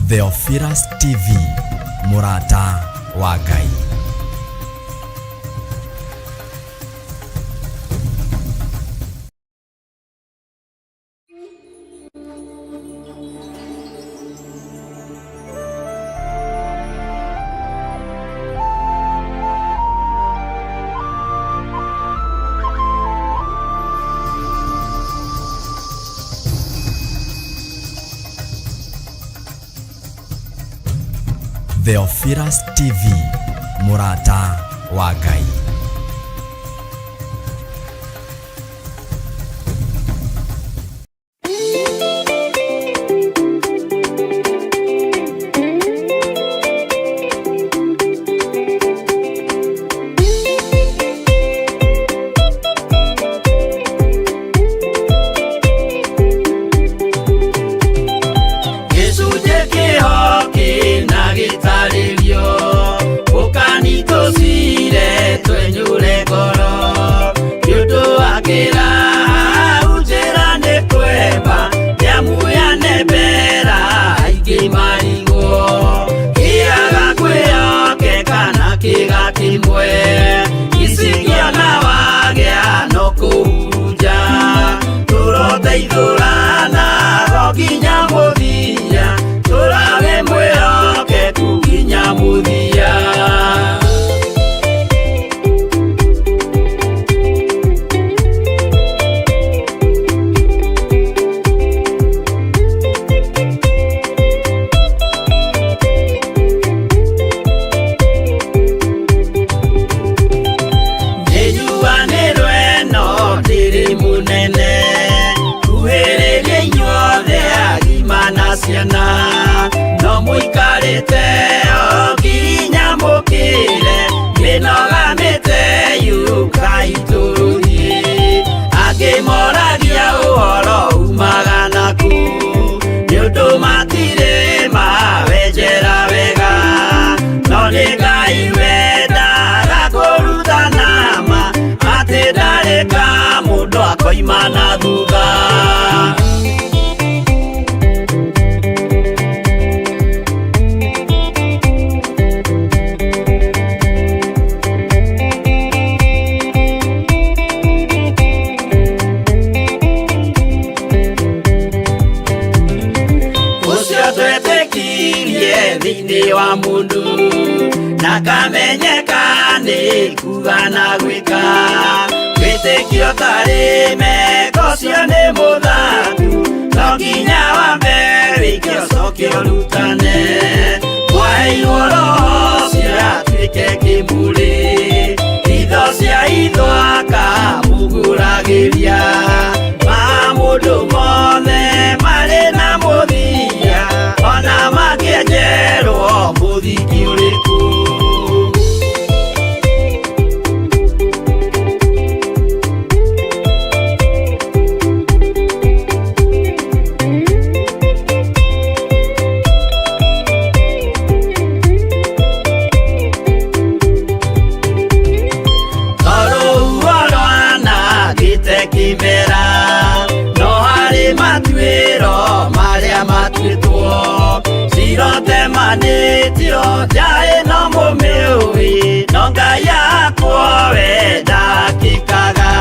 Theophilus TV, Murata wa Ngai. Theophilus TV, Murata wa Ngai. No muikarite okinya mukire minogamite yukaituruhi akimoragia uhoro umaga naku niundu matire mawenjera wega no ni Ngai wendaga kuruta nama ati ndareka mundu akoima na thutha. Thini wa mundu nakamenyeka ni kuga na gwika witikio tari megocio ni muthangu no nginya wambe wikio cokio rutane wairwo roho ciatuike kimuri itho cia ithwaka muguragiria ma mundu mothe mari na muthia ona makienjerwo muthiki uriku. Sirote manitio jae no mumiui no Ngai yakwa wenda kikaga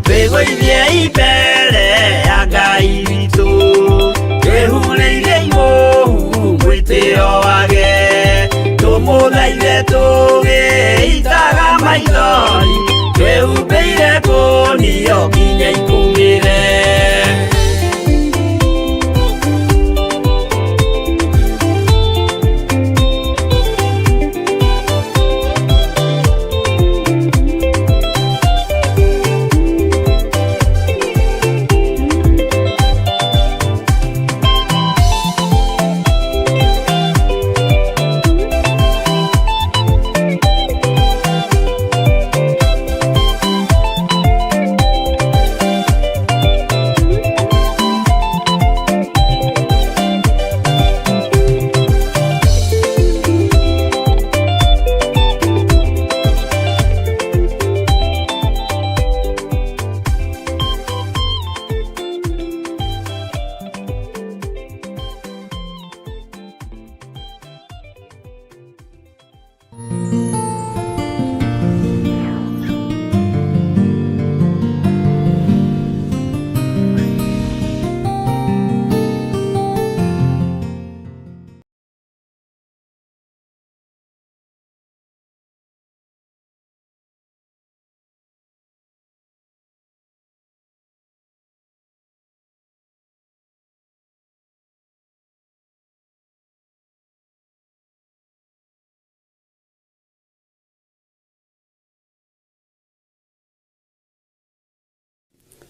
twiguithie ibere ya Ngai witu twehureirie imuhu mwitio wage tumuthaithe tugiitaga maithori twehumbeire kunio nginya ikumire.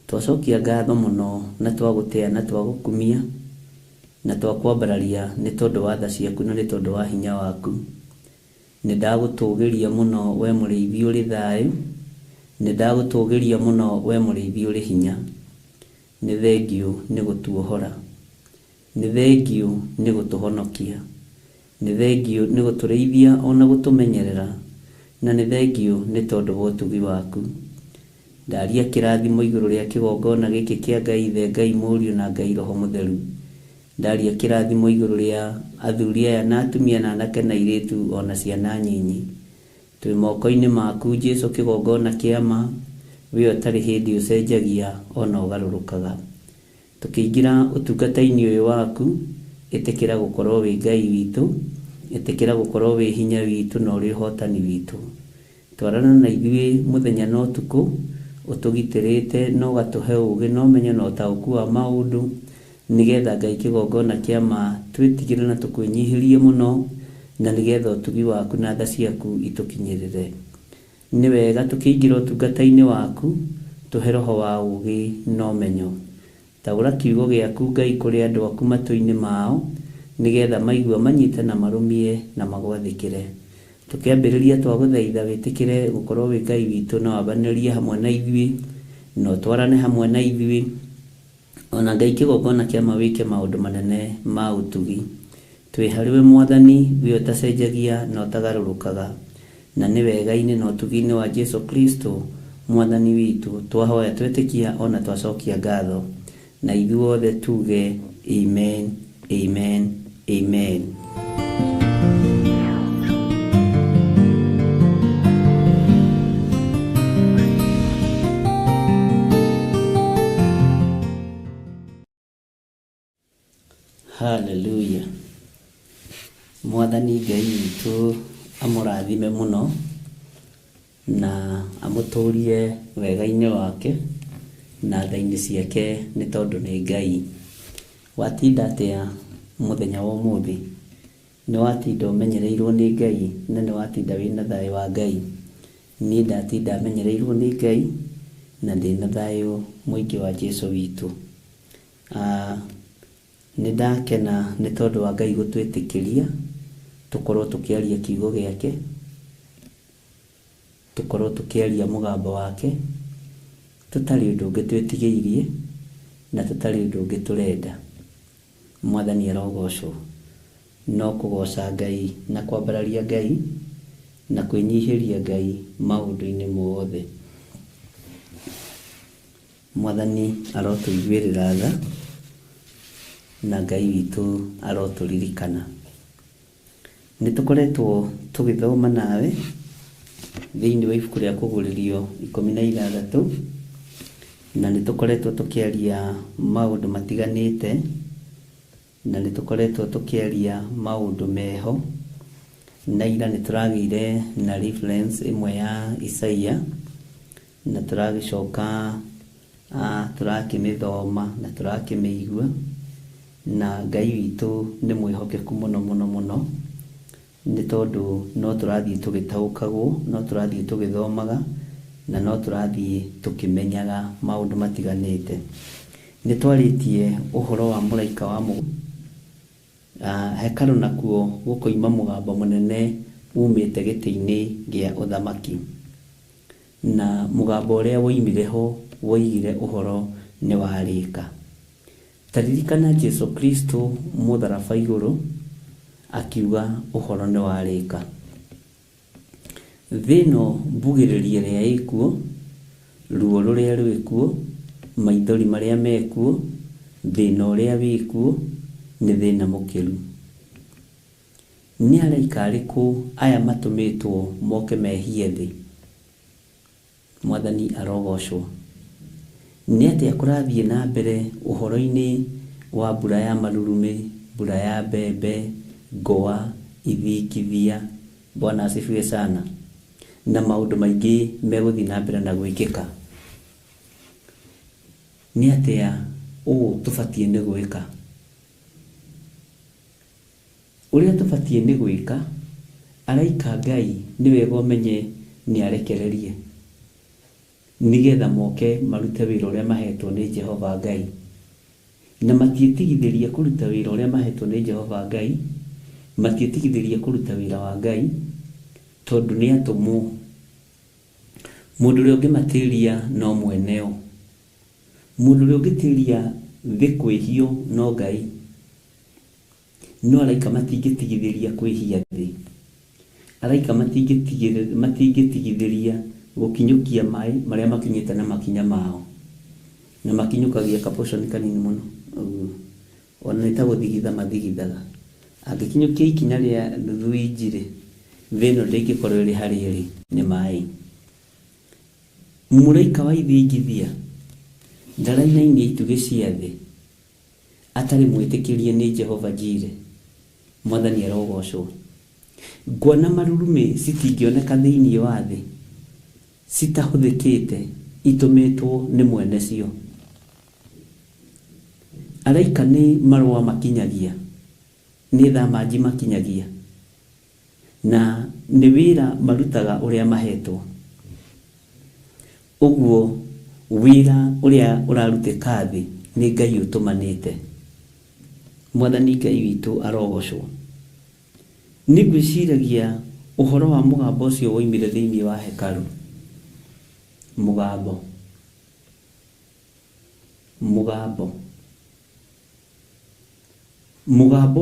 Twacokia ngatho mũno na twagũtĩa na twagũkumia na twakwambararia nĩ tondũ wa tha ciaku na nĩ tondũ wa hinya waku. Nĩndagũtũgĩria mũno we mũrĩithi ũrĩ thayũ, nĩndagũtũgĩria mũno we mũrĩithi ũrĩ hinya. Nĩ thengiũ nĩ gũtuohora, nĩ thengiũ nĩ gũtũhonokia, nĩ thengiũ nĩ gũtũrĩithia ona gũtũmenyerera, na nĩ thengiũ nĩ tondũ wa ũtugi waku. Ndaria kĩrathimo igũrũ rĩa kĩgongona gĩkĩ kĩa Ngai Ithe, Ngai Mũriũ na Ngai Roho Mũtheru. Ndaria kĩrathimo igũrũ rĩa athuri aya na atumia na anake na airĩtu ona ciana nyinyi. Twĩ moko-inĩ maku Jesũ, kĩgongona kĩa ma, we ũtarĩ hĩndĩ ũcenjagia ona ũgarũrũkaga. Tũkĩingĩra ũtungata-inĩ ũyũ waku, ĩtĩkĩra gũkorwo wĩ Ngai witũ, ĩtĩkĩra gũkorwo wĩ hinya witũ na ũrĩ ũhotani witũ. Twarana na ithuĩ mũthenya na ũtukũ, ũtũgitĩrĩte na ũgatũhe ũũgĩ na ũmenyo na ũtaũku wa maũndũ, nĩgetha Ngai kĩgongona kĩa ma twĩtigĩre na tũkwĩnyihĩrie mũno, na nĩgetha ũtugi waku na tha ciaku itũkinyĩrĩre. Nĩ wega tũkĩingĩra ũtungata-inĩ waku, tũhe roho wa ũũgĩ na ũmenyo. Taũra kiugo gĩaku Ngai kũrĩ andũ aku matũ-inĩ mao, nĩgetha maigua manyite na marũmie na magwathĩkĩre. Tũkĩambĩrĩria twagũthaitha wĩtĩkĩre gũkorwo wĩ Ngai witũ na wambanĩrie hamwe na ithuĩ, na ũtwarane hamwe na ithuĩ, ona Ngai kĩgongona kĩa ma wĩke maũndũ manene ma ũtugi. Twĩ harĩwe Mwathani, we ũtacenjagia na ũtagarũrũkaga, na nĩ wega-inĩ na ũtugi-inĩ wa Jesũ Kristo Mwathani witũ twahoya twĩtĩkia ona twacokia ngatho, na ithuothe tuge amen, amen, amen. Hallelujah. Mwathani Ngai witũ amũrathime mũno na amũtũrie wega-inĩ wake na tha-inĩ ciake, nĩ tondũ nĩ Ngai. Watinda atĩa mũthenya wa ũmũthĩ? Nĩ watinda ũmenyereirwo nĩ Ngai na nĩ watinda wĩna thayũ wa Ngai? Niĩ ndatinda menyereirwo nĩ Ngai na ndĩna thayũ mũingĩ wa Jesũ witũ. Nĩ ndakena nĩ tondũ wa Ngai gũtwĩtĩkĩria tũkorwo tũkĩaria kiugo gĩake, tũkorwo tũkĩaria mũgambo wake, tũtarĩ ũndũ ũngĩ twĩtigĩirie na tũtarĩ ũndũ ũngĩ tũrenda. Mwathani arogocwo. No kũgoca Ngai na kwambararia Ngai na kwĩnyihĩria Ngai maũndũ-inĩ mothe. Mwathani arotũiguĩrĩra tha na Ngai witũ arotũririkana. Nĩ tũkoretwo tũgĩthoma nawe thĩinĩ wa ibuku rĩa Kũgũrĩrio 16, na nĩ tũkoretwo tũkĩaria maũndũ matiganĩte, na nĩ tũkoretwo tũkĩaria maũndũ meho, na ira nĩ tũragĩire na reference ĩmwe ya Isaia, na tũragĩcoka tũrakĩmĩthoma na tũrakĩmĩigua, na Ngai witũ nĩ mwĩhokeku mũno mũno mũno, nĩ tondũ no tũrathiĩ tũgĩtaũkagwo, no tũrathiĩ tũgĩthomaga, na no tũrathiĩ tũkĩmenyaga maũndũ matiganĩte. Nĩ twarĩtie ũhoro wa mũraika wa hekarũ, nakuo gũkoima mũgambo mũnene umĩte gĩtĩ-inĩ gĩa ũthamaki, na mũgambo ũrĩa woimire ho woigire ũhoro nĩ warĩka. Taririkana Jesũ Kristo mũtharaba igũrũ akiuga ũhoro nĩ warĩka. Thĩno mbugĩrĩrie rĩa ĩkuo, ruo rũrĩa rwĩkuo, maithori marĩa mekuo, thĩna ũrĩa wĩkuo nĩ thĩna mũkĩru. Nĩ araika arĩkũ aya matũmĩtwo moke mehie thĩ? Mwathani arogocwo. Nĩ atĩa kũrathiĩ na mbere ũhoro-inĩ wa mbura ya marurumĩ, mbura ya mbembe, ngũa, ithingithia? Bwana asifiwe sana. Na maũndũ maingĩ megũthiĩ na mbere na gwĩkĩka. Nĩ atĩa ũũ tũbatiĩ nĩ gwĩka? Ũrĩa tũbatiĩ nĩ gwĩka, araika Ngai nĩ wega ũmenye nĩ arekererie. nigetha moke marute wĩra ũrĩa mahetwo nĩ Jehova Ngai, na matiĩtigithĩria kũruta wĩra ũrĩa mahetwo nĩ Jehova Ngai, matiĩtigithĩria kũruta wĩra wa Ngai tondũ nĩ atũmwo. Mũndũ ũrĩa ũngĩmatĩria no mweneo, mũndũ ũrĩa ũngĩtĩria thĩ kwĩhio no Ngai, no araika matingĩtigithĩria kwĩhia thĩ, araika matingĩtigithĩria gũkinyũkia maĩ marĩa makinyĩte na makinya mao, na makinyũkagia kaportion kanini mũno, ona nĩ ta gũthigitha mathigithaga. Angĩkinyũkia ikinya rĩa nuthu inji-rĩ, thĩ ĩno ndĩngĩkorwo ĩrĩ harĩa ĩrĩ, nĩ maĩ. Mũraika wa ithingithia ndarainainia itugĩ cia thĩ atarĩ mwĩtĩkĩrie nĩ Jehova Jire, Mwathani arogocwo. Nguona marurumĩ citingĩoneka thĩinĩ wa thĩ, citahũthĩkĩte, itũmĩtwo nĩ mwene cio. Araika nĩ marũa makinyagia, nĩ thamanji makinyagia, na nĩ wĩra marutaga ũrĩa mahetwo. Ũguo wĩra ũrĩa ũrarutĩka thĩ nĩ Ngai ũtũmanĩte. Mwathani Ngai witũ arogocwo. Nĩngwĩciragia ũhoro wa mũgambo ũcio woimire thĩinĩ wa hekaru. Mũgambo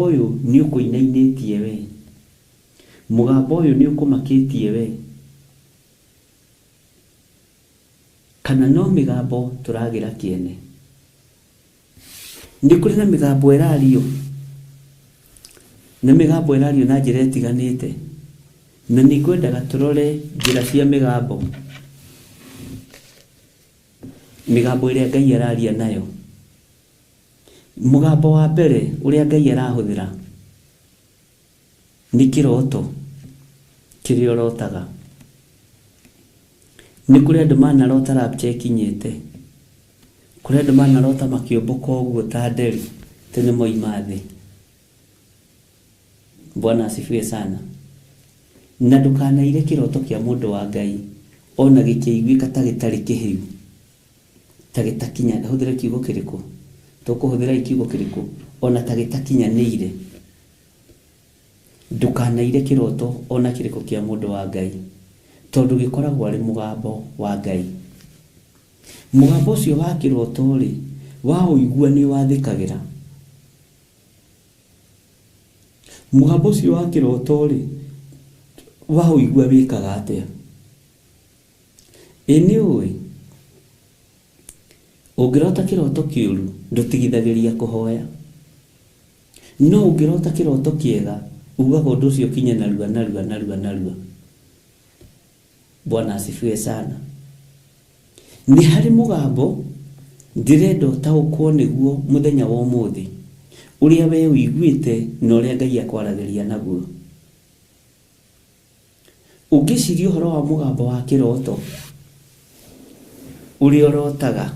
ũyũ nĩ ũkũinainĩtie we, mũgambo ũyũ nĩ ũkũmakĩtie we, kana no mĩgambo tũragĩra kĩene? Nĩ kũrĩ na mĩgambo ĩrario, na mĩgambo ĩrario na njĩra ĩtiganĩte, na nĩ ngwendaga tũrore njĩra cia mĩgambo, mĩgambo ĩrĩa Ngai araria nayo. Mũgambo wa mbere ũrĩa Ngai arahũthĩra nĩ kĩroto kĩrĩa ũrotaga. Nĩ kũrĩ andũ manarota rapture ĩkinyĩte, kũrĩ andũ manarota makĩũmbũka ũguo ta nderi tene moima thĩ. Bwana asifiwe sana. Na ndũkanaire kĩroto kĩa mũndũ wa Ngai ona gĩkĩiguĩka ta gĩtarĩ kĩhĩu, ta gĩtakinya, hũthĩra kiugo kĩrĩkũ? Tũkũhũthĩra kiugo kĩrĩkũ? Ona ta gĩtakinyanĩire. Ndũkanaire kĩroto ona kĩrĩkũ kĩa mũndũ wa Ngai, tondũ gĩkoragwo arĩ mũgambo wa Ngai. Mũgambo ũcio wa kĩroto-rĩ, waũigua nĩ wathĩkagĩra. Mũgambo ũcio wa kĩroto-rĩ, waũigua wĩkaga atĩa? Nĩ ũĩ, ũngĩrota kĩroto kĩũru ndũtigithagĩria kũhoya, no ũngĩrota kĩroto kĩega ugaga ũndũ ũcio kinye narua. Bwana asifiwe sana. Nĩ harĩ mũgambo ndĩrenda ũtaũkwo nĩguo mũthenya wa ũmũthĩ, ũrĩa we ũiguĩte na ũrĩa Ngai akwaragĩria naguo. Ũngĩciria ũhoro wa mũgambo wa kĩroto ũrĩa ũrotaga,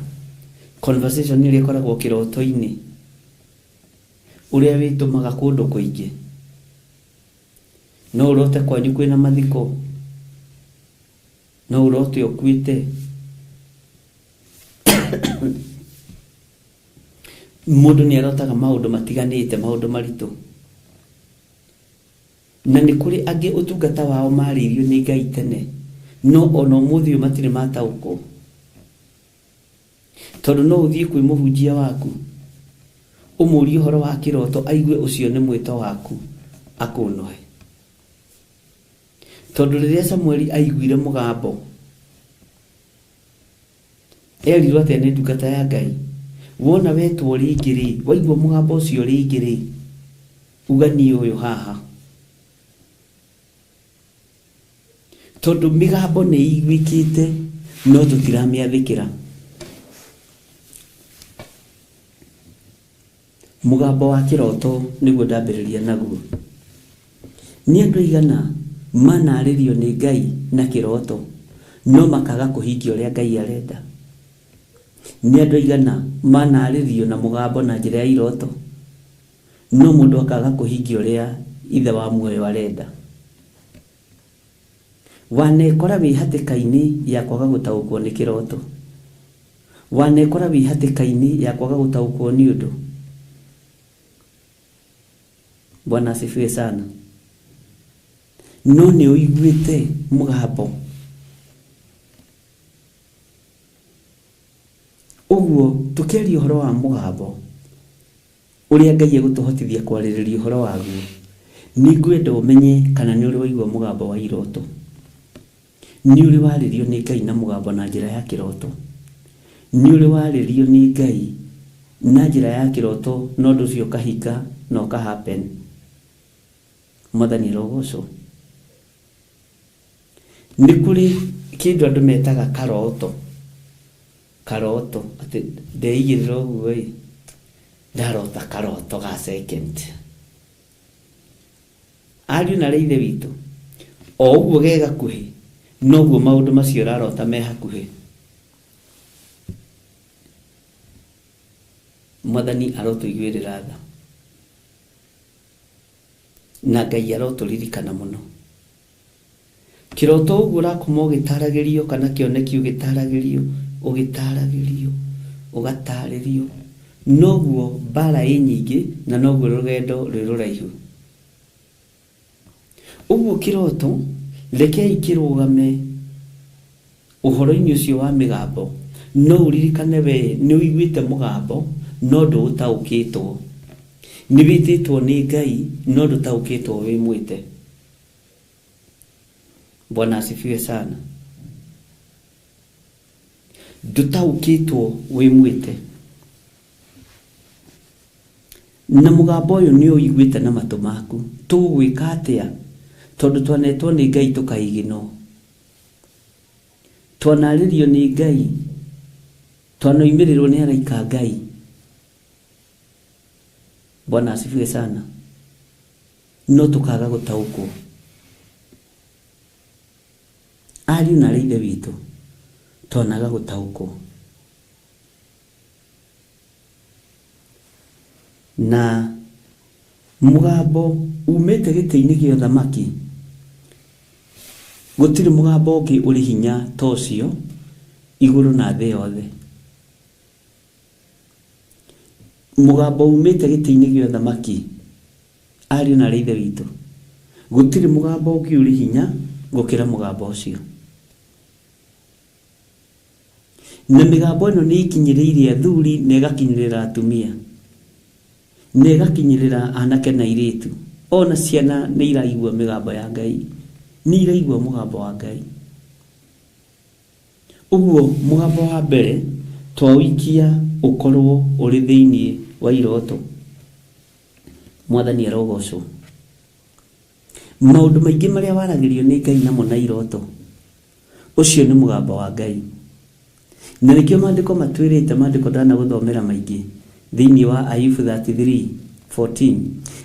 conversation ĩrĩa ĩkoragwo kĩroto-inĩ, ũrĩa wĩtũmaga kũndũ kũingĩ. No ũrote kwanyu kwĩna mathiko, no ũrote ũkuĩte, mũndũ nĩ arotaga maũndũ matiganĩte, maũndũ maritũ. Na nĩ kũrĩ angĩ ũtungata wao marĩirio nĩ Ngai tene, no ona ũmũthĩ ũyũ matirĩ mataũkwo. Tondũ no ũthiĩ kwĩ mũhunjia waku ũmũrie ũhoro wa kĩroto, aigue ũcio nĩ mwĩto waku, akũnohe. Tondũ rĩrĩa Samueli aiguire mũgambo, erirwo atĩ nĩ ndungata ya Ngai, wona wetwo rĩngĩ-rĩ, waigua mũgambo ũcio rĩngĩ-rĩ, uga niĩ ũyũ haha. Tondũ mĩgambo nĩ ĩiguĩkĩte no tũtiramĩathĩkĩra. Mũgambo wa kĩroto nĩguo ndambĩrĩria naguo. Nĩ andũ aigana manarĩrio nĩ Ngai na kĩroto no makaga kũhingia ũrĩa Ngai arenda? Nĩ andũ aigana manarĩrio na mũgambo na njĩra ya iroto no mũndũ akaga kũhingia ũrĩa ithe wa muoyo arenda? wanekora wi hatikaini ya kwaga gutaukwo ni kiroto, wanekora wi hatikaini ya kwaga gutaukwo ni undu. Bwana asifiwe sana. No ni uiguite mugambo uguo tukeria uhoro wa mugambo uria Ngai egutuhotithia kwaririria uhoro waguo. Ningwenda umenye kana ni uri waigua mugambo wa iroto, ni uri waririo ni Ngai na mugambo na njira ya kiroto, ni uri waririo ni Ngai na njira ya kiroto, no nducio kahika no ka happen. Mwathani rogoco. Ni kuri kindu andu metaga karoto, karoto ati ndeigirira uguo ndarota karoto ga second. Ariu na reithe witu o uguo ge gakuhi noguo maundu macio rarota me hakuhi. Mwathani arotuiguirira tha na Ngai aroturirikana muno. Kiroto uguo rakuma ugitaragirio kana kioneki ugitaragirio ugataririo, noguo bara nyingi na noguo rugendo rwi ruraihu. Uguo kiroto rekei kirugame uhoro-ini ucio wa migambo, no uririkane we ni uiguite mugambo no ndutaukitwo, ni wititwo ni Ngai no ndutaukitwo wi mwite. Bwana asifiwe sana. Ndutaukitwo wi mwite na mugambo uyu ni uiguite na matu maku. Tugwika atia tondu twanetwo ni Ngai tukaigino, twanaririo ni Ngai, twanoimirirwo ni araika Ngai. Bwana asifiwe sana. No tukaga gutaukwo. Ariu na reithe witu tonaga gutaukwo, na mugambo umete giti-ini gio thamaki. Gutiri mugambo ungi uri hinya tocio iguru na thi yothe. Mugambo umete giti-ini gio thamaki. Ariu na reithe witu gutiri mugambo ungi uri hinya gukira mugambo ucio. Na migambo ino ni ikinyiriire athuri na igakinyirira atumia na igakinyirira anake na iritu. Ona ciana ni iraigua migambo ya Ngai, ni iraigua mugambo wa Ngai. Uguo mugambo wa mbere twawikia ukorwo uri thiini wa iroto. Mwathani arogocwo. Maundu maingi maria waragirio ni Ngai namo na iroto, ucio ni mugambo wa Ngai. Na nikio maandiko matwirite, maandiko ndana guthomera maingi thiini wa Ayubu 33:14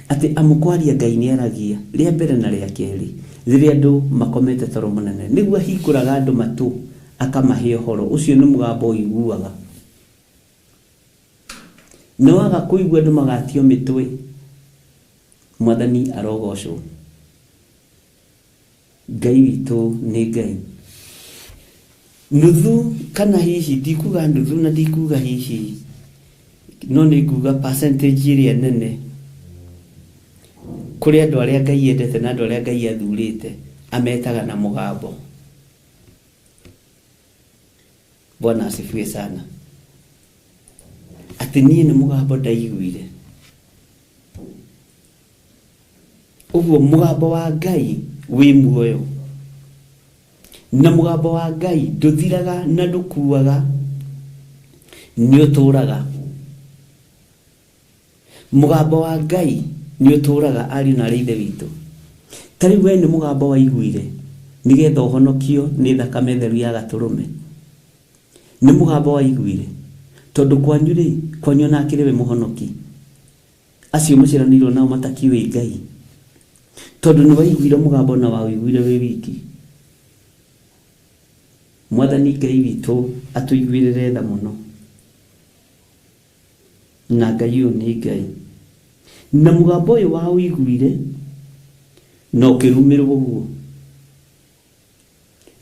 ati amukwaria Ngai ni aragia ria mbere na ria keri riria andu makomete toro munene, niguo hinguraga andu matu akamahe uhoro. Ucio ni mugambo uiguaga. No waga kuigua andu magatio mitwe. Mwathani arogocwo. Ngai witu ni Ngai. Nuthu kana hihi ndikuga nuthu na ndikuga hihi, no ni kuga percentage iria nene kuri andu aria Ngai endete na andu aria Ngai athurite ametaga na mugambo. Bwana asifiwe sana. Ati nie ni mugambo ndaiguire. Uguo mugambo wa Ngai wi muoyo, na mugambo wa Ngai nduthiraga na ndukuaga, ni uturaga. Mugambo wa Ngai ni uturaga. Ariu na reithe witu tari we ni mugambo waiguire nigetha uhonokio ni thakame theru ya gaturume. Ni mugambo waiguire tondu kwanyu ri kwanyu na akire we muhonoki. Acio muciranirwo nao matakiwe Ngai tondu ni waiguire mugambo na waiguire we wiki. Mwathani Ngai witu atuiguirire tha muno, na Ngai uyu ni Ngai. Na mugambo uyu wa uiguire no kirumirwo guo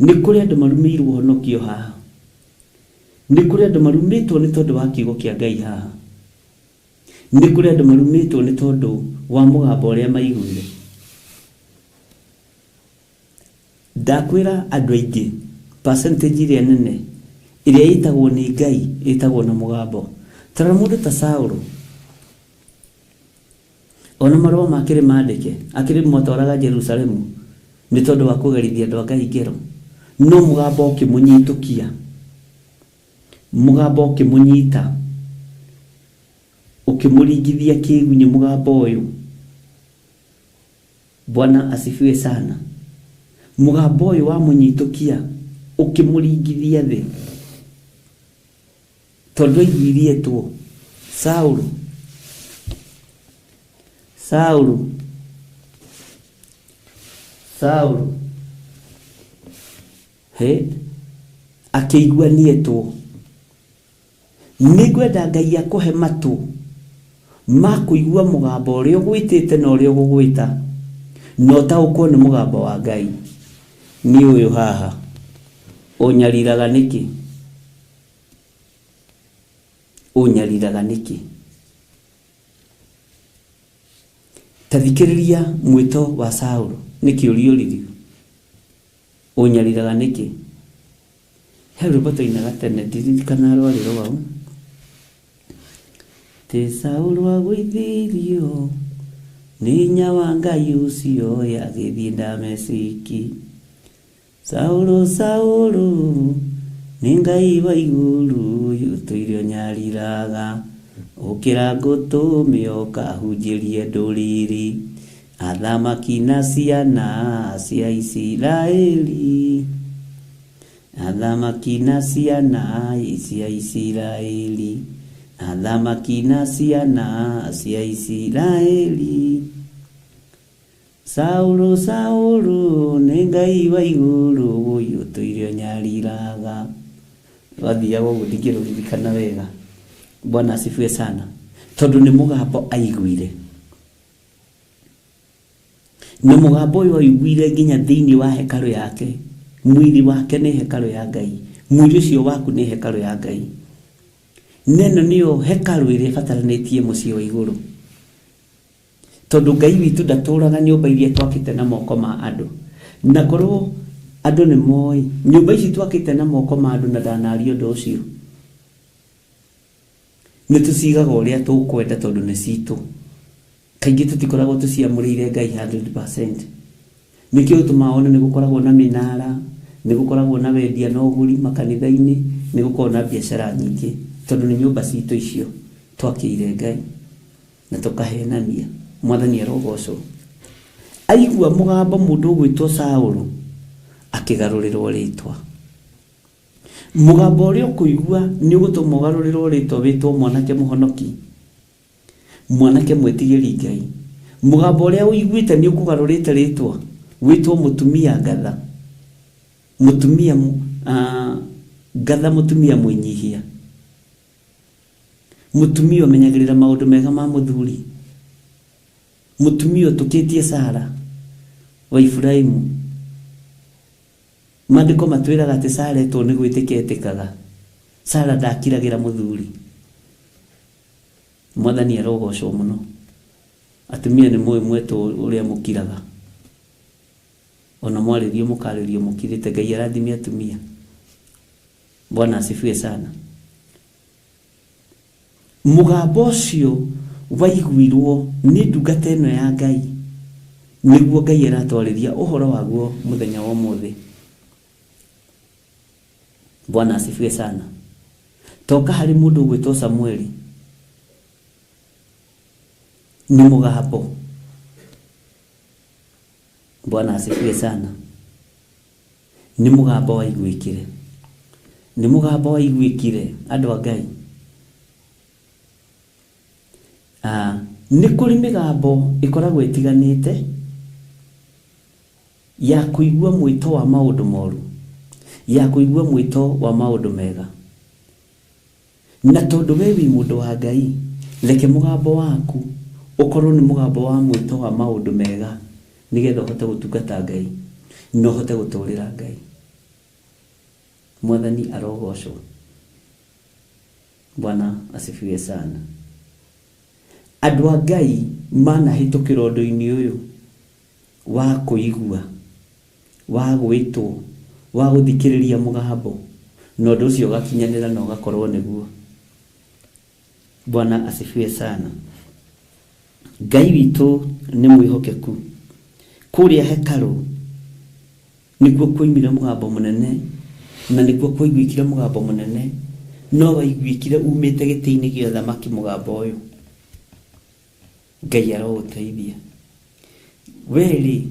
nĩ kũrĩ andũ marumĩirwo honokio haha, nĩ kũrĩ andũ marumĩtwo nĩ tondũ wa kiugo kĩa Ngai haha, nĩ kũrĩ andũ marumĩtwo nĩ tondũ wa mũgambo ũrĩa maiguire. Ndakwĩra andũ aingĩ percentage ĩrĩa nene ĩrĩa ĩtagwo nĩ Ngai ĩtagwo na mũgambo. Tara mũndũ ta Saũlũ, ona marũa makĩrĩ mandĩke akĩrĩ mwatwaraga Jerusalemu nĩ tondũ wa kũgerithia andũ a Ngai ngero, no mũgambo ũkĩmũnyitũkia, mũgambo ũkĩmũnyita, ũkĩmũringithia kĩgunyĩ mũgambo ũyũ. Bwana asifiwe sana. Mũgambo ũyũ wamũnyitũkia ũkĩmũringithia thĩ, tondũ aiguirietwo. Saũlũ akĩiguanietwo. Nĩngwenda Ngai akũhe matũ ma kũigua mũgambo ũrĩa ũgwĩtĩte na ũrĩa ũgũgwĩta, na ũtaũkwo nĩ mũgambo wa Ngai. Nĩ ũyũ haha, ũnyariraga nĩkĩ? Ũnyariraga nĩkĩ? Ta thikĩrĩria mwĩto wa Saũlũ, nĩ kĩũria ũrĩrĩ. Ũnyariraga nĩkĩ? He rwĩmbo twainaga tene, ndiririkana rwarĩ rwau. Tĩ Saũlũ agũithirio nĩ hinya wa Ngai ũcio agĩthiĩ Dameski. Saũlũ, Saũlũ, nĩ Ngai wa igũrũ ũtũire ũnyariraga, ũkĩra ngũtũme ũkahunjĩrie ndũrĩrĩ, athamaki na ciana cia Isiraeli, athamaki na ciana cia Isiraeli, athamaki na ciana cia Isiraeli. Saũlũ, Saũlũ, nĩ Ngai wa igũrũ ũtũire ũnyariraga. Wathiaga ũguo ndingĩrũririkana wega. Bwana asifiwe sana. Tondũ nĩ mũgambo aiguire, na mũgambo ũyũ aiguire nginya thĩinĩ wa hekarũ yake. Mwĩrĩ wake nĩ hekarũ ya Ngai, mwĩrĩ ũcio waku nĩ hekarũ ya Ngai. Neno nĩyo hekarũ ĩrĩa ĩbataranĩtie mũciĩ wa igũrũ, tondũ Ngai witũ ndatũũraga nyũmba iria twakĩte na moko ma andũ. Na korwo andũ nĩ moĩ nyũmba ici twakĩte na moko ma andũ na ndanaria ũndũ ũcio, nĩ tũcigaga ũrĩa tũkwenda tondũ nĩ citũ. Kaingĩ tũtikoragwo tũciamũrĩire Ngai 100%. Nĩkĩo ũtũmaga ona nĩ gũkoragwo na mĩnara, nĩ gũkoragwo na wendia na ũgũri makanitha-inĩ, nĩ gũkoragwo na biacara nyingĩ, tondũ nĩ nyũmba citũ icio twakĩire Ngai na tũkahenania. Mwathani arogocwo. Aigua mũgambo mũndũ ũgwĩtwo Saũlũ akĩgarũrĩrwo rĩtwa. Mũgambo ũrĩa ũkũigua nĩ ũgũtũma ũgarũrĩrwo rĩtwa wĩtwo mwanake mũhonoki, mwanake mwĩtigĩri Ngai. Mũgambo ũrĩa ũiguĩte nĩ ũkũgarũrĩte rĩtwa wĩtwo mũtumia ngatha, mũtumia ngatha, mũtumia mwĩnyihia, mũtumia ũmenyagĩrĩra maũndũ mega ma mũthuri, mũtumia ũtũkĩtie Sara wa Iburaimu. Maandĩko matwĩraga atĩ Sara etwo nĩ gwĩtĩka etĩkaga. Sara ndakiragĩra mũthuri. Mwathani arogocwo mũno. Atumia nĩ mũĩ mwetwo ũrĩa mũkiraga, ona mwarĩrio mũkarĩrio mũkirĩte. Ngai arathime atumia. Bwana asifiwe sana. Mũgambo ũcio waiguirwo nĩ ndungata ĩno ya Ngai, nĩguo Ngai aratwarĩria ũhoro waguo mũthenya wa ũmũthĩ. Bwana asifiwe sana. Toka harĩ mũndũ ũgwĩtwo Samueli nĩ mũgambo. Bwana asifiwe sana. Nĩ mũgambo waiguĩkire, nĩ mũgambo waiguĩkire andũ a Ngai. Nĩ kũrĩ mĩgambo ĩkoragwo ĩtiganĩte ya kũigua mwĩto wa maũndũ moru, ya kũigua mwĩto wa maũndũ mega. Na tondũ we wĩ mũndũ wa Ngai, reke mũgambo waku ũkorwo nĩ mũgambo wa mwĩto wa maũndũ mega, nĩgetha ũhote gũtungata Ngai na ũhote gũtũũrĩra Ngai. Mwathani arogocwo. Bwana asifiwe sana. Andũ a Ngai manahĩtũkĩra ũndũ-inĩ ũyũ wa kũigua, wa gwĩtwo, wa gũthikĩrĩria mũgambo, na ũndũ ũcio ũgakinyanĩra na ũgakorwo nĩguo. Bwana asifiwe sana. Ngai witũ nĩ mwĩhokeku. Kũrĩa hekarũ nĩguo kwoimire mũgambo mũnene, na nĩguo kwoiguĩkire mũgambo mũnene, no waiguĩkire umĩte gĩtĩ-inĩ gĩa ũthamaki mũgambo ũyũ. Ngai arogũteithia. Weri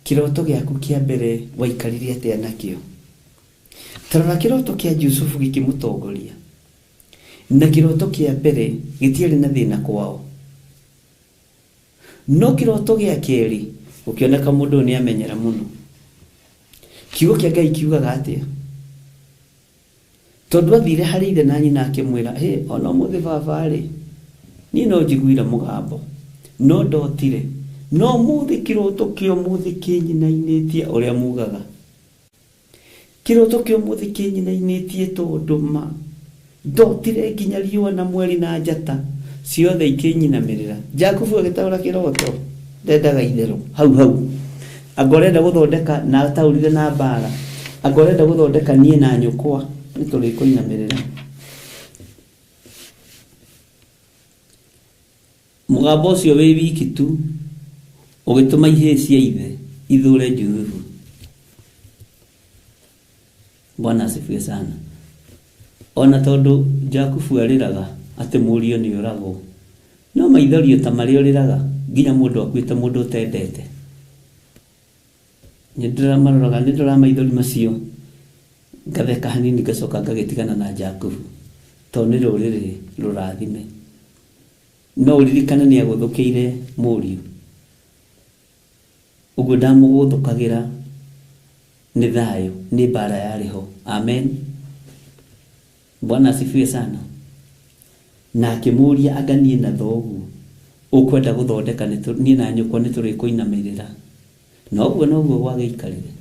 kĩroto gĩaku kĩa mbere waikarire atĩa nakĩo? Tarora kĩroto kĩa Jusufu gĩkĩmũtongoria, na kĩroto kĩa mbere gĩtiarĩ na thĩna kwao, no kĩroto gĩa kerĩ ũkĩoneka mũndũ nĩ amenyera mũno. Kiugo kĩa Ngai kiugaga atĩa? Tondũ athire harĩ ithe na nyina akĩmwĩra, ona mũthĩ baba-rĩ, niĩ no njiguire mũgambo, no ndotire, no mũthĩ kĩroto kĩa mũthĩ kĩnyinainĩtie ũrĩa mugaga. Kĩroto kĩa mũthĩ kĩnyinainĩtie tondũ ndotire nginya riũa na mweri na njata ciothe ikĩnyinamĩrĩra. Jakubu agĩtaũra kĩroto, ndendaga itherũ hau. Angorenda gũthondeka na ataũrire na mbara, angorenda gũthondeka niĩ na nyũkwa nĩ tũrĩkũinamĩrĩra. Mũgambo ũcio wĩ wiki tu ũgĩtũma ihĩĩ cia ithe ithure Jusufu. Bwana asifiwe sana. Ona tondũ Jakubu arĩraga atĩ mũriũ nĩ ũragwo, no maithorio ta marĩa ũrĩraga nginya mũndũ akuĩte, mũndũ ũtendete. Nĩndĩramaroraga, nĩndĩrora maithori macio ngatheka hanini ngacoka ngagĩtigana na Jakubu, tondũ nĩ rũrĩrĩ rũrathime. No ũririkane nĩ agũthũkĩire mũriũ, ũguo ndamũgũthũkagĩra nĩ thayũ, nĩ mbara yarĩho. Amen. Bwana asifiwe sana. Na akĩmũria anga niĩ na thoguo ũkwenda gũthondeka niĩ na nyũkwa nĩ tũrĩkũinamĩrĩra. Na ũguo noguo gwagĩikarire.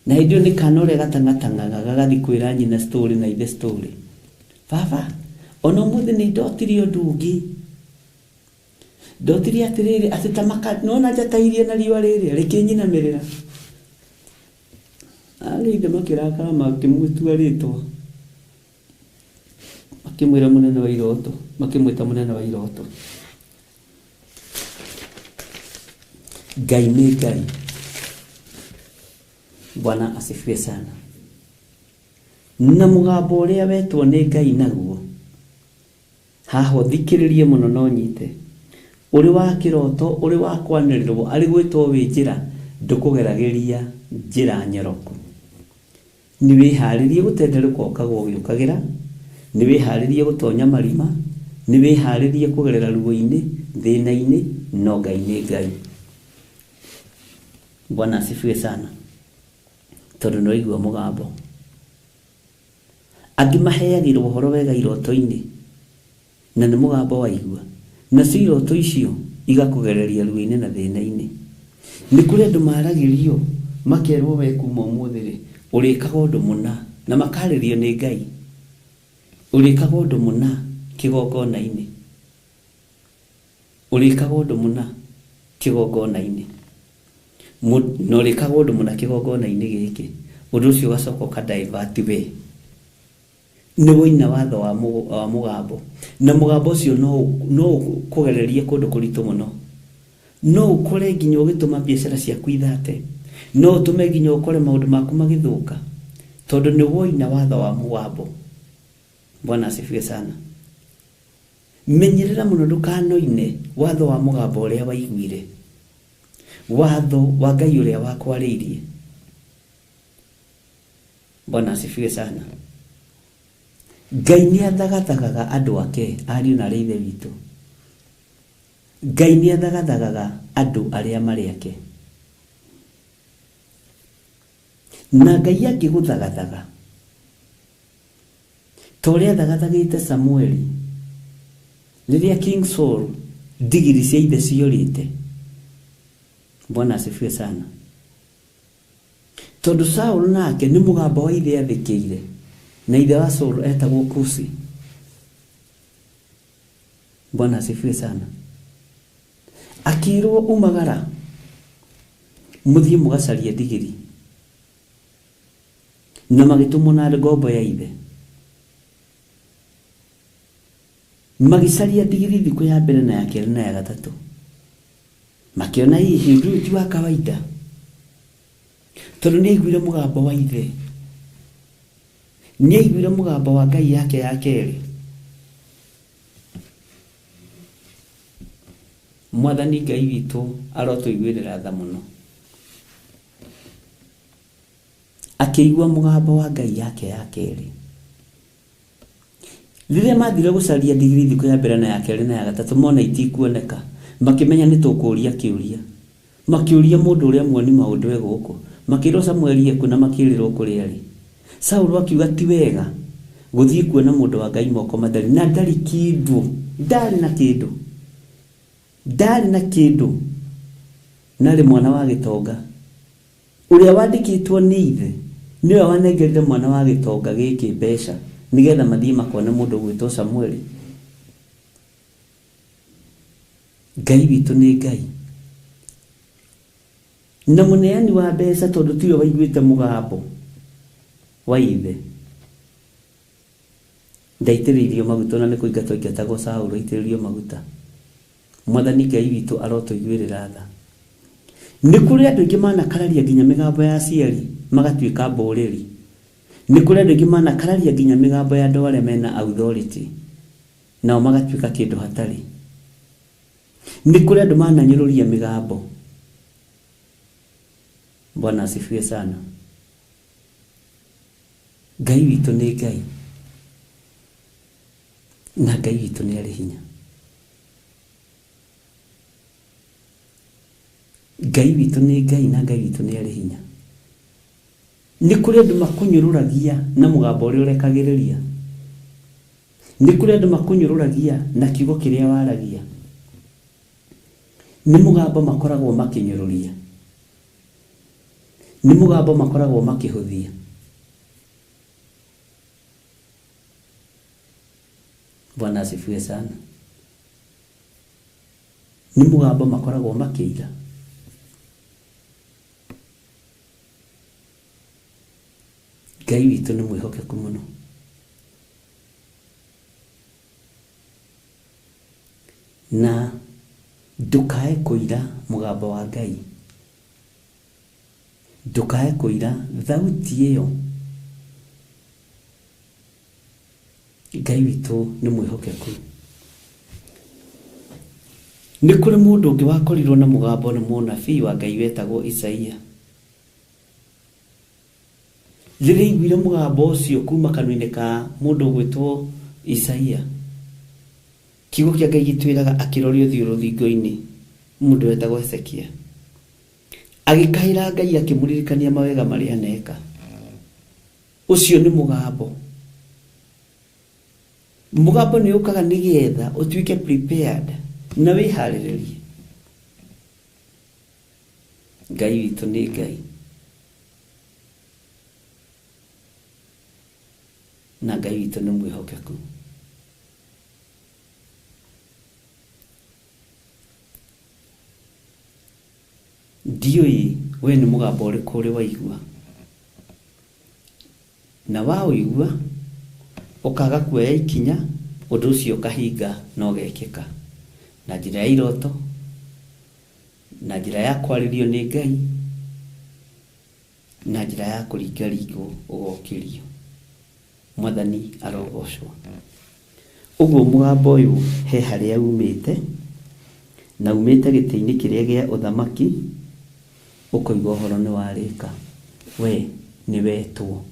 Na hĩndĩ ĩyo nĩ kana ũrĩa gatang'atang'aga gagathiĩ kwĩra nyina story na ithe story. Baba, ona ũmũthĩ nĩ ndotire ũndũ ũngĩ. Ndotire atĩrĩrĩ, atĩ ta nona njata iria na riũa rĩrĩa rĩkĩnyinamĩrĩra. Arĩ ithe makĩrakara makĩmũtua rĩtwa, makĩmwĩra mũnene wa iroto, makĩmwĩta mũnene wa iroto. Ngai nĩ Ngai. Bwana asifiwe sana. Na mũgambo ũrĩa wetwo nĩ Ngai naguo, haha thikĩrĩrie mũno no nyite, ũrĩ wa kĩroto, ũrĩ wa kwanĩrĩrwo, arĩ gwĩtwo wĩ njĩra, ndũkũgeragĩria njĩra nyoroku. Nĩ wĩharĩrie gũtenderũka ũkagwo ũgĩũkagĩra, nĩ wĩharĩrie gũtonya marima, nĩ wĩharĩrie kũgerera ruo-inĩ, thĩna-inĩ, no Ngai nĩ Ngai. Bwana asifiwe sana. Tondũ no igua mũgambo. Angĩ maheagĩrwo ũhoro wega iroto-inĩ, na nĩ mũgambo waigua, nacio iroto icio igakũgereria ruo-inĩ na thĩna-inĩ. Nĩ kũrĩ andũ maragĩrio makerwo we kuma ũmũthĩ-rĩ ũrĩkaga ũndũ mũna, na makarĩrio nĩ Ngai, ũrĩkaga ũndũ mũna kĩgongona-inĩ, ũrĩkaga ũndũ mũna kĩgongona-inĩ, na ũrĩkaga ũndũ mũna kĩgongona-inĩ gĩkĩ. Ũndũ ũcio ũgacoka ũkadivert we, nĩ woina watho wa mũgambo, na mũgambo ũcio no ũkũgererie kũndũ kũritũ mũno. No ũkore nginya ũgĩtũma biacara ciaku ithate, no ũtũme nginya ũkore maũndũ maku magĩthũka, tondũ nĩ woina watho wa mũgambo. Bwana asifiwe sana. Menyerera mũno ndũkanoine watho wa mũgambo ũrĩa waiguire, watho wa Ngai ũrĩa wakwarĩirie. Bwana asifiwe sana. Ngai nĩ athagathagaga andũ ake, ariũ na ithe witũ. Ngai nĩ athagathagaga andũ arĩa marĩ ake. Na Ngai angĩgũthagathaga ta ũrĩa athagathagĩte Samueli rĩrĩa King Saul ndigiri cia ithe ciorĩte. Bwana asifiwe sana. tondu Saul nake ni mugambo wa ithe athikiire na ithe wa Saul etagwo Kusi. Bwana asifiwe sana. Akirwo umagara muthie mugacaria ndigiri na magitumwo na ngombo ya ithe. Magicaria ndigiri thiku ya mbere na ya keri na ya gatatu, makiona hihi ndu ti wa kawaida tondu ni aiguire mugambo wa ithe, ni aiguire mugambo wa Ngai yake ya keri. Mwathani Ngai witu arotuiguirira tha muno, akiigua mugambo wa Ngai yake ya keri. Riria mathire gucaria ndigiri thiku ya mbere na ya keri na ya gatatu, mona itikuoneka, makimenya ni tukuria kiuria, makiuria mundu uria muoni maundu we guku, makiro Samueli eku na makirirwo kuri ari. Saul akiuga ti wega guthie kuona mundu wa Ngai moko matheri na ndari kindu, ndari na kindu, nari mwana wa gitonga uria wandikitwo ni ithe niwe wanengerire mwana wa gitonga giki mbeca nigetha mathie makone mundu gwitwo Samueli. Ngai witu ni Ngai na muneani wa mbeca tondu tiwe waiguite mugambo wa ithe. Ndaitiririo maguta na nikuingatwo ingatagwo Saul aitiririo maguta. Mwathani Ngai witu arotuiguirira tha. Ni kuri andu ingi manakararia nginya migambo ya aciari magatuika mboreri. Ni kuri andu ingi manakararia nginya migambo ya andu aria mena authority nao magatuika kindu hatari. Ni kuri andu mananyururia migambo. Bwana asifiwe sana. Ngai witu ni Ngai na Ngai witu ni ari hinya. Ngai witu ni Ngai na Ngai witu ni ari hinya. Ni kuri andu makunyururagia na mugambo uria urekagiriria. Ni kuri andu makunyururagia na kiugo kiria waragia. Ni mugambo makoragwo makinyururia, ni mugambo makoragwo makihuthia. Bwana asifiwe sana. Ni mugambo makoragwo makiiga. Ngai witu ni mwihokeku muno. Na ndukae kuira mugambo wa Ngai, ndukae kuira thauti iyo. Ngai witu ni mwihokeku. Ni kuri mundu ungi wakorirwo na mugambo ni munabii wa Ngai wetagwo Isaia. Riria aiguire mugambo ucio kuma kanua-ini ka mundu gwitwo Isaia, kiugo kia Ngai gitwiraga akiroria uthio ruthingo-ini mundu wetagwo Hezekia, agikaira Ngai akimuririkania mawega maria aneka. Ucio ni mugambo. Mugambo ni ukaga nigetha utuike prepared na wihariririe. Ngai witu ni Ngai na Ngai witu ni mwihokeku. Ndioi we ni mugambo uriku uri waigua, na waigua ukaga kuoya ikinya, undu ucio ukahinga na ugekika na njira ya iroto, na njira ya kwaririo ni Ngai, na njira ya kuringaringwo ugokirio. Mwathani arogocwo. Uguo mugambo uyu he haria umite, na umite giti-ini kiria gia uthamaki, ukoigwa uhoro ni warika. We ni wetwo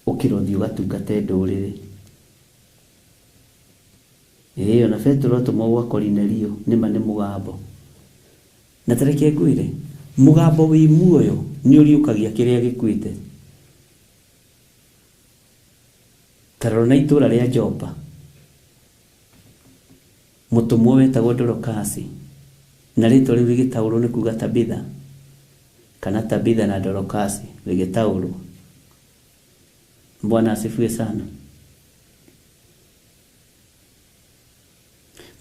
ukirothi ugatungate nduriri. Iyo na Petro atuma gwa Kornelio nima ni mugambo. Na tareke ngwire mugambo wi muoyo ni uriukagia kiria gikuite. Tarona itura ria Jopa, mutumwo wetagwo Dorokasi, na ritwa riu rigitaurwo ni kuga Tabitha kana Tabitha na Dorokasi vigetaurwo. Bwana asifiwe sana.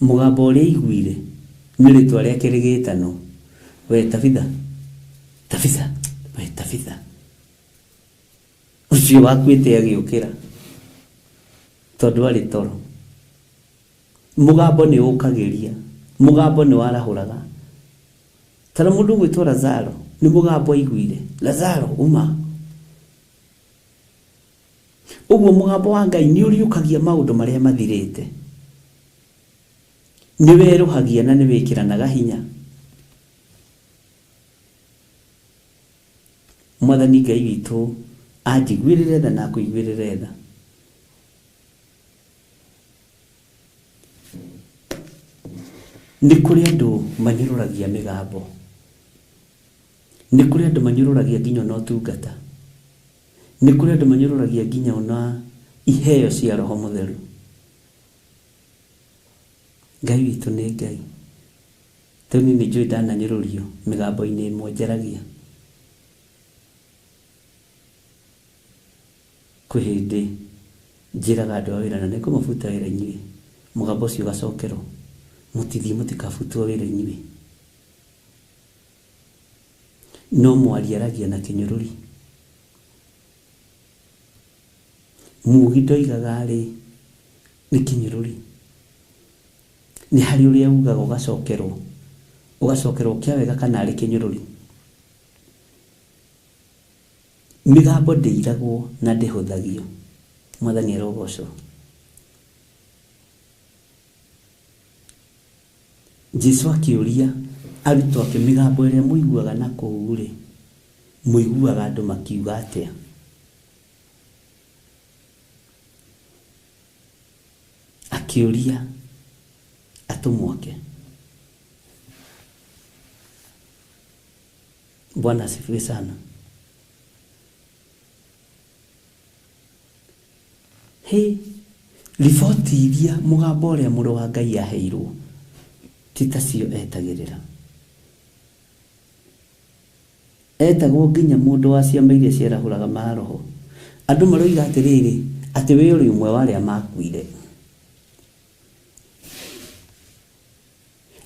Mugambo ũrĩa iguire nĩ rĩtwa rĩa kĩrĩgĩtano. We Tabitha, Tabitha, we Tabitha. Ũcio wakuĩte agĩũkĩra tondũ arĩ toro. Mugambo nĩ ũkagĩria, mugambo nĩ warahũraga. Tara mũndũ gwĩtwo Lazaro nĩ mugambo aiguire, Lazaro uma. Ũguo mugambo wa Ngai nĩ ũriũkagia maũndũ marĩa mathirĩte. Nĩ werũhagia na nĩ wĩkĩranaga hinya. Mwathani Ngai witũ anjiguĩrĩre tha na akũiguĩrĩre tha. Nĩ kũrĩ andũ manyũrũragia mĩgambo. Nĩ kũrĩ andũ manyũrũragia nginya na ũtungata. Nĩ kũrĩ andũ manyũrũragia nginya na iheo cia Roho Mũtheru. Ngai witũ nĩ Ngai. Toni nĩ njũĩ ndananyũrũrio mĩgambo-inĩ ĩmwe njaragia. Kwĩ hĩndĩ njĩraga andũ a wĩra na nĩngũmabuta wĩra inyuĩ. Mũgambo ũcio ũgacokerwo. Mũtithiĩ mũtikabutwo wĩra inyuĩ. No mwariaragia na kĩnyũrũri. Mugi ndoigaga rĩ nĩ kĩnyũrũri. Nĩ harĩ ũrĩa ugaga ũgacokerwo. Ũgacokerwo kĩa wega kana arĩ kĩnyũrũri. Mĩgambo ndĩiragwo na ndĩhũthagio. Mwathani arogocwo. Jesũ akĩũria arutwo ake mĩgambo ĩrĩa mũiguaga na kũu rĩ, mũiguaga andũ makiuga atĩa? Akĩũria atũmwo ake. Bwana asifiwe sana. Riboti iria mũgambo ũrĩa mũrũ wa Ngai aheirwo ti tacio etagĩrĩra. Etagwo nginya mũndũ wa ciama iria ciarahũraga maroho. Andũ maroiga atĩrĩrĩ atĩ we ũrĩ ũmwe wa arĩa makuire.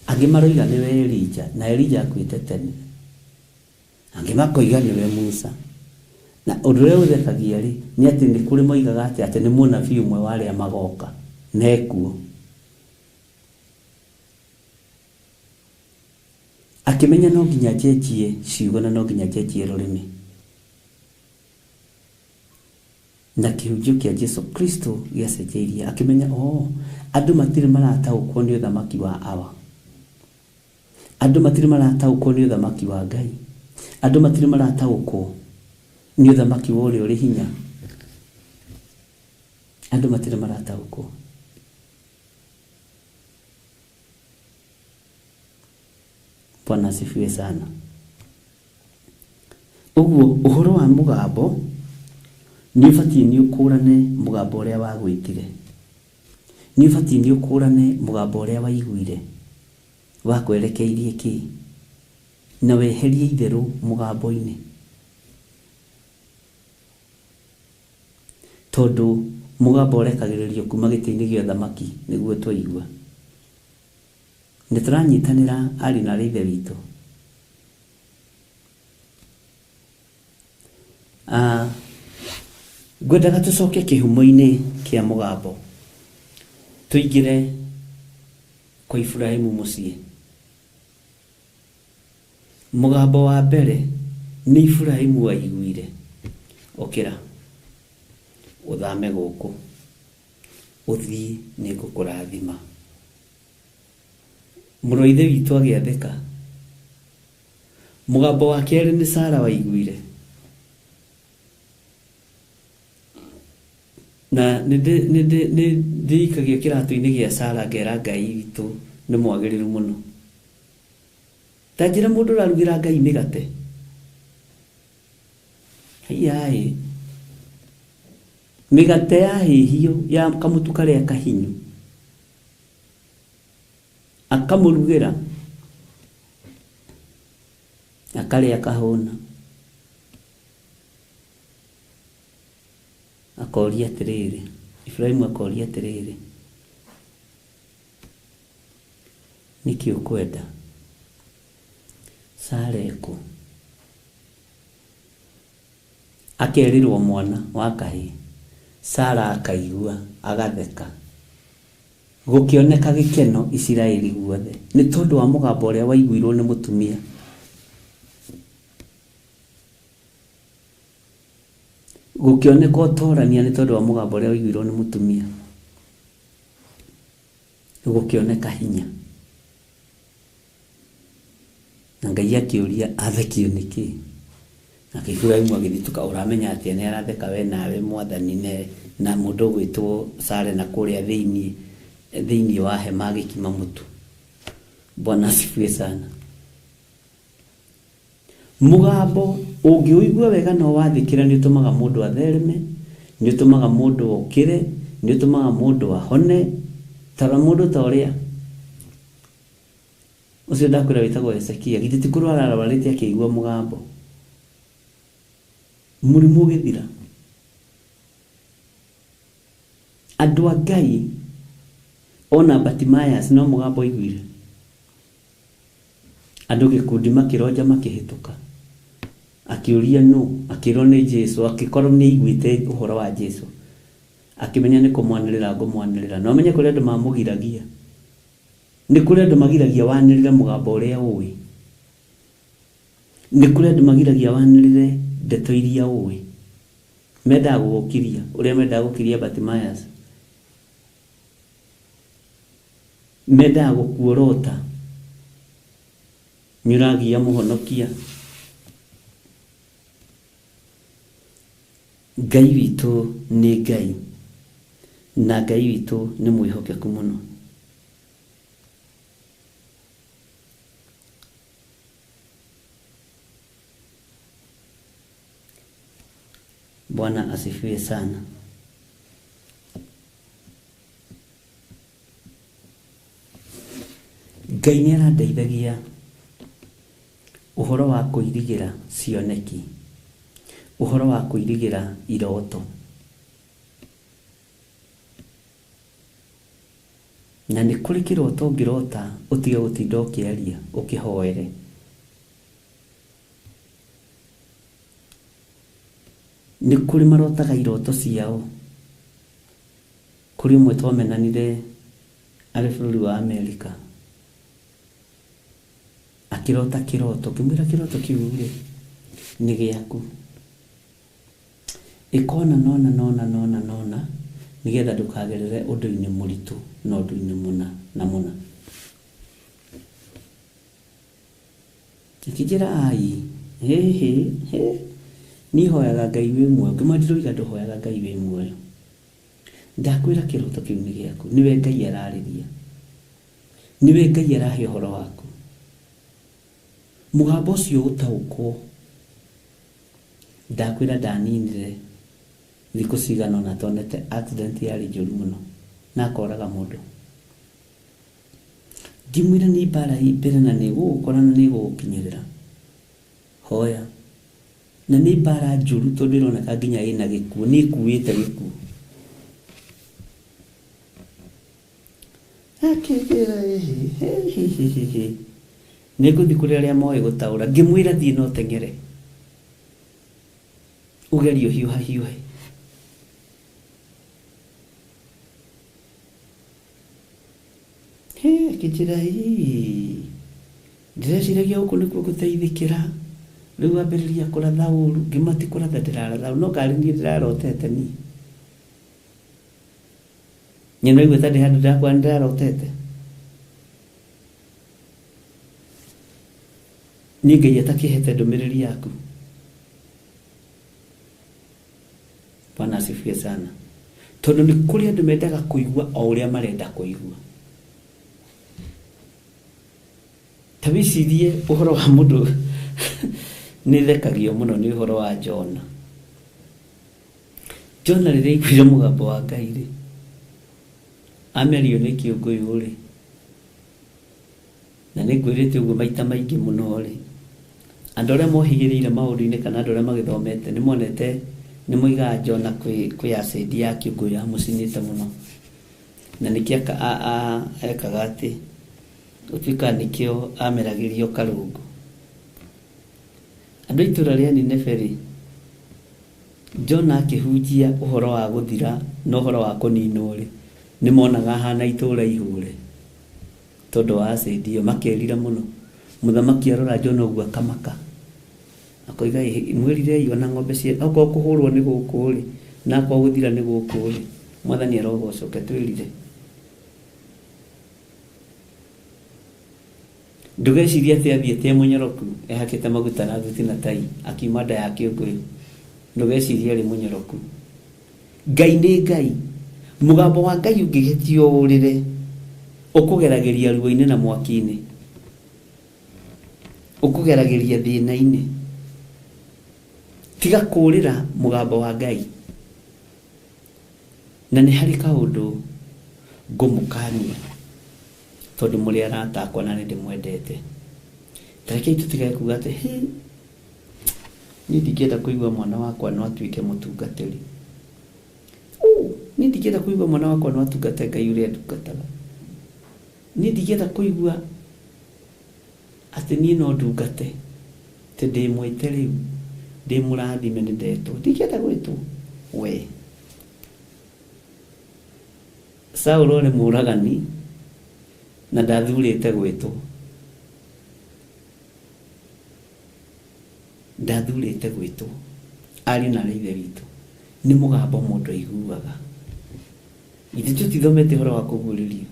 Angĩ maroiga nĩwe Elija na Elija akuĩte tene. Angĩ makoiga nĩwe Musa. Na ũndũ ũrĩa ũthekagia rĩ nĩ atĩ nĩ kũrĩ moigaga atĩ nĩ mũnabii ũmwe wa arĩa magoka na ekuo. Akĩmenya no nginya njenjie ciugo na no nginya njenjie rũrĩmĩ. Na kĩhunjio kĩa Jesũ Kristo gĩacenjeirie. Akĩmenya andũ matirĩ marataũkwo nĩ ũthamaki wa awa. Andũ matirĩ marataũkwo nĩ ũthamaki wa Ngai. Andũ matirĩ marataũkwo nĩ ũthamaki wa ũrĩa ũrĩ hinya. Andũ matirĩ marataũkwo. Bwana asifiwe sana. Ũguo ũhoro wa mũgambo nĩ ũbatiĩ nĩ ũkũrane mũgambo ũrĩa wagwĩtire. Nĩ ũbatiĩ nĩ ũkũrane mũgambo ũrĩa waiguire. Wakwerekeirie kĩ? Na weherie itherũ mũgambo-inĩ. Tondũ mũgambo ũrekagĩrĩrio kuma gĩtĩ-inĩ gĩa ũthamaki nĩguo twaigua. Nĩtũranyitanĩra ari na ithe witũ. Ngwendaga tũcoke kĩhumo-inĩ kĩa mũgambo. Tũingĩre kwa Ibrahimu mũciĩ. Mũgambo wa mbere nĩ Ibrahimu waiguire. Okĩra ũthame gũkũ. Ũthiĩ nĩ ngũkũrathima. Mũrũ ithe witũ agĩathĩka. Mũgambo wa kerĩ nĩ Sara waiguire. Na nĩndĩikagia kĩratũ-inĩ gĩa Sara ngera Ngai witũ nĩ mwagĩrĩru mũno. Ta njĩra mũndũ ũrarugĩra Ngai mĩgate. Haiyaĩ. Mĩgate ya hĩhio ya kamũtu karĩa kahinyu. Akamũrugĩra. Akarĩa kahũna. akoria atiriri, Ibrahimu akoria atiriri, niki ukwenda? Sara eko. Akerirwo mwana wa kahii, Sara akaigua agatheka, gukioneka gikeno Isiraeli guothe ni tondu wa mugambo uria waiguirwo ni mutumia. Gukioneka utorania ni tondu wa mugambo uria waiguirwo ni mutumia. Gukioneka hinya. Na Ngai akiuria athekio niki? Na Ibrahimu agithituka, uramenya ati ni aratheka we nawe mwathani na mundu gwitwo Sara na kuria thiini wa hema agikima mutu. Bwana asifiwe sana. Mugambo ungiuigua wega no wathikira ni utumaga mundu athereme, ni utumaga mundu okire, ni utumaga mundu ahone. Tara mundu ta uria ucio ndakwira witagwo Hezekia, githiti kurwara arwarite akigua mugambo, murimu githira. Andu a Ngai ona Bartimaeus no mugambo igwire. Andu gikundi makiroja makihituka, akiuria no, akirwo ni Jesu, akikorwo ni igwite uhoro wa Jesu, akimenya ni kumwanirira ngumwanirira. No menye kuri andu mamugiragia, ni kuri andu magiragia wanirire mugambo uria uwi, ni kuri andu magiragia wanirire ndeto iria uwi. Menda gukiria uria menda gukiria Bartimaeus, menda gukuorota nyuragia muhonokia. Ngai witu ni Ngai, na Ngai witu ni mwihokeku muno. Bwana asifiwe sana. Ngai ni arandeithagia uhoro wa kuirigira cioneki, uhoro wa kuirigira iroto. Na ni kuri kiroto ungirota utige gutinda ukiaria ukihoere. Ni kuri marotaga iroto ciao. Kuri umwe twamenanire ari bururi wa Amerika, akirota kiroto, kimwira kiroto kiu ni giaku. Ikona nona nigetha ndukagerere undu-ini muritu na undu-ini muna na muna. Ikijira ai he ni hoyaga Ngai wi muoyo, kimandiro ndu hoyaga Ngai wi muoyo. Ndakwira kiroto kiu ni giaku, niwe Ngai arariria, niwe Ngai arahe uhoro waku. Mugambo ucio utaukwo, ndakwira ndaninire thiku cigana na tonete accident yari njuru muno na akoraga mundu. Ngimwira ni bara mbere na ni gukora na ni gukinyirira. Hoya na ni bara njuru tondu ironeka nginya ina gikuo, ni kuite gikuo. Akigera niguthi kuri aria moe gutaura, ngimwira thii no tengere ugerio hiuhe. Kijira ndireciria uku nikuo guteithikira. Riu ambiriria kuratha uru, ngimati kuratha ndiraratha, no kari ni ndirarotete ni. Nyino igweta ndi handu ndakwa ndirarotete. Ni Ngai atakihete ndumiriri yaku. Bwana asifiwe sana. Tondu ni kuri andu mendaga kuigua o uria marenda kuigua. Tabicirie uhoro wa mundu ni thekagio muno ni uhoro wa Jona. Jona riria iguire mugambo wa Ngai ri, amerio ni kiunguyu ri, na ni ngwirite uguo maita maingi muno ri. Andu aria mohigiriire maundu-ini kana andu aria magithomete ni monete nĩ mũigaga Jona kwĩ acid ya kĩũngũ ya mũcinĩte mũno, na nĩkĩo ekaga atĩ gũtuĩka nĩkĩo ameragĩrio karũngũ. Andũ itũra rĩa Nineve-rĩ, Jona akĩhunjia ũhoro wa gũthira na ũhoro wa kũninwo-rĩ, nĩ monaga hana itũra ihũre tondũ wa acid ĩyo, makerira mũno. Mũthamaki arora Jona ũguo akamaka, akoiga mwĩrire iyo na ng'ombe cia okorwo kũhũrwo nĩ gũkũ-rĩ na akorwo gũthira nĩ gũkũ-rĩ, Mwathani arogocoke twĩrire. Ndũgecirie atĩ athiĩte mũnyoroku ehakĩte maguta na thuti na tai akiuma nda ya kĩũngũ. Ndũgecirie arĩ mũnyoroku. Ngai nĩ Ngai. Mũgambo wa Ngai ũngĩgetio ũrĩre ũkũgeragĩria ruo-inĩ na mwaki-inĩ, ũkũgeragĩria thĩna-inĩ. Tiga kũrĩra mũgambo wa Ngai. Na nĩ harĩ kaũndũ ngũmũkania tondũ mũrĩ arata akwa na nĩ ndĩmwendete. Tareke tũtigae kuga atĩ niĩ ndingĩenda kũigua mwana wakwa no atuĩke mũtungatĩri. Niĩ ndingĩenda kũigua mwana wakwa no atungate Ngai ũrĩa ndungataga. Niĩ ndingĩenda kũigua atĩ niĩ no ndungate atĩ ndĩmwĩte rĩu ndĩmũrathime nĩ ndetwo. Ndingĩenda gwĩtwo we. Saũlũ arĩ mũragani na ndathurĩte gwĩtwo. Ndathurĩte gwĩtwo. Ariũ na ithe witũ, nĩ mũgambo mũndũ aiguaga. Ithe tũtithomete ũhoro wa kũguũrĩrio.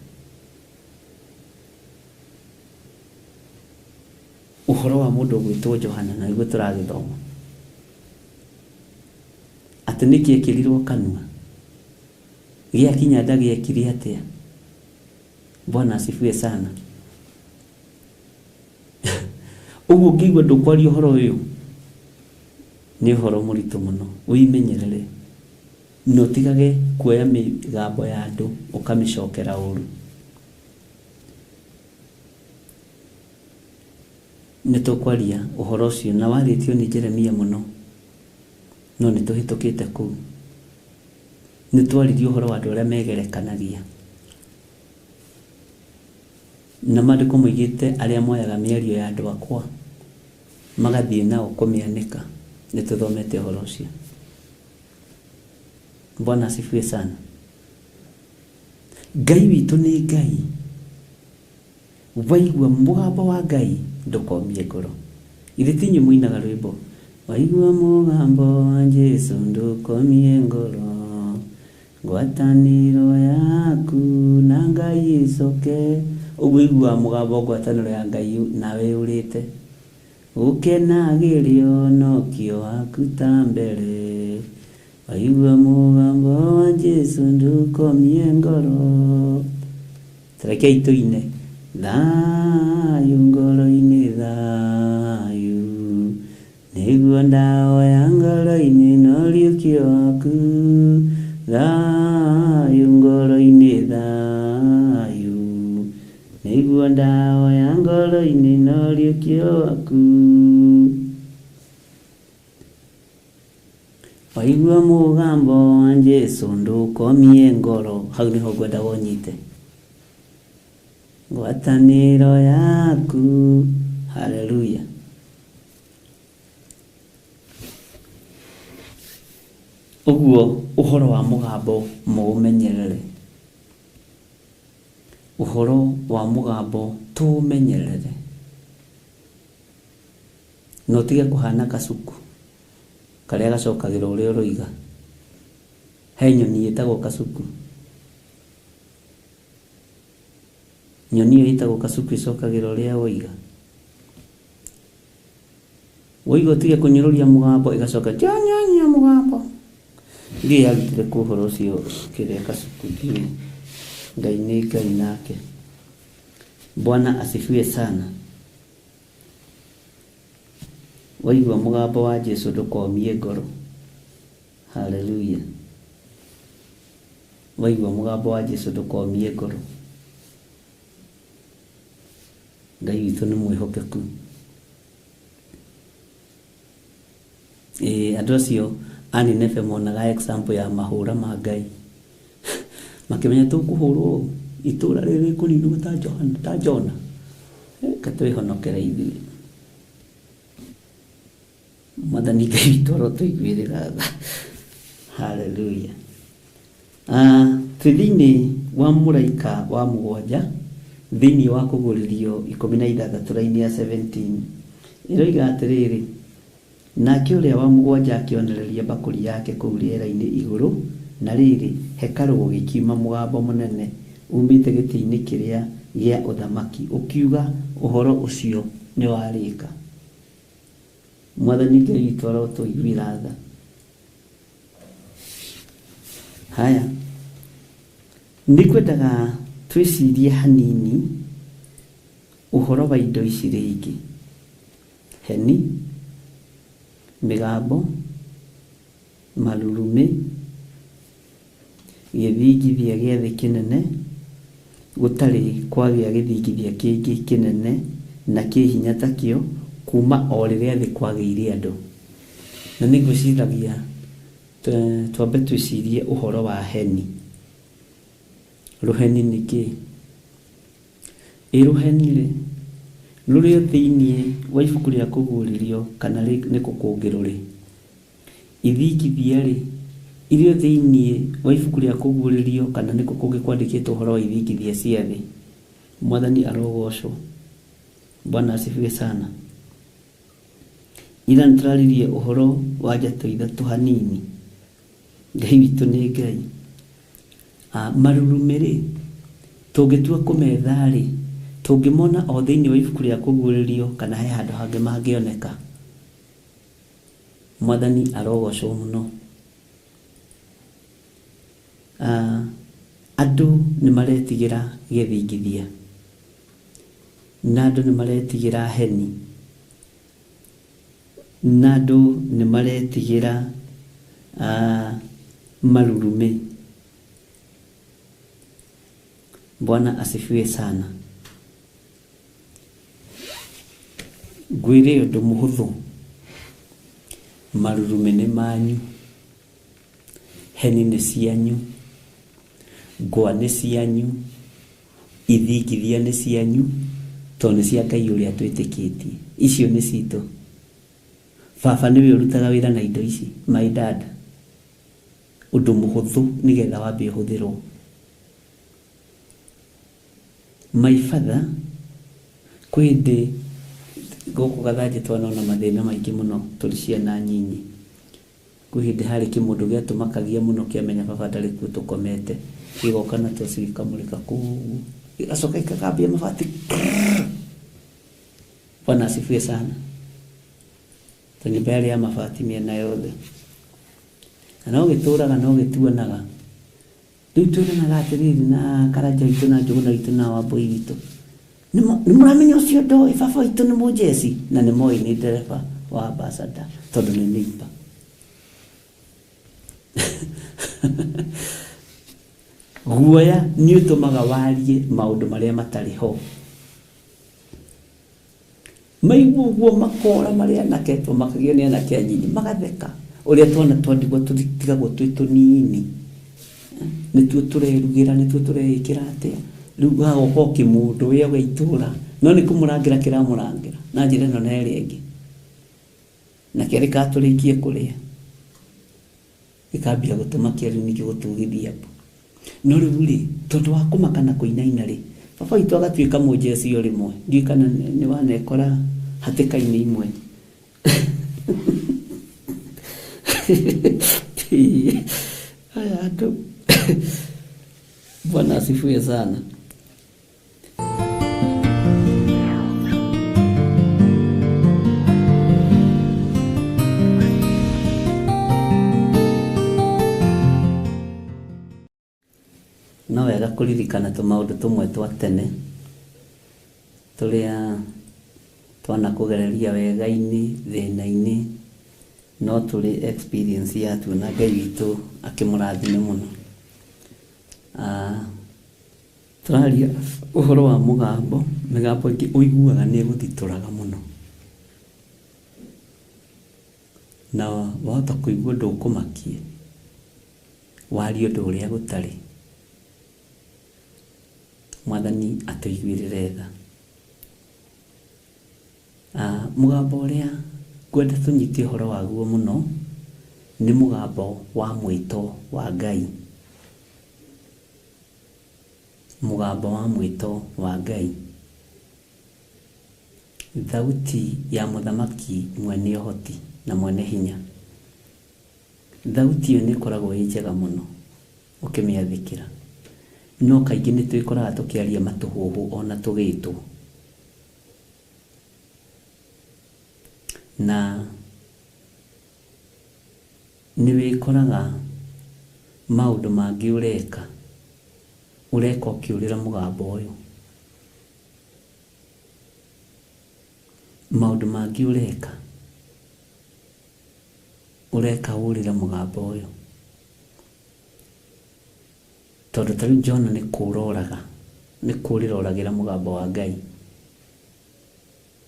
Ũhoro wa mũndũ gwĩtwo Johana na nĩguo tũragĩthoma. Atĩ nĩkĩ ekĩrirwo kanua, gĩakinya ndagĩekire atĩa. Bwana asifiwe sana. Ũguo ngĩigua ndũkwaria ũhoro ũyũ nĩ ũhoro mũritũ mũno. Wĩmenyerere na ũtigage kuoya mĩgambo ya andũ ũkamĩcokera ũru. Nĩ tũkwaria ũhoro ũcio na warĩtio nĩ Jeremia mũno, no nĩ tũhĩtũkĩte kũu. Nĩ twaririe ũhoro wa andũ arĩa megerekanagia na maandĩko moigĩte arĩa moyaga mĩario ya andũ akwa magathiĩ nao kũmĩanĩka. Nĩ tũthomete ũhoro ũcio. Bwana asifiwe sana. Ngai witũ nĩ Ngai. Waigua mũgambo wa Ngai ndũkomie ngoro. Ithe ti nyamũ ĩinaga rwĩmbo, waigua mũgambo wa Jesũ ndũkomie ngoro, ngwatanĩro yaku na Ngai ĩcoke. Ũguo igua mũgambo ngwatanĩro ya Ngai nawe ũrĩte, ũkenagĩrio nokio waku ta mbere, waigua mũgambo wa Jesũ ndũkomie ngoro. Tarekei tũine thayũ ngoro-inĩ thayũ, nĩguo ndahoya ngoro-inĩ no rĩũkio waku, thayũ ngoro-inĩ thayũ, nĩguo ndahoya ngoro-inĩ no rĩũkio waku. Waigua mũgambo wa Jesũ ndũkomie ngoro. Hau nĩho ngwenda wonyite ngwatanĩro yaku. Haleluya. Ũguo ũhoro wa mũgambo mũũmenyerere. Ũhoro wa mũgambo tũũmenyerere. No tige kũhana kacuku karĩa gacokagĩra ũrĩa ũroiga. He nyoni ĩtagwo kacuku. Nyoni ĩyo ĩtagwo kacuku ĩcokagĩra ũrĩa woiga. Woiga ũtige kũnyũrũria mũgambo ĩgacoka nyanya mũgambo. Ndiĩ yarutire kũ ũhoro ũcio kĩrĩa kacuku ndiĩ. Ngai nĩ Ngai nake. Bwana asifiwe sana. Waigua mũgambo wa Jesũ ndũkomie ngoro. Haleluya. Waigua mũgambo wa Jesũ ndũkomie ngoro. Ngai witũ nĩ mwĩhokeku. Andũ acio ani nefe monaga example ya mahura ma Ngai makimenya tukuhurwo itura riri kuninu ta Jona katwihonokera ithuĩ Mwathani Ngai witũ arotuiguĩrĩra tha. Haleluya. Thĩinĩ wa mũraika wa mũgwanja thĩinĩ wa kũgũrĩrio 16 raini ya 17 ĩroiga atĩrĩrĩ, nake ũrĩa wa mũgwanja akĩonereria mbakũri yake kũu rĩera-inĩ igũrũ, na rĩrĩ hekarũ gũgĩkiuma mũgambo mũnene umĩte gĩtĩ-inĩ kĩrĩa gĩa ũthamaki ũkiuga ũhoro ũcio nĩ warĩka. Mwathani Ngai witũ arotũiguĩra tha. Haya, nikwendaga twĩcirie hanini ũhoro wa indo ici rĩngĩ: heni, mĩgambo, marurumĩ, gĩthingithia gĩa thĩ kĩnene, gũtarĩ kwagĩa gĩthingithia kĩngĩ kĩnene na kĩhinya takĩo kuma o rĩrĩa thĩ kwagĩire andũ. Na nĩngwĩciragia twambe twĩcirie ũhoro wa heni. Rũheni nĩ kĩ? Rũheni-rĩ rũrĩ thĩinĩ wa ibuku rĩa kũguũrĩrio kana nĩ kũkũngĩ rũrĩ. Ithingithia-rĩ irio thĩinĩ wa ibuku rĩa kũguũrĩrio kana nĩ kũkũngĩ kwandĩkĩtwo ũhoro wa ithingithia cia thĩ. Mwathani arogocwo. Bwana asifiwe sana. Ira nĩtũraririe ũhoro wa njatũ ithatũ hanini. Ngai witũ nĩ Ngai. Marurumĩ-rĩ tũngĩtua kũmetha-rĩ tũngĩmona o thĩinĩ wa ibuku rĩa kũguũrĩrio kana he handũ hangĩ mangĩoneka. Mwathani arogocwo mũno. Andũ nĩ maretigĩra gĩthingithia na andũ nĩ maretigĩra heni na andũ nĩ maretigĩra marurumĩ. Bwana asifiwe sana. Ngwĩre ũndũ mũhũthũ, marurumĩ nĩ manyu, heni nĩ cianyu, ngwa nĩ cianyu, ithingithia nĩ cianyu, tondũ nĩ cia Ngai ũrĩa twĩtĩkĩtie. Icio nĩ citũ. Baba nĩwe ũrutaga wĩra na indo ici, my dad. Ũndũ mũhũthũ nĩgetha wambe ũhũthĩrwo. My father, kwĩ hĩndĩ gũkũ Gathanjĩ twanona mathĩna maingĩ mũno tũrĩ ciana nyinyi. Kwĩ hĩndĩ harĩ kĩmũndũ gĩatũmakagia mũno kĩamenya baba ndarĩ kuo tũkomete, gĩgoka na toci gĩkamũrĩka kũu, gĩgacoka gĩkagambia mabati. Bwana asifiwe sana. Ta nyũmba yarĩ ya mabati mĩena yothe. Na no gĩtũraga no gĩtuanaga. Rĩu tuonanaga atĩrĩrĩ na Karanja witũ na Njũgũna witũ na Wambũi witũ, nĩmũramenya ũcio ndoĩ baba witũ nĩ mũjeci, na nĩmoĩ nĩ ndereba wa ambassador tondũ nĩ nĩimba. Guoya nĩ ũtũmaga warie maũndũ marĩa matarĩ ho. Maigua ũguo makora marĩa anake tũmakagio nĩ anake anyinyi magatheka ũrĩa twana twandigwo tũtigagwo twĩ tũnini. Nĩtuo tũrerugĩra, nĩtuo tũreĩkĩra atĩa. Rĩu hagoka kĩmũndũ wĩ wa itũũra no nĩ kũmũrangĩra kĩramũrangĩra na njĩra ĩno na ĩrĩa ĩngĩ, na kĩarĩ katũrĩkie kũrĩa gĩkambia gũtũmakia rĩu ningĩ gũtũgĩthia mbu. No rĩu-rĩ tondũ wa kũmaka na kũinaina-rĩ baba witũ agatuĩka mũjeci o rĩmwe. Ndiũĩ kana nĩ wanekora hatĩka-inĩ imwe. Haya andũ. Bwana asifiwe sana. No wega kũririkana tũmaũndũ tũmwe twa tene tũrĩa twanakũgereria wega-inĩ, thĩna-inĩ, no tũrĩ experience yatuo na Ngai witũ akĩmũrathime mũno. Tũraria ũhoro wa mũgambo. Mĩgambo ĩngĩ ũiguaga nĩ ĩgũthitũraga mũno. na wahota kũigua ndũkũmakie wario ũndũ ũrĩa gũtarĩ. Mwathani atũiguĩrĩre tha. Mũgambo ũrĩa ngwenda tũnyite ũhoro waguo mũno nĩ mũgambo wa mwĩto wa Ngai. Mũgambo wa mwĩto wa Ngai. Thauti ya mũthamaki mwene ũhoti na mwene hinya. Thauti ĩyo nĩ ĩkoragwo ĩ njega mũno ũkĩmĩathĩkĩra, no kaingĩ nĩ twĩkoraga tũkĩaria matũhũhũ ona tũgĩtwo. Na nĩ wĩkoraga maũndũ mangĩ ũreka ũkĩũrĩra mũgambo ũyũ. Maũndũ mangĩ ũreka ũrĩra mũgambo ũyũ. Tondũ ta rĩu Jona nĩ kũũrĩra oragĩra mũgambo wa Ngai.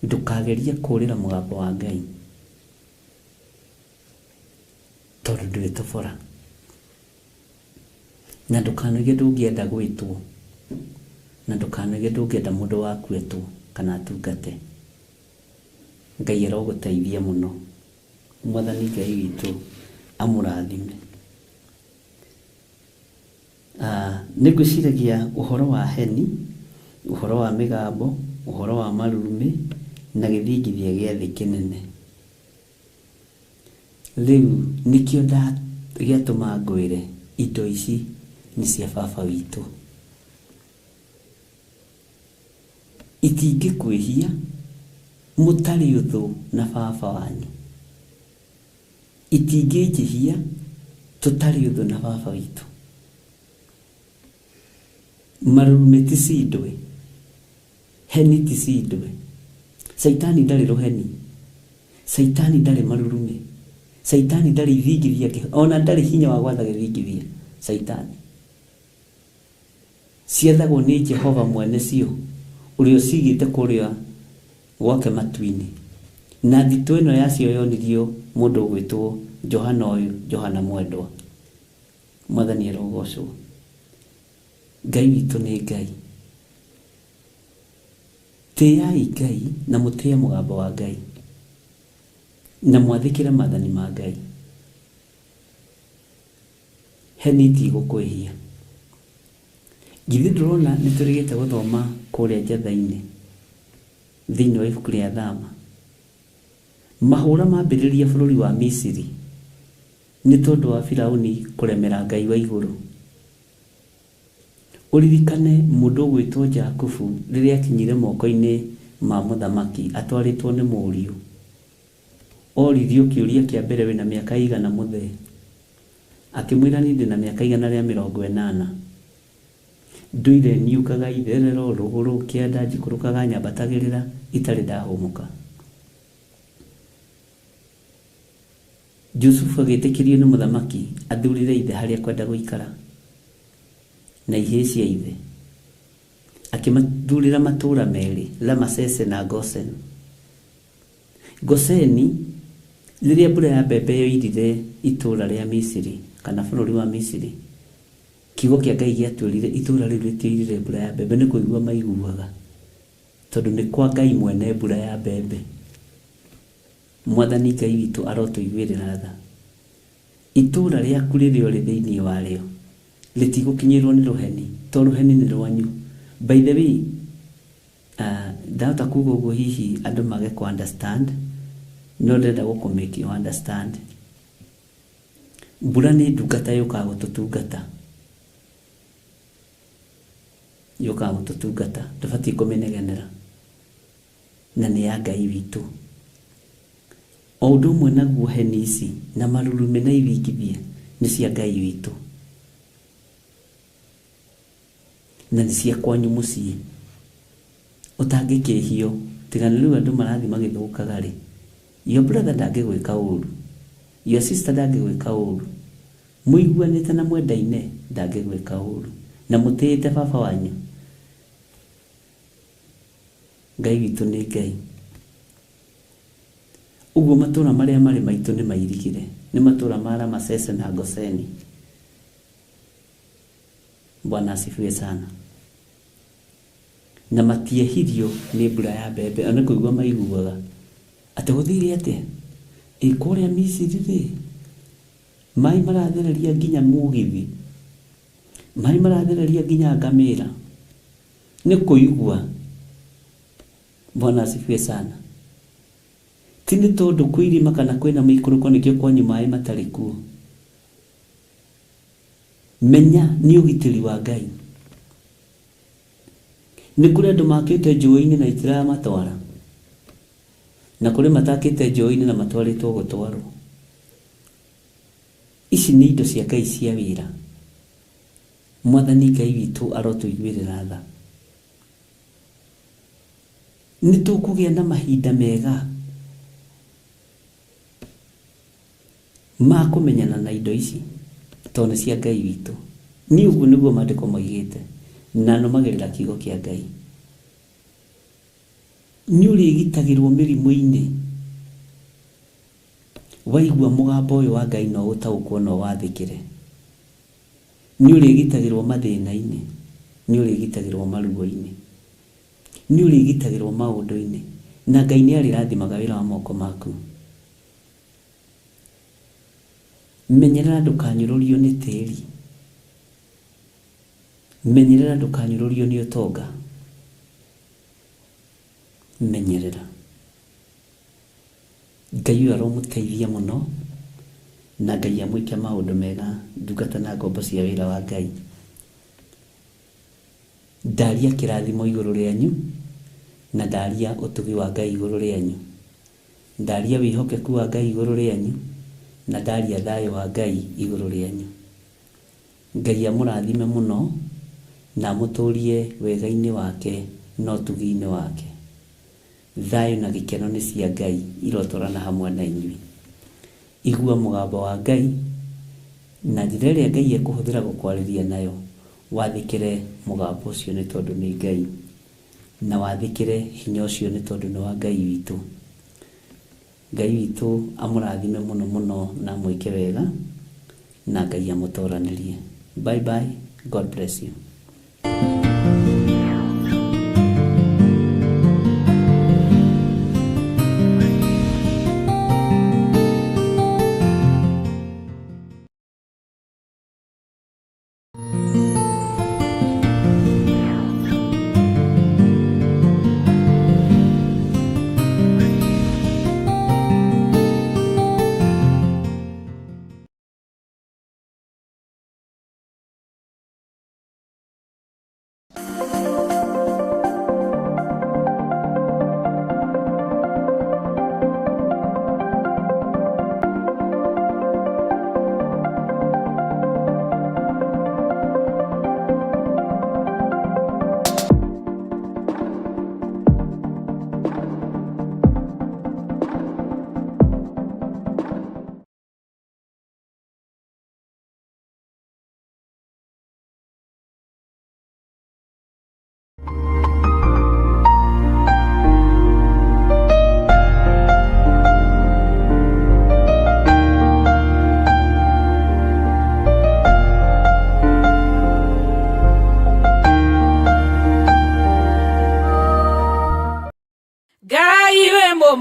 Ndũkagerie kũũrĩra mũgambo wa Ngai, tondũ ndwĩtobora. Na ndũkanoige ndũngĩenda gwĩtwo, na ndũkanoige ndũngĩenda mũndũ waku etwo kana atungate. Ngai arogũteithia mũno. Mwathani Ngai witũ amũrathime. Nĩngwĩciragia ũhoro wa heni, ũhoro wa mĩgambo, ũhoro wa marurumĩ na gĩthingithia gĩa thĩ kĩnene. Rĩu nĩkĩo gĩatũma ngwĩre indo ici nĩ cia baba witũ. Itingĩkwĩhia mũtarĩ ũthũ na baba wanyu. Itingĩnjĩhia tũtarĩ ũthũ na baba witũ. Marurumĩ ti cindwe, heni ti cindwe. Saitani ndarĩ rũheni, Saitani ndarĩ marurumĩ, Saitani ndarĩ ithingithia, ona ndarĩ hinya wa gwatha gĩthingithia. Saitani ciathagwo nĩ Jehova mwene cio, ũrĩa ũcigĩte kũrĩa gwake matu-inĩ. Na thitoo ĩno yacio yonirio mũndũ ũgwĩtwo Johana mwendwa. Mwathani arogocwo. Ngai witũ nĩ Ngai. Tĩai Ngai na mũtĩe mũgambo wa Ngai, na mwathĩkĩre maathani ma Ngai. Heni itigũkwĩhia. Githĩ ndũrona nĩ tũrĩgĩte gũthoma kũrĩa njatha-inĩ thĩinĩ wa ibuku rĩa Thama, mahũra mambĩrĩria bũrũri wa Misiri nĩ tondũ wa Firaũni kũremera Ngai wa igũrũ. Ũririkane mũndũ ũgwĩtwo Jakubu rĩrĩa akinyire moko-inĩ ma mũthamaki atwarĩtwo nĩ mũriũ. Oririo kĩũria kĩa mbere, wĩna mĩaka igana mũthee? Akĩmwĩra niĩ ndĩna mĩaka 180. Ndũire niũkaga itherero rũgũrũ kĩanda njikũrũkaga nyambatagĩrĩra itarĩ ndahũmũka. Jusufu agĩtĩkĩrio nĩ mũthamaki athurire ithe harĩa kwenda gũikara na ihĩĩ cia ithe. Akĩmathurĩra matũũra merĩ, Ramasese na Goseni. Goseni rĩrĩa mbura ya mbembe yoirire itũũra rĩa Misiri kana bũrũri wa Misiri, kiugo kĩa Ngai gĩatwĩrire itũũra rĩu rĩtioirire mbura ya mbembe, nĩ kũigua maiguaga, tondũ nĩ kwa Ngai mwene mbura ya mbembe. Mwathani Ngai witũ arotũiguĩrĩra tha. Itũũra rĩaku rĩrĩa ũrĩ thĩinĩ warĩo rĩtigũkinyĩrwo nĩ rũheni, to rũheni nĩ rwanyu. By the way, ndahota kuuga ũguo hihi andũ mage ku understand, no ndenda gũkũ-make you understand. Mbura nĩ ndungata yũkaga gũtũtungata, ndũbatiĩ kũmĩnegenera, na nĩ ya Ngai witũ. O ũndũ ũmwe naguo heni ici na marurumĩ na ithingithia nĩ cia Ngai witũ, na nĩ cia kwanyu mũciĩ. Ũtangĩkĩhio, tigana rĩu andũ marathi magĩthũkaga rĩ, your brother ndangĩgwĩka ũũru, your sister ndangĩgwĩka ũũru, mũiguanĩte na mwendaine ndangĩgwĩka ũũru, na mũtĩĩte baba wanyu. Ngai witũ nĩ Ngai. Uguo matura maria mari maitu ni mairigire, ni matura mara Masese na Goseni. Bwana asifiwe sana. Na matiehirio ni mbura ya mbembe, ona kuigua maiguaga ati guthire atia ikuria Misiri ri mai marathereria nginya mugithi, mai marathereria nginya ngamira, ni kuigua. Bwana asifiwe sana. Tini tondu kwirima kana kwina maikuruko nikio kwanyu mai matari kuo. Menya ni ugitiri wa Ngai. Ni kuri andu makite njũĩ-inĩ na itiramatwara, na kuri matakite njũĩ-inĩ na matwaritwo gutwarwo. Ici ni indo cia Ngai cia wĩra. Mwathani Ngai witũ arotuiguĩrĩra tha. Ni tukugia na mahinda mega ma kumenyana na indo ici tondũ cia Ngai witũ. Ni uguo niguo maandĩko moigĩte, na nũmagĩrĩra kiugo kĩa Ngai. Ni ũrĩgitagĩrwo mĩrimũ-inĩ. Waigua mũgambo ũyũ wa Ngai no ũtaũkwo no wathĩkĩre. Ni ũrĩgitagĩrwo mathĩna-inĩ, ni ũrĩgitagĩrwo maruo-inĩ, ni ũrĩgitagĩrwo maũndũ-inĩ, na Ngai nĩ arĩrathimaga wĩra wa moko maku. Menyerera ndũkanyũrũrio nĩ tĩri. Menyerera ndũkanyũrũrio nĩ ũtonga. Menyerera. Ngai ũyũ aromũteithia mũno, na Ngai amwĩke maũndũ mega, ndungata na ngombo cia wĩra wa Ngai. Ndaria kĩrathimo igũrũ rĩanyu, na ndaria ũtugi wa Ngai igũrũ rĩanyu. Ndaria wĩhokeku wa Ngai igũrũ rĩanyu, na ndaria thayũ wa Ngai igũrũ rĩanyu. Ngai amũrathime mũno na mũtũrie wega-inĩ wake na ũtugi-inĩ wake. Thayũ na gĩkeno nĩ cia Ngai irotũrana hamwe na inyuĩ. Igua mũgambo wa Ngai na njĩra ĩrĩa Ngai ekũhũthĩra gũkwarĩria nayo. Wathĩkĩre mũgambo ũcio nĩ tondũ nĩ Ngai, na wathĩkĩre hinya ũcio nĩ tondũ nĩ wa Ngai witũ. Ngai witũ amũrathime mũno mũno na mwĩke wega, na Ngai amũtoranĩrie. Bye bye. God bless you.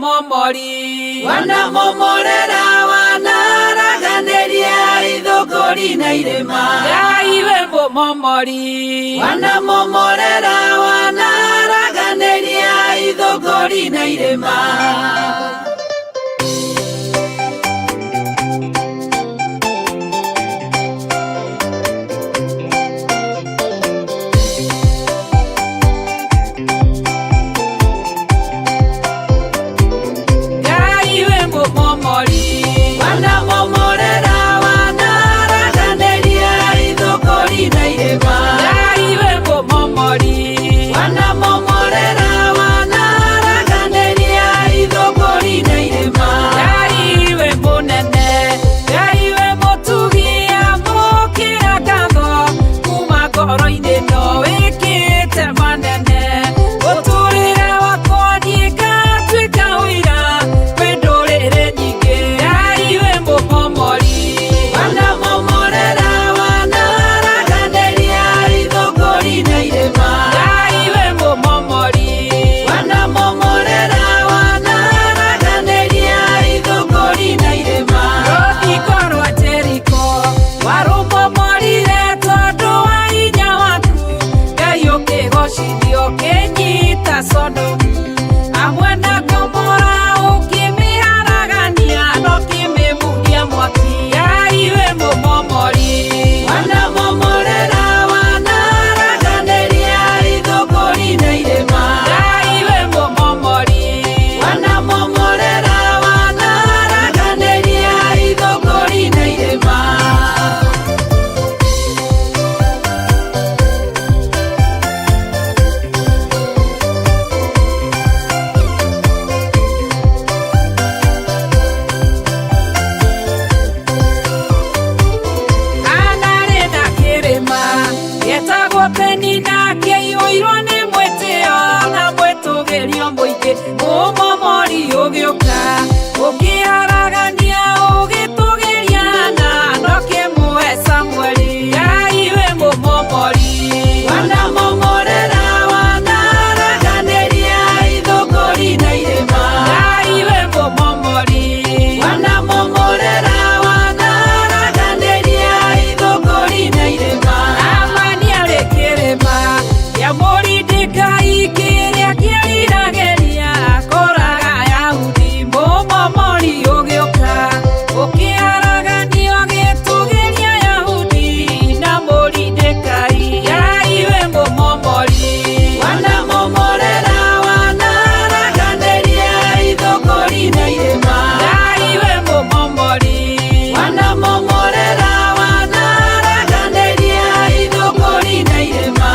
momori wana momorera wana raganĩria ithũngũri na irĩma Ngai we momori wana momorera wana raganĩria ithũngũri na irĩma Wana momorera wana raganĩria ithũngũri na irĩma Ngai we momori wana momorera Mũmomori ũgĩũka ũkĩaragania ũgĩtũgeria na ndoke mũwe Samueli Ngai we mũmomori wanamomorera wanaraganĩria ithũkũri na irĩma Ngai we mũmomori wanamomorera wanaraganĩria ithũkũri na irĩma Amani arĩ kĩrĩma kĩa Moridekai kĩrĩa kĩarirageria kũraga Ayahudi mũmomori ũgĩũka ũkĩaragania ũgĩtũgeria Ayahudi na Moridekai Ngai we mũmomori wanamomorera wanaraganĩria ithũkũri na irĩma Ngai we mũmomori wanamomorera wanaraganĩria ithũkũri na irĩma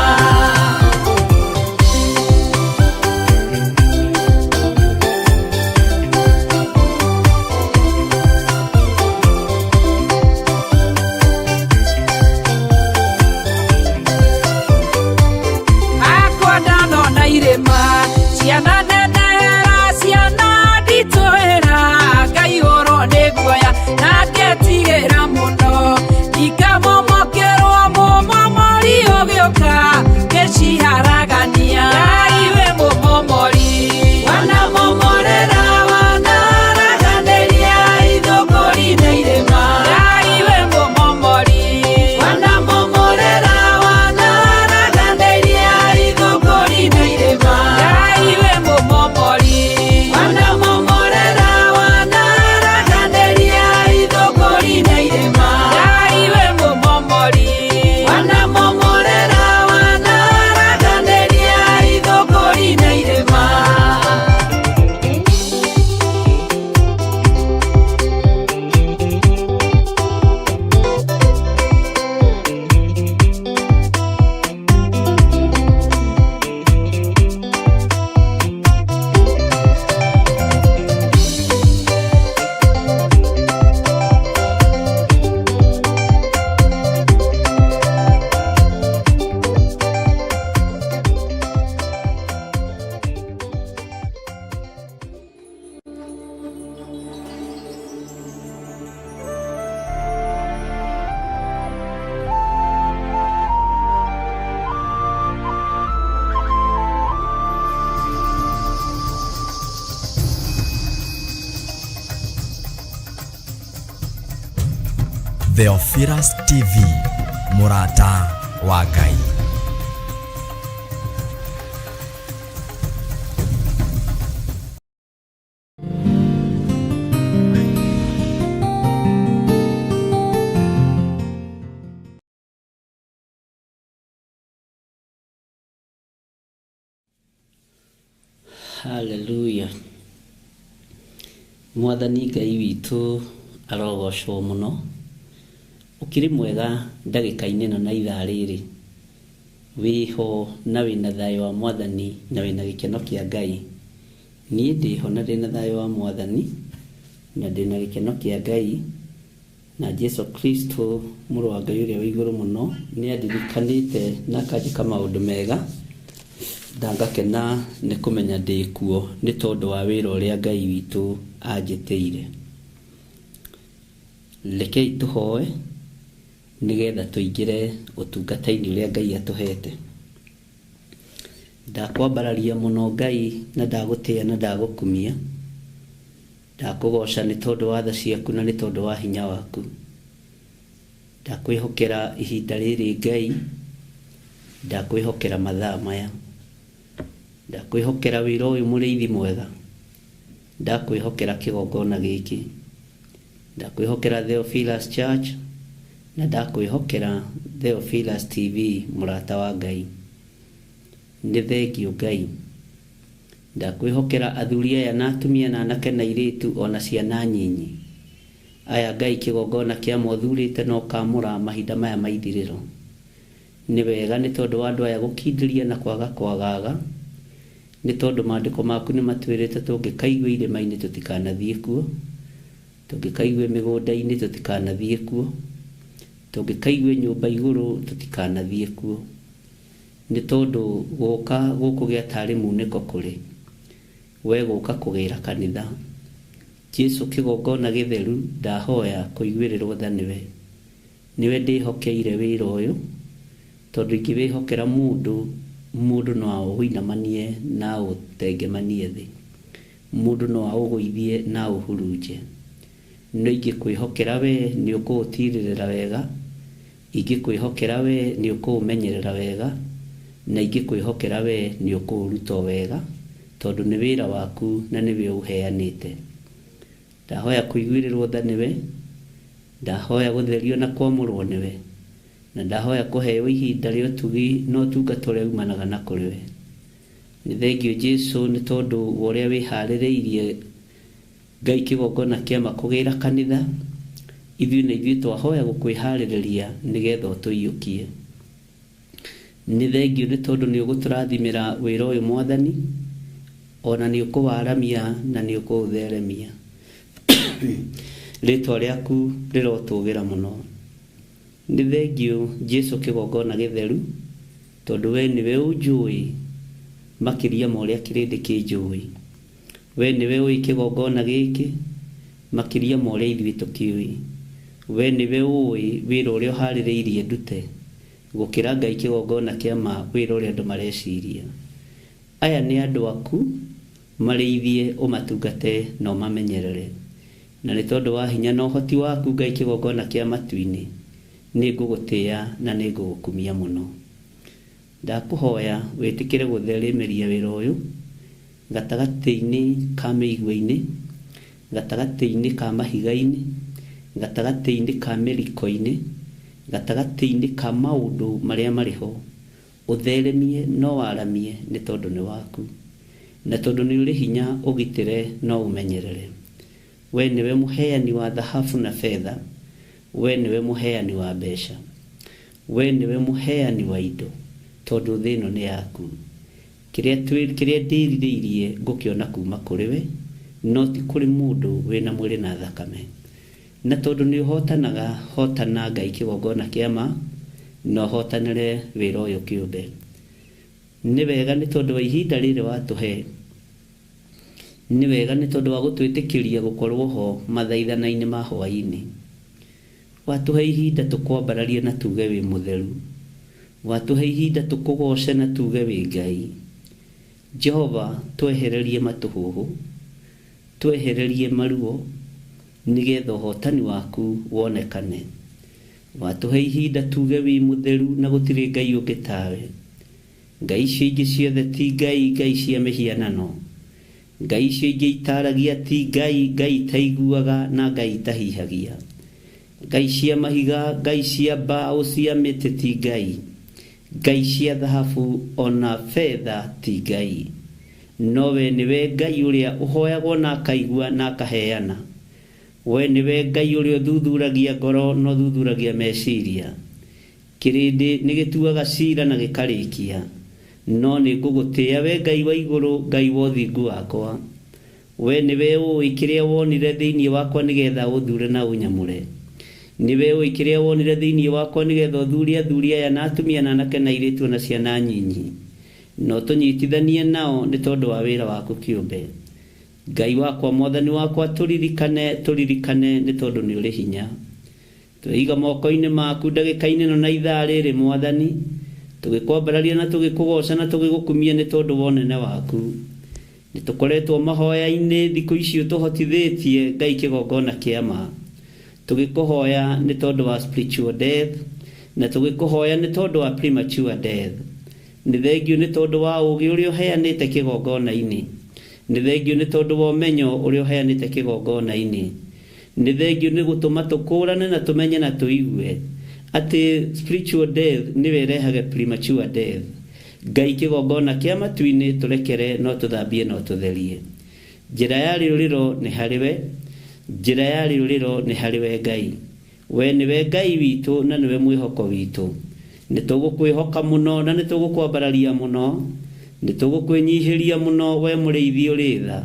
Akwa ndanona irĩma ciana nenehera ciana nditũhĩra ngaihũrwo nĩ guoya na ngetigĩra mũno ikamomokerwo mũmomori ũgĩũka ngĩciharagania Ngai we mũmomori wanamomorera wanaraganĩria ithũkũri na irĩma Ngai we mũmomori wanamomorera wanaraganĩria ithũkũri na irĩma Ngai we mũmomori wanamomorera wanaraganĩria ithũkũri na irĩma Ngai we mũmomori wanamomorera wanaraganĩria ithũkũri na irĩma Theophilus TV, mũrata wa Ngai. Hallelujah. Mwathani Ngai witũ arogocwo mũno. Ukiri mwega ndagĩka-inĩ ĩno na ithaa rĩrĩ wĩho na wĩna thayũ wa Mwathani na wĩna gĩkeno kĩa Ngai. Niĩ ndĩho na ndĩna thayũ wa Mwathani na ndĩna gĩkeno kĩa Ngai, na Jesu Kristo mũrũ wa Ngai ũrĩa wĩ igũrũ mũno nĩ andirikanĩte na akanjĩka maũndũ mega, ndangakena nĩ kũmenya ndĩ kuo nĩ tondũ wa wĩra ũrĩa Ngai witũ anjĩtĩire. Rekei tũhoe nĩgetha tũingĩre ũtungata-inĩ ũrĩa Ngai atũhete. Ndakwambararia mũno Ngai na ndagũtĩĩa na ndagũkumia. Ndakũgoca nĩ tondũ wa tha ciaku na nĩ tondũ wa hinya waku. Ndakwĩhokera ihinda rĩrĩ Ngai, ndakwĩhokera mathaa maya, ndakwĩhokera wĩra ũyũ mũrĩithi mwega, ndakwĩhokera kĩgongona gĩkĩ, ndakwĩhokera Theophilus Church na ndakwĩhokera Theophilus TV mũrata wa Ngai. Nĩ thengio Ngai, ndakwĩhokera athuri aya na atumia na anake na airĩtu ona ciana nyinyi. Aya Ngai kĩgongona kĩa mothurĩte no kamũra mahinda maya maithirĩro. Nĩ wega nĩ tondũ wa andũ aya gũkindĩria na kwaga kwagaga, nĩ tondũ maandĩko maku nĩ matwĩrĩte tũngĩkaigua irĩma-inĩ tũtikanathiĩ kuo, tũngĩkaigua mĩgũnda-inĩ tũtikanathiĩ kuo, tũngĩkaigua nyũmba igũrũ tũtikanathiĩ kuo. Nĩ tondũ gũka gũkũ gĩa tarĩ munĩko kũrĩ we gũka kũgĩra kanitha. Jesu kĩgongona gĩtheru ndahoya kũiguĩrĩrwo tha nĩwe. Niwe ndĩhokeire wĩra ũyũ, tondũ ingĩwĩhokera mũndũ no aũinamanie na ũtengemanie thĩ. Mũndũ no aũgũithie na ũhurunje. No ingĩkwĩhokera we nĩ ũkũũtirĩrĩra wega, ingĩkwĩhokera we nĩ ũkũũmenyerera wega, na ingĩkwĩhokera we nĩ ũkũũruta wega, tondũ nĩ wĩra waku na nĩwe ũheanĩte. Ndahoya kũiguĩrĩrwo tha nĩwe, ndahoya gũtherio na kwamũrwo nĩwe, na ndahoya kũheo ihinda rĩa ũtugi na ũtungata ũrĩa umanaga na kũrĩ we. Nĩ thengio Jesu nĩ tondũ wa ũrĩa wĩharĩrĩirie Ngai kĩgongona kĩama kũgĩra kanitha. Ithuĩ na ithuĩ twahoya gũkwĩharĩrĩria nĩgetha ũtũiyũkie. Nĩ thengio nĩ tondũ nĩ ũgũtũrathimĩra wĩra ũyũ Mwathani, ona nĩ ũkũwaramia na nĩ ũkũũtheremia. Rĩtwa rĩaku rĩrotũgĩra mũno. Nĩ thengio Jesu kĩgongona gĩtheru, tondũ we nĩwe ũnjũĩ makĩria ma ũrĩa kĩrĩndĩ kĩnjũĩ. We nĩwe ũĩ kĩgongona gĩkĩ makĩria ma ũrĩa ithuĩ tũkĩũĩ. We nĩwe ũĩ wĩra ũrĩa ũharĩrĩirie ndute gũkĩra Ngai kĩgongona kĩama wĩra ũrĩa andũ mareciria. Aya nĩ andũ aku, marĩithie ũmatungate na ũmamenyerere. Na nĩ tondũ wa hinya na ũhoti waku Ngai kĩgongona kĩa matu-inĩ, nĩ ngũgũtĩĩa na nĩ ngũgũkumia mũno. Ndakũhoya wĩtĩkĩre gũtheremeria wĩra ũyũ gatagatĩ-inĩ ka mĩigua-inĩ, gatagatĩ-inĩ ka mahiga-inĩ, gatagatĩ-inĩ ka mĩriko-inĩ, gatagatĩ-inĩ ka maũndũ marĩa marĩ ho. Ũtheremie no waramie nĩ tondũ nĩ waku, na tondũ nĩ ũrĩ hinya ũgitĩre no ũmenyerere. We nĩwe mũheani wa thahabu na fedha, we nĩwe mũheani wa mbeca, we nĩwe mũheani wa indo, tondũ thĩ ĩno nĩ yaku. Kĩrĩa ndĩrirĩirie ngũkĩona kuma kũrĩ we, no ti kũrĩ mũndũ wĩna mwĩrĩ na thakame. Na tondũ nĩ ũhotanaga, hotana Ngai kĩgongona kĩama, na ũhotanĩre wĩra ũyũ kĩũmbe. Nĩ wega nĩ tondũ wa ihinda rĩrĩ watũhe, nĩ wega nĩ tondũ wa gũtwĩtĩkĩria gũkorwo ho mathaithana-inĩ ma hwaĩ-inĩ. Watũhe ihinda tũkwambararie na tuge wĩ mũtheru, watũhe ihinda tũkũgoce na tuge wĩ Ngai. Jehova, twehererie matũhũhũ, twehererie maruo, nĩgetha ũhotani waku wonekane. Watũhe ihinda tuge wĩ mũtheru na gũtirĩ Ngai ũngĩ tawe. Ngai icio ingĩ ciothe ti Ngai, Ngai cia mĩhianano. Ngai icio ingĩ itaragia ti Ngai, Ngai itaiguaga na Ngai itahihagia. Ngai cia mahiga, Ngai cia mbaũ cia mĩtĩ ti Ngai. Ngai cia thahabu ona fedha ti Ngai. No we nĩwe Ngai ũrĩa ũhoyagwo na akaigua na akaheana. We nĩwe Ngai ũrĩa ũthuthuragia ngoro na ũthuthuragia meciria. Kĩrĩndĩ nĩ gĩtuaga cira na gĩkarĩkia. No nĩ ngũgũtĩĩa we Ngai wa igũrũ, Ngai wa ũthingu wakwa. We nĩwe ũĩ kĩrĩa wonire thĩinĩ wakwa nĩgetha ũthure na ũnyamũre. Nĩwe ũĩ kĩrĩa wonire thĩinĩ wakwa nĩgetha ũthure athuri aya na atumia na anake na airĩtu na ciana nyinyi. No tũnyitithanie nao nĩ tondũ wa wĩra waku kĩũmbe. Ngai wakwa, Mwathani wakwa, tũririkane nĩ tondũ nĩ ũrĩ hinya. Twĩiga moko-inĩ maku ndagĩka-inĩ ĩno na ithaa rĩrĩ Mwathani, tũgĩkwambararia na tũgĩkũgoca na tũgĩgũkumia nĩ tondũ wa ũnene waku. Nĩ tũkoretwo mahoya-inĩ thikũ icio tũhotithĩtie Ngai kĩgongona kĩama. Tũgĩkũhoya nĩ tondũ wa spiritual death, na tũgĩkũhoya nĩ tondũ wa premature death. Nĩ thengio nĩ tondũ wa ũũgĩ ũrĩa ũheanĩte kĩgongona-inĩ. Nĩ thengio nĩ tondũ wa ũmenyo ũrĩa ũheanĩte kĩgongona-inĩ. Nĩ thengio nĩ gũtũma tũkũrane na tũmenye na tũigue atĩ spiritual death nĩwe ĩrehaga premature death. Ngai kĩgongona kĩa matu-inĩ tũrekere no tũthambie no tũtherie. Njĩra ya rĩũrĩro nĩ harĩ we, njĩra ya rĩũrĩro nĩ harĩ we Ngai. We nĩwe Ngai witũ na nĩwe mwĩhoko witũ. Nĩ tũgũkwĩhoka mũno na nĩ tũgũkwambararia mũno, nĩ tũgũkwĩnyihĩria mũno we mũrĩithi ũrĩ tha,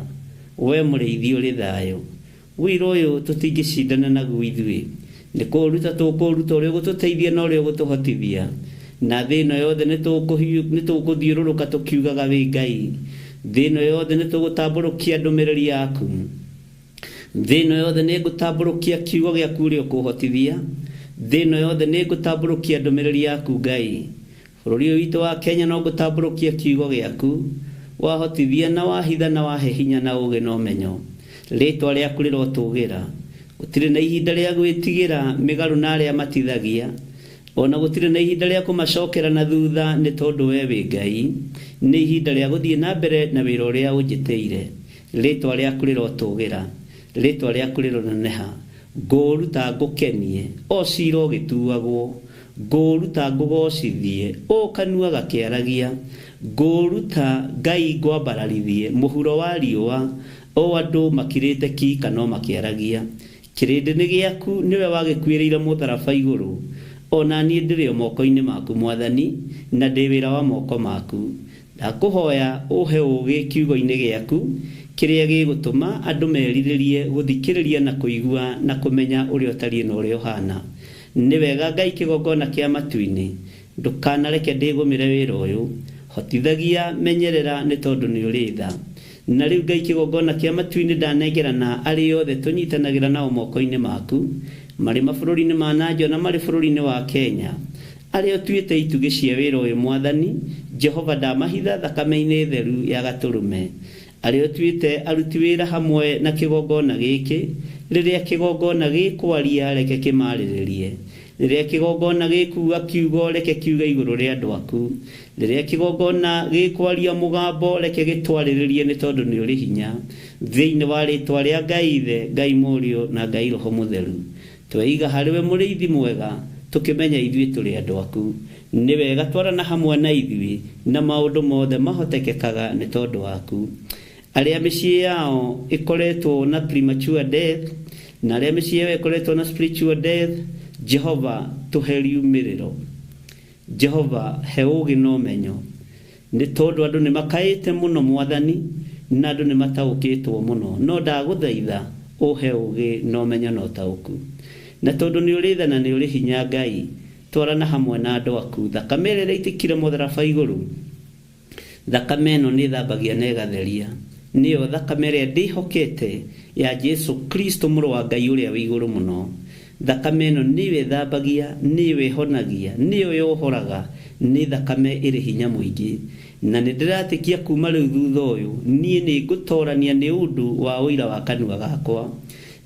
we mũrĩithi ũrĩ thayũ. Wĩra ũyũ tũtingĩcindana naguo ithuĩ. Nĩ kũũruta tũkũũruta ũrĩa ũgũtũteithia na ũrĩa ũgũtũhotithia. Na thĩ ĩno yothe nĩ tũgũthiũrũrũka tũkiugaga wĩ Ngai. thĩno yothe nĩ tũgũtambũrũkia ndũmĩrĩri yaku, thĩno yothe nĩ ngũtambũrũkia kiugo gĩaku ũrĩa ũkũhotithia, thĩno yothe nĩ ngũtambũrũkia ndũmĩrĩri yaku Ngai. Bũrũri ũyũ witũ wa Kenya no ngũtambũrũkia kiugo gĩaku, wahotithia na wahitha na wahe hinya na ũũgĩ na ũmenyo. Rĩĩtwa rĩaku rĩrotũũgĩra, gũtirĩ na ihinda rĩa gwĩtigĩra mĩgarũ na arĩa matithagia, ona gũtirĩ na ihinda rĩa kũmacokera na thutha nĩ tondũ we wĩ Ngai. Nĩ ihinda rĩa gũthiĩ na mbere na wĩra ũrĩa ũnjĩtĩire. Rĩĩtwa rĩaku rĩrotũũgĩra, rĩĩtwa rĩaku rĩroneneha. Ngũruta ngũkenie, o ciira ũgĩtuagwo, ngũruta ngũgocithie, o kanua gakĩaragia, ngũruta Ngai ngwambararithie, mũhuro wa riũa, o andũ makirĩte ki kana makĩaragia. Kĩrĩndĩ nĩ gĩaku, nĩwe wagĩkuĩrĩire mũtharaba igũrũ, ona niĩ ndĩrĩ o moko-inĩ maku Mwathani, na ndĩ wĩra wa moko maku. Ndakũhoya ũhe ũũgĩ kiugo-inĩ gĩaku, kĩrĩa gĩgũtũma andũ merirĩrie gũthikĩrĩria na kũigua na kũmenya ũrĩa ũtariĩ na ũrĩa ũhana. Nĩ wega Ngai kĩgongona kĩa matu-inĩ, ndũkanareke ndĩgũmĩre wĩra ũyũ, hotithagia, menyerera nĩ tondũ nĩ ũrĩ tha. Na rĩu Ngai kĩgongona kĩa matu-inĩ ndanengerana arĩ othe tũnyitanagĩra nao moko-inĩ maku, marĩ mabũrũri-inĩ ma nanja na marĩ bũrũri-inĩ wa Kenya, arĩa ũtuĩte itugĩ cia wĩra ũyũ Mwathani. Jehova ndamahitha thakame-inĩ theru ya Gatũrũme, arĩa ũtuĩte aruti wĩra hamwe na kĩgongona gĩkĩ. Rĩrĩa kĩgongona gĩkwaria reke kĩmarĩrĩrie, rĩrĩa kĩgongona gĩkuga kiugo reke kiuga igũrũ rĩa andũ aku, rĩrĩa kĩgongona gĩkwaria mũgambo reke gĩtwarĩrĩrie nĩ tondũ nĩ ũrĩ hinya. Thĩinĩ wa rĩĩtwa rĩa Ngai Ithe, Ngai Mũriũ na Ngai Roho Mũtheru, tweiga harĩwe mũrĩithi mwega, tũkĩmenya ithuĩ tũrĩ andũ aku. Nĩ wega twarana hamwe na ithuĩ, na maũndũ mothe mahotekekaga nĩ tondũ waku. Arĩa mĩciĩ yao ĩkoretwo na premature death, na arĩa mĩciĩ yao ĩkoretwo na spiritual death, Jehova tũhe riumĩrĩro, Jehova he ũũgĩ na ũmenyo, nĩ tondũ andũ nĩ makaĩte mũno Mwathani, na andũ nĩ mataũkĩtwo mũno. No ndagũthaitha ũhe ũũgĩ na ũmenyo na ũtaũku, na tondũ nĩ ũrĩ tha na nĩ ũrĩ hinya Ngai, twarana hamwe na andũ aku. Thakame ĩrĩa ĩitĩkire mũtharaba igũrũ, thakame ĩno nĩ thambagia na ĩgatheria. Nĩyo thakame ĩrĩa ndĩhokete ya Jesu Kristo mũrũ wa Ngai ũrĩa wĩ igũrũ mũno. Thakame ĩno nĩyo ĩthambagia, nĩyo ĩhonagia, nĩyo yohoraga, nĩ thakame ĩrĩ hinya mũingĩ. Na nĩ ndĩratĩkia kuma rĩu thutha ũyũ, niĩ nĩ ngũtorania nĩ ũndũ wa ũira wa kanua gakwa,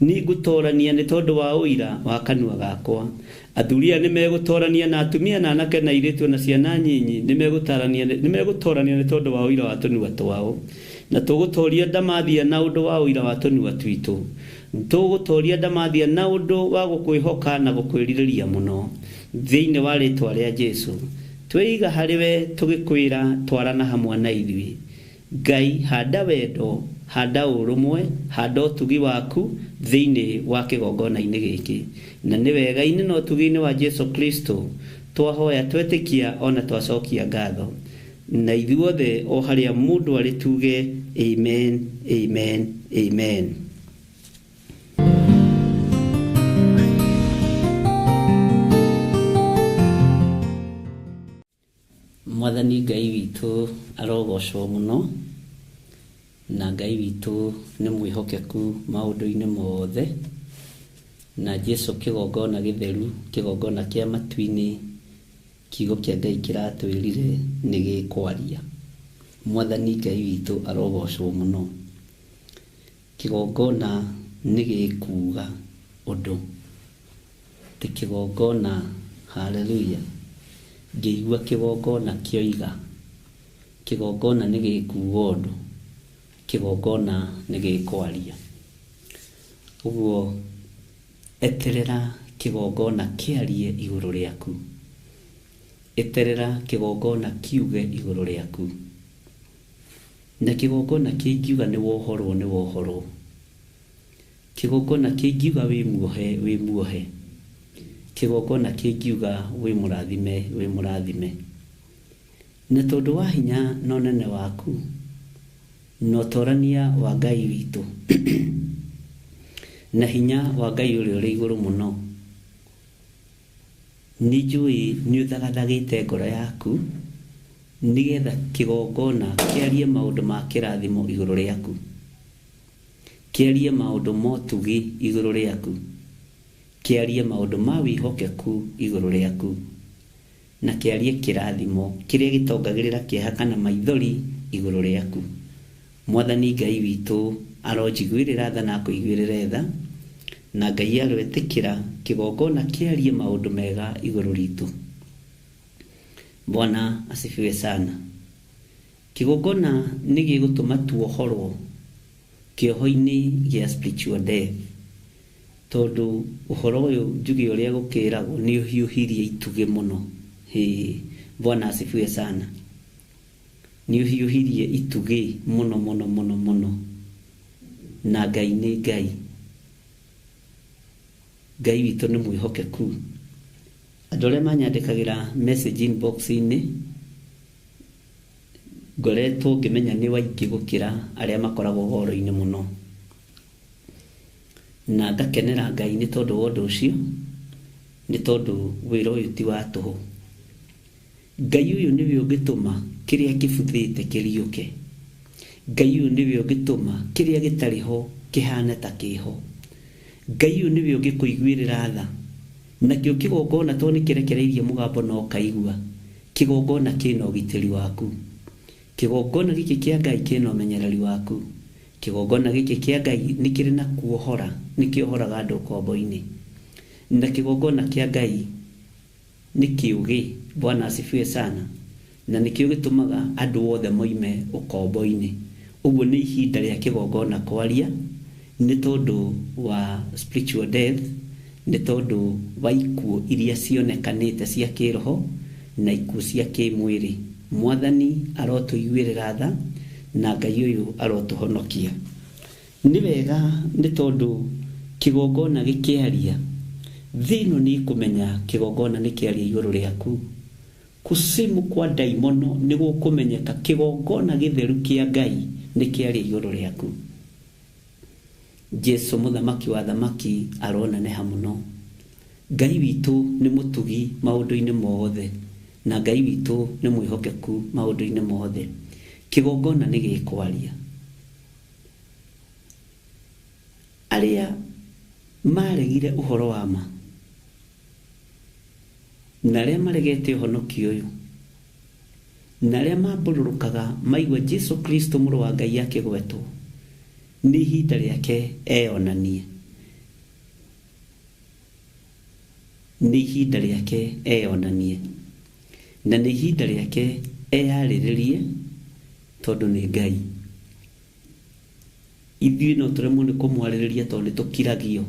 nĩ ngũtorania nĩ tondũ wa ũira wa kanua gakwa. Athuria nĩ megũtorania na atumia na anake na airĩtu na ciana nyinyi, nĩ megũtorania nĩ tondũ wa ũira wa tũnua twao. Na tũgũtoria ndamathia na ũndũ wa ũira wa tũnua twitũ, tũgũtoria ndamathia na ũndũ wa gũkwĩhoka na gũkwĩrirĩria mũno. Thĩinĩ wa rĩĩtwa rĩa Jesu tweiga harĩwe tũgĩkwĩra twarana hamwe na ithuĩ. Ngai handa wendo, handa ũrũmwe, handa ũtugi waku thĩinĩ wa kĩgongona-inĩ gĩkĩ. Na nĩ wega-inĩ na ũtugi-inĩ wa Jesu Kristo twahoya, twetĩkia ona twacokia ngatho. Na ithuothe o harĩa mũndũ arĩ tuge amen, amen, amen. Mwathani Ngai witũ arogocwo mũno, na Ngai witũ nĩ mwĩhokeku maũndũ-inĩ mothe. Na Jesu kĩgongona gĩtheru, kĩgongona kĩa matu-inĩ, kiugo kĩa Ngai kĩratwĩrire nĩ gĩkwaria. Mwathani Ngai witũ arogocwo mũno. Kĩgongona nĩ gĩkuga ũndũ, ti kĩgongona, haleluya. Ngĩigua kĩgongona kĩoiga, kĩgongona nĩ gĩkuga ũndũ, kĩgongona nĩ gĩkwaria. Ũguo eterera kĩgongona kĩarie igũrũ rĩaku, eterera kĩgongona kiuge igũrũ rĩaku. Na kĩgongona kĩngiuga nĩ wohorwo, nĩ wohorwo. Kĩgongona kĩngiuga wĩ muohe, wĩ muohe. Kĩgongona kĩngiuga wĩ mũrathime, wĩ mũrathime. Na tondũ wa hinya na ũnene waku na ũtorania wa Ngai witũ na hinya wa Ngai ũrĩa ũrĩ igũrũ mũno, nĩ njũĩ nĩ ũthagathagĩte ngoro yaku, nigetha kigongona kiarie maundu ma kirathimo iguru riaku, kiarie maundu motugi iguru riaku, kiarie maundu ma wihokeku iguru riaku, na kiarie kirathimo kiria gitongagirira kieha kana maithori iguru riaku. Mwathani Ngai witu arojiguirira tha na kuiguirira tha, na Ngai arwetikira kigongona kiarie maundu mega iguru ritu. Bwana asifiwe sana. Kigongona nigigutuma tuohorwo kioho-ini gia spiritual death, tondu uhoro uyu njugi uria gukiragwo ni uhiuhirie itugi muno. Bwana asifiwe sana. Ni uhiuhirie itugi muno muno muno muno, na Ngai ni Ngai. Ngai witu ni mwihokeku. Andu aria manyandikagira message inbox-ini ngoretwo ngimenya ni waingi gukira aria makoragwo horo-ini muno, na ngakenera Ngai ni tondu wa undu ucio, ni tondu wira uyu ti wa tuhu. Ngai uyu niwe ungituma kiria kibuthite kiriuke. Ngai uyu niwe ungituma kiria gitariho kihane ta kiho. Ngai uyu niwe ungikuiguirira tha, na kio kigongona to ni kirekereirie mugambo no kaigua. Kigongona kina ugitiri waku. Kigongona giki kia Ngai kina umenyereri waku. Kigongona giki kia Ngai ni kiri na kuohora, ni kiohoraga andu kombo-ini. Na kigongona kia Ngai ni kiugi. Bwana asifiwe sana. Na nikio gitumaga andu othe moime ukombo-ini. Uguo ni ihinda ria kigongona kwaria, ni tondu wa spiritual death, ni tondu wa ikuo iria cionekanite cia kiroho na ikuo cia kimwiri. Mwathani arotuiguirira tha, na Ngai uyu arotuhonokia. Ni wega ni tondu kigongona gikiaria, thino ni kumenya kigongona ni kiaria iguru riaku. Kusimu kwa daimono ni gukumenyeka kigongona githeru kia Ngai ni kiaria iguru riaku. Jesu muthamaki wa thamaki aroneneha muno. Ngai witu ni mutugi maundu-ini mothe, na Ngai witu ni mwihokeku maundu-ini mothe. Kigongona ni gikwaria. Aria maregire uhoro wa ma, na aria maregete uhonokio uyu, na aria mabururukaga maigua Jesu Kristo muru wa Ngai akigwetwo, ni ihinda riake eonanie. Ni ihinda riake eonanie, na ni ihinda riake eyariririe, tondu ni Ngai. Ithuĩ no turemwo ni kumwaririria tondu tukiragio,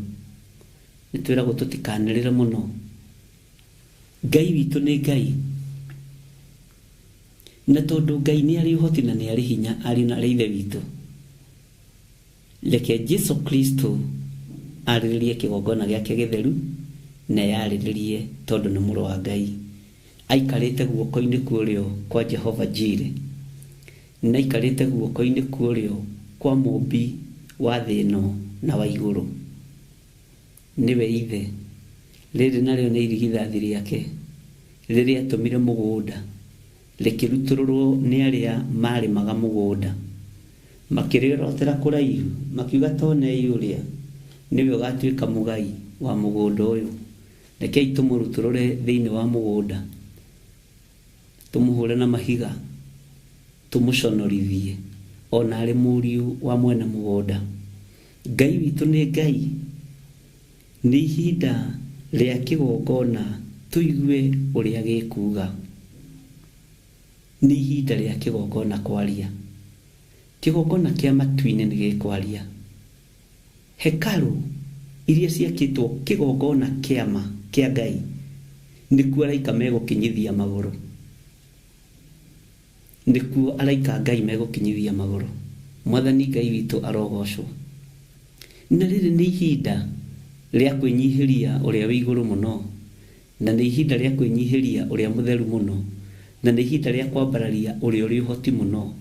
ni twiragwo tutikanirire muno. Ngai witu ni Ngai, na tondu Ngai ni ari uhoti na ni ari hinya, ari na ari ithe witu, reke Jesu Kristo ariririe kigongona giake githeru, na yariririe tondu ni muru wa Ngai. Aikarite guoko-ini kurio kwa Jehova Jire, na aikarite guoko-ini kurio kwa Mumbi wa thĩ ĩno na wa iguru. Niwe ithe, riri nario ni irigithathi riake, riria atumire mugunda rikirutururwo ni aria marimaga mugunda, makiriorotera kuraihu, makiuga Tonei uria niwe ugatuika mugai wa mugunda uyu. Rekei tumuruturure thiini wa mugunda, tumuhure na mahiga, tumuconorithie ona ari muriu wa mwene mugunda. Ngai witu ni Ngai. Ni ihinda ria kigongona tuigue uria gikuga. Ni ihinda ria kigongona kwaria. Kigongona kia matu-ini ni gikwaria. Hekalu iria ciakitwo kigongona kiama kia Ngai nikuo araika megukinyithia maguru. Nikuo araika Ngai megukinyithia maguru. Mwathani Ngai witu arogocwo. Na riri ni ihinda ria kwinyihiria uria wi iguru muno, na ni ihinda ria kwinyihiria uria mutheru muno, na ni ihinda ria kwambararia uria uri uhoti muno.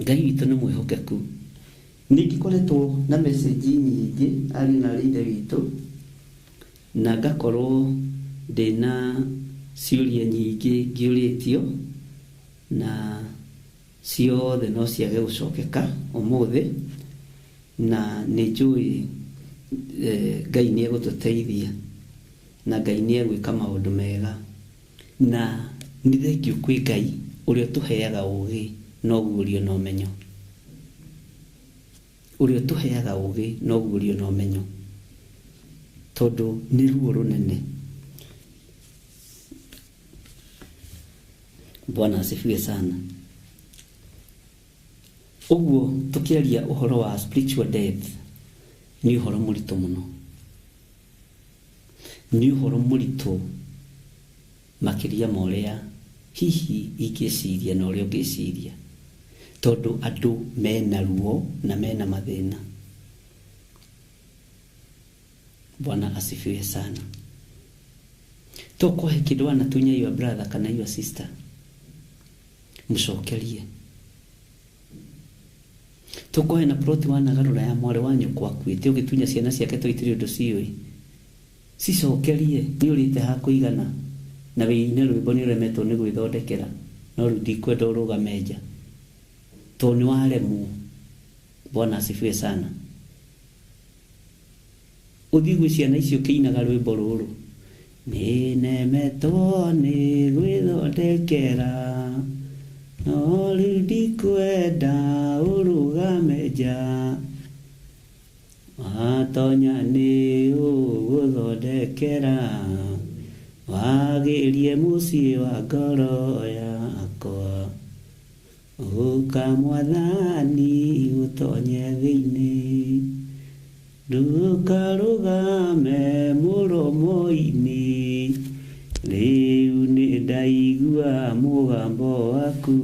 Ngai witu ni mwihokeku. Ningikoretwo na message nyingi ari na ithe witu, na ngakorwo ndina ciuria nyingi ngiuritio, na ciothe no ciage gucokeka umuthi, na nĩ njũĩ Ngai nĩ egũtũteithia na Ngai nĩ egwĩka maũndũ mega, na nĩ thengiũ kwĩ Ngai ũrĩa ũtũheaga ũũgĩ na ũguũrio na ũmenyo, ũrĩa ũtũheaga ũũgĩ na ũguũrio na ũmenyo, tondũ nĩ ruo rũnene. Bwana asifiwe sana. Ũguo tũkĩaria ũhoro wa spiritual death, nĩ ũhoro mũritũ mũno, nĩ ũhoro mũritũ makĩria ma ũrĩa hihi ingĩciria na ũrĩa ũngĩciria, tondũ andũ mena ruo na mena mathĩna. Bwana asifiwe sana. Tũkũhe kĩndũ wanatunya your brother kana your sister, mũcokerie. Tũkũhe na ploti wanagarũra ya mwarĩ wa nyũkwa akuĩte, ũgĩtunya ciana ciake tũitĩre ũndũ ciũĩ, cicokerie. Nĩ ũrĩte ha kũigana na wĩine rwĩmbo nĩ ũremetwo nĩ gwĩthondekera, no rĩu ndikwenda ũrũgame nja tondũ nĩ waremwo. Bwana asifiwe sana. Ũthiĩ gwĩ ciana icio kĩinaga rwĩmbo rũrũ, nĩ nemetwo nĩ gwĩthondekera, no rĩu ndikwenda ũrũgame nja, watonya nĩ ũgũthondekera, wagĩrie mũciĩ wa ngoro yakwa, ũka Mwathani ũtonye thĩinĩ, ndũkarũgame mũromo-inĩ, rĩu nĩ ndaigua mũgambo waku,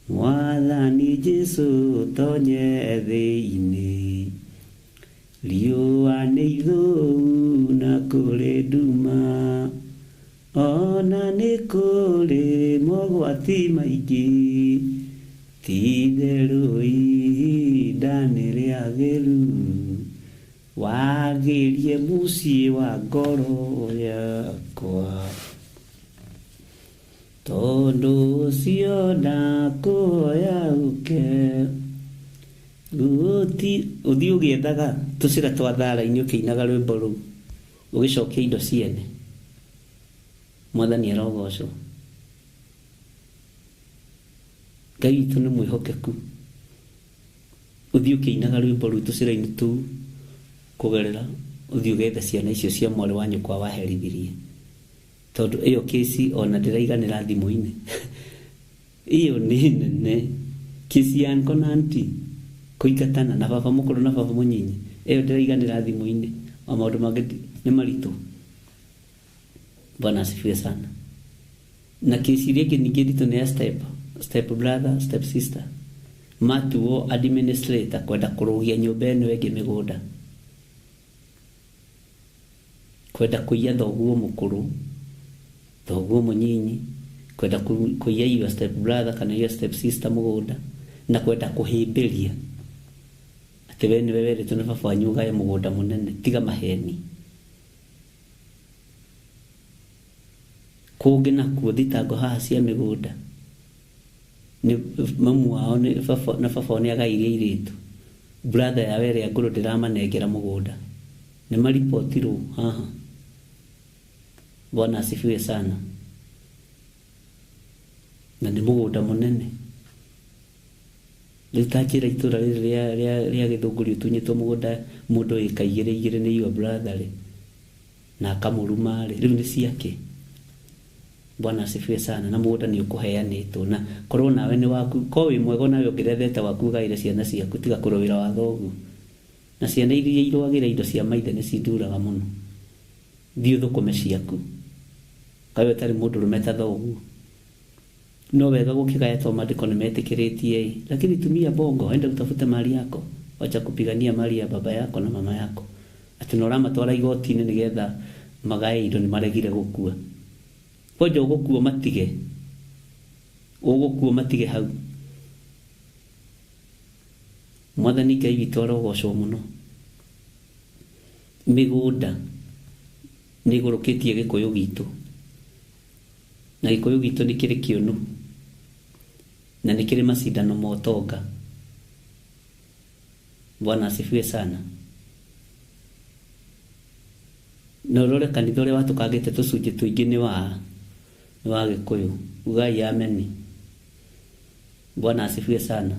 Mwathani Jesũ ũtonye thĩinĩ, riũa nĩ ithũu na kũrĩ nduma, ona nĩ kũrĩ mogwati maingĩ, ti-itherũ ihinda nĩ rĩagĩrĩru, wagĩrie mũciĩ wa ngoro yakwa, tondũ ũcio ndakũhoya ũke. Ũthiĩ ũgĩethaga tũcĩra twa thara-inĩ ũkĩinaga rwĩmbo rũu, ũgĩcokia indo ciene. Mwathani arogocwo. Ngai witũ nĩ mwĩhokeku. Ũthiĩ ũkĩinaga rwĩmbo rũu tũcĩra-inĩ tũu kũgerera, ũthiĩ ũgethe ciana icio cia mwarĩ wa nyũkwa waherithirie, tondũ ĩyo kĩci ona ndĩraiganĩra thimũ-inĩ. Iyo nĩ nene. Kĩci ya uncle na auntie kũingatana na baba mũkũrũ na baba mũnyinyi, ĩyo ndĩraiganĩra thimũ-inĩ, o maũndũ mangĩ nĩ maritũ. Bwana asifiwe sana. Na kĩci rĩngĩ ningĩ nditũ nĩ ya step brother, step sister, matuo administrator kwenda kũrũgia nyũmba ĩno ĩngĩ mĩgũnda, kwenda kũiya thoguo mũkũrũ, thoguo mũnyinyi, kwenda kũiya your step brother kana your step sister mũgũnda, na kwenda kũhĩmbĩria atĩ we nĩwe werĩtwo nĩ baba wanyu ũgae mũgũnda mũnene. Tiga maheni. Kũngĩ nakuo thitango haha cia mĩgũnda, nĩ mamu wao na baba wao nĩ agairie airĩtu, brother ya were ngũrũ ndĩramanengera mũgũnda, nĩ maripotirwo haha. Bwana asifiwe sana. Na nĩ mũgũnda mũnene. Rĩu ta njĩra itũra rĩa Gĩthũngũri ũtunyĩtwo mũgũnda mũndũ ĩka igĩrĩ nĩ your brother rĩ, na akamũruma rĩ, rĩu nĩ ciake. Bwana asifiwe sana. Na mũgũnda nĩ ũkũheanĩtwo, na korwo nawe nĩ waku, ko wĩ mwega nawe ũngĩrethete waku ũgaĩre ciana ciaku, tiga kũrwo wĩra wa thoguo. Na ciana iria irwagĩra indo cia maithe nĩ cinduraga mũno. Thiĩ ũthũkũme ciaku. Kawe ũtarĩ mũndũ rũmeta thoguo. No wega gũkĩgaya to maandĩko nĩmetĩkĩrĩtie, lakini tumia bongo, enda utafute mali yako, wacha kupigania mali ya baba yako na mama yako. Ati no ramatwara igoti-inĩ nĩgetha magae indo nĩmaregire gũkua. Pojo gũkuo matige hau. Mwathani Ngai witũ arogocwo mũno. Mĩgũnda nĩ igũrũkĩtie Gĩkũyũ gitũ, na Gĩkũyũ gitũ nĩ kĩrĩ kĩũnu na nikiri macindano ma ũtonga. Bwana asifiwe sana. Na rore kanitha ũrĩa watukangĩte tũcunjĩ tũingĩ nĩ wa Gĩkũyũ. Ugai ameni. Bwana asifiwe sana.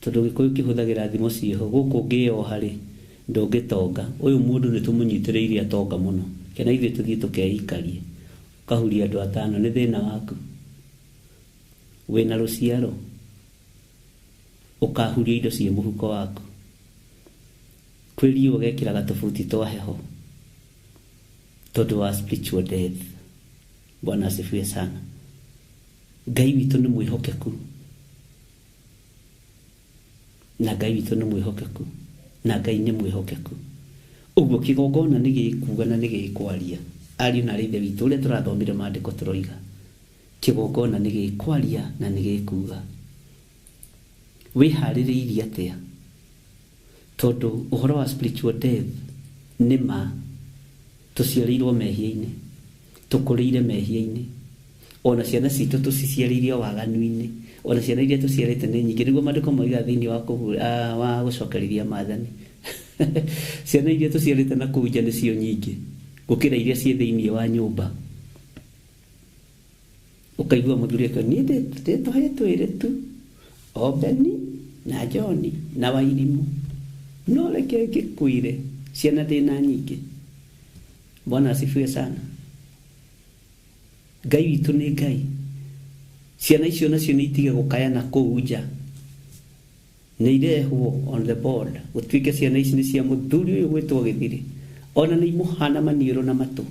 Tondũ Gĩkũyũ kĩhũthagĩra thimo ciĩho gũkũ ngĩoha rĩ ndũngĩtonga. Ũyũ mũndũ nĩ tũmũnyitĩrĩire atonga mũno. Kena ithuĩ tũthiĩ tũkeikarie. Ũkahuria andũ atano nĩ thĩna waku. Wĩna rũciaro. Ũkahuria indo ciĩ mũhuko waku. Kwĩrio ũgekĩra gatũbuti twa heho. Tondũ wa spiritual death. Bwana asifiwe sana. Ngai witũ nĩ mwĩhokeku. Na Ngai witũ nĩ mwĩhokeku. Na Ngai nĩ mwĩhokeku. Ũguo kĩgongona nĩ gĩkuga na nĩ gĩkwaria. Ariũ na aithe witũ ũrĩa tũrathomire maandĩko tũroiga. Kĩgongona nĩ gĩkwaria na nĩ gĩkuga. Wĩharĩrĩirie atĩa? Tondũ ũhoro wa spiritual death nĩ ma tũciarĩirwo mehia-inĩ, tũkũrĩire mehia-inĩ, ona ciana citũ tũciciarĩire waganu-inĩ, ona ciana iria tũciarĩte nĩ nyingĩ. Nĩguo maandĩko moiga thĩinĩ wa gũcokerithia maathani ciana iria tũciarĩte na kũu nja nĩcio nyingĩ gũkĩra iria ciĩ thĩinĩ wa nyũmba. Ũkaigua mũthuri akiuga niĩ ndĩtũhetwo ĩrĩ tu Obeni na Joni na Wairimu, no reke ngĩkuire ciana ndĩna nyingĩ. Bwana asifiwe sana. Ngai witũ nĩ Ngai. Ciana icio nacio nĩ itige gũkayana kũu nja, nĩ irehwo on the board gũtuĩke ciana ici nĩ cia mũthuri ũyũ gwĩtwo Gĩthiri. Ona nĩ imũhana maniũrũ na matũ,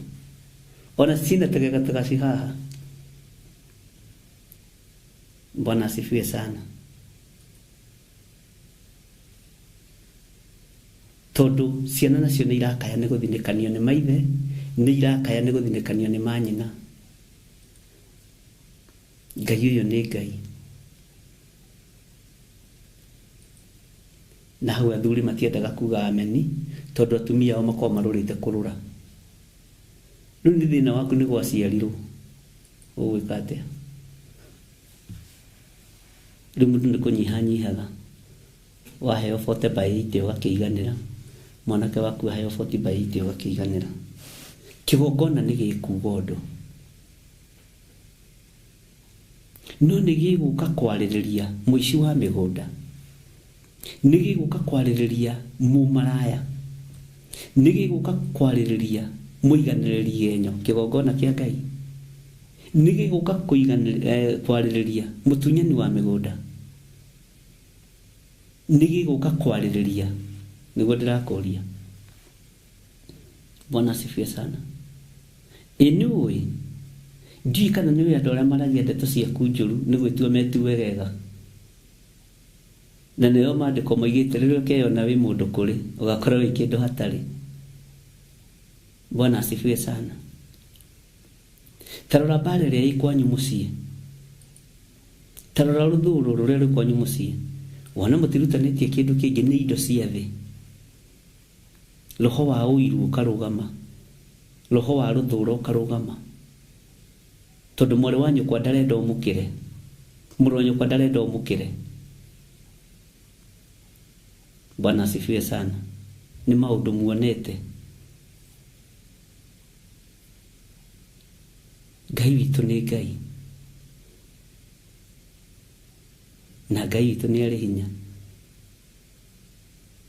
ona cina tegegataga cihaha. Bwana asifiwe sana. Tondũ ciana nacio nĩ irakaya nĩ gũthinĩkanio nĩ maithe, nĩ irakaya nĩ gũthinĩkanio nĩ manyina. Ngai ũyũ nĩ Ngai. Na hau athuri matiendaga kuga ameni, tondũ atumia ao makorwo marũrĩte kũrũra. Rĩu nĩ thĩna waku nĩ gwaciarirwo. Ũgwĩka atĩa? Rĩu mũndũ nĩ kũnyihanyihaga. Waheo 40/80 ũgakĩiganĩra. Mwanake waku aheo 40/80 ũgakĩiganĩra. Kĩgongona nĩ gĩkuga ũndũ. No nĩ gĩgũka kwarĩrĩria mũici wa mĩgũnda. Nĩ gĩgũka kwarĩrĩria mũmaraya. Nĩ gĩgũka kwarĩrĩria mũiganĩrĩri genyo. Kĩgongona kĩa Ngai nĩ gĩgũka kwarĩrĩria mũtunyani wa mĩgũnda. Nĩ gĩgũka kwarĩrĩria, nĩguo ndĩrakũria. Bwana asifiwe sana. Anyway, ndiũĩ kana nĩ andũ arĩa maragia ndeto ciaku njũru nĩ gwĩtua metue wega. Na nĩo maandĩko moigĩte rĩrĩa ũkeyona wĩ mũndũ kũrĩ ũgakorwo wĩ kĩndũ hatarĩ. Bwana asifiwe sana. Tarora mbara ĩrĩa ĩ kwanyu mũciĩ. Tarora rũthũũro rũrĩa rwĩ kwanyu mũciĩ. Wona mũtirutanĩtie kĩndũ kĩngĩ nĩ indo cia thĩ. Roho wa ũiru ũkarũgama. Roho wa rũthũũro ũkarũgama. Tondũ mwarĩ wa nyũkwa ndarenda ũmũkĩre. Mũrũ wa nyũkwa ndarenda ũmũkĩre. Bwana asifiwe sana. Nĩ maũndũ muonete. Ngai witũ nĩ Ngai. Na Ngai witũ nĩ arĩ hinya.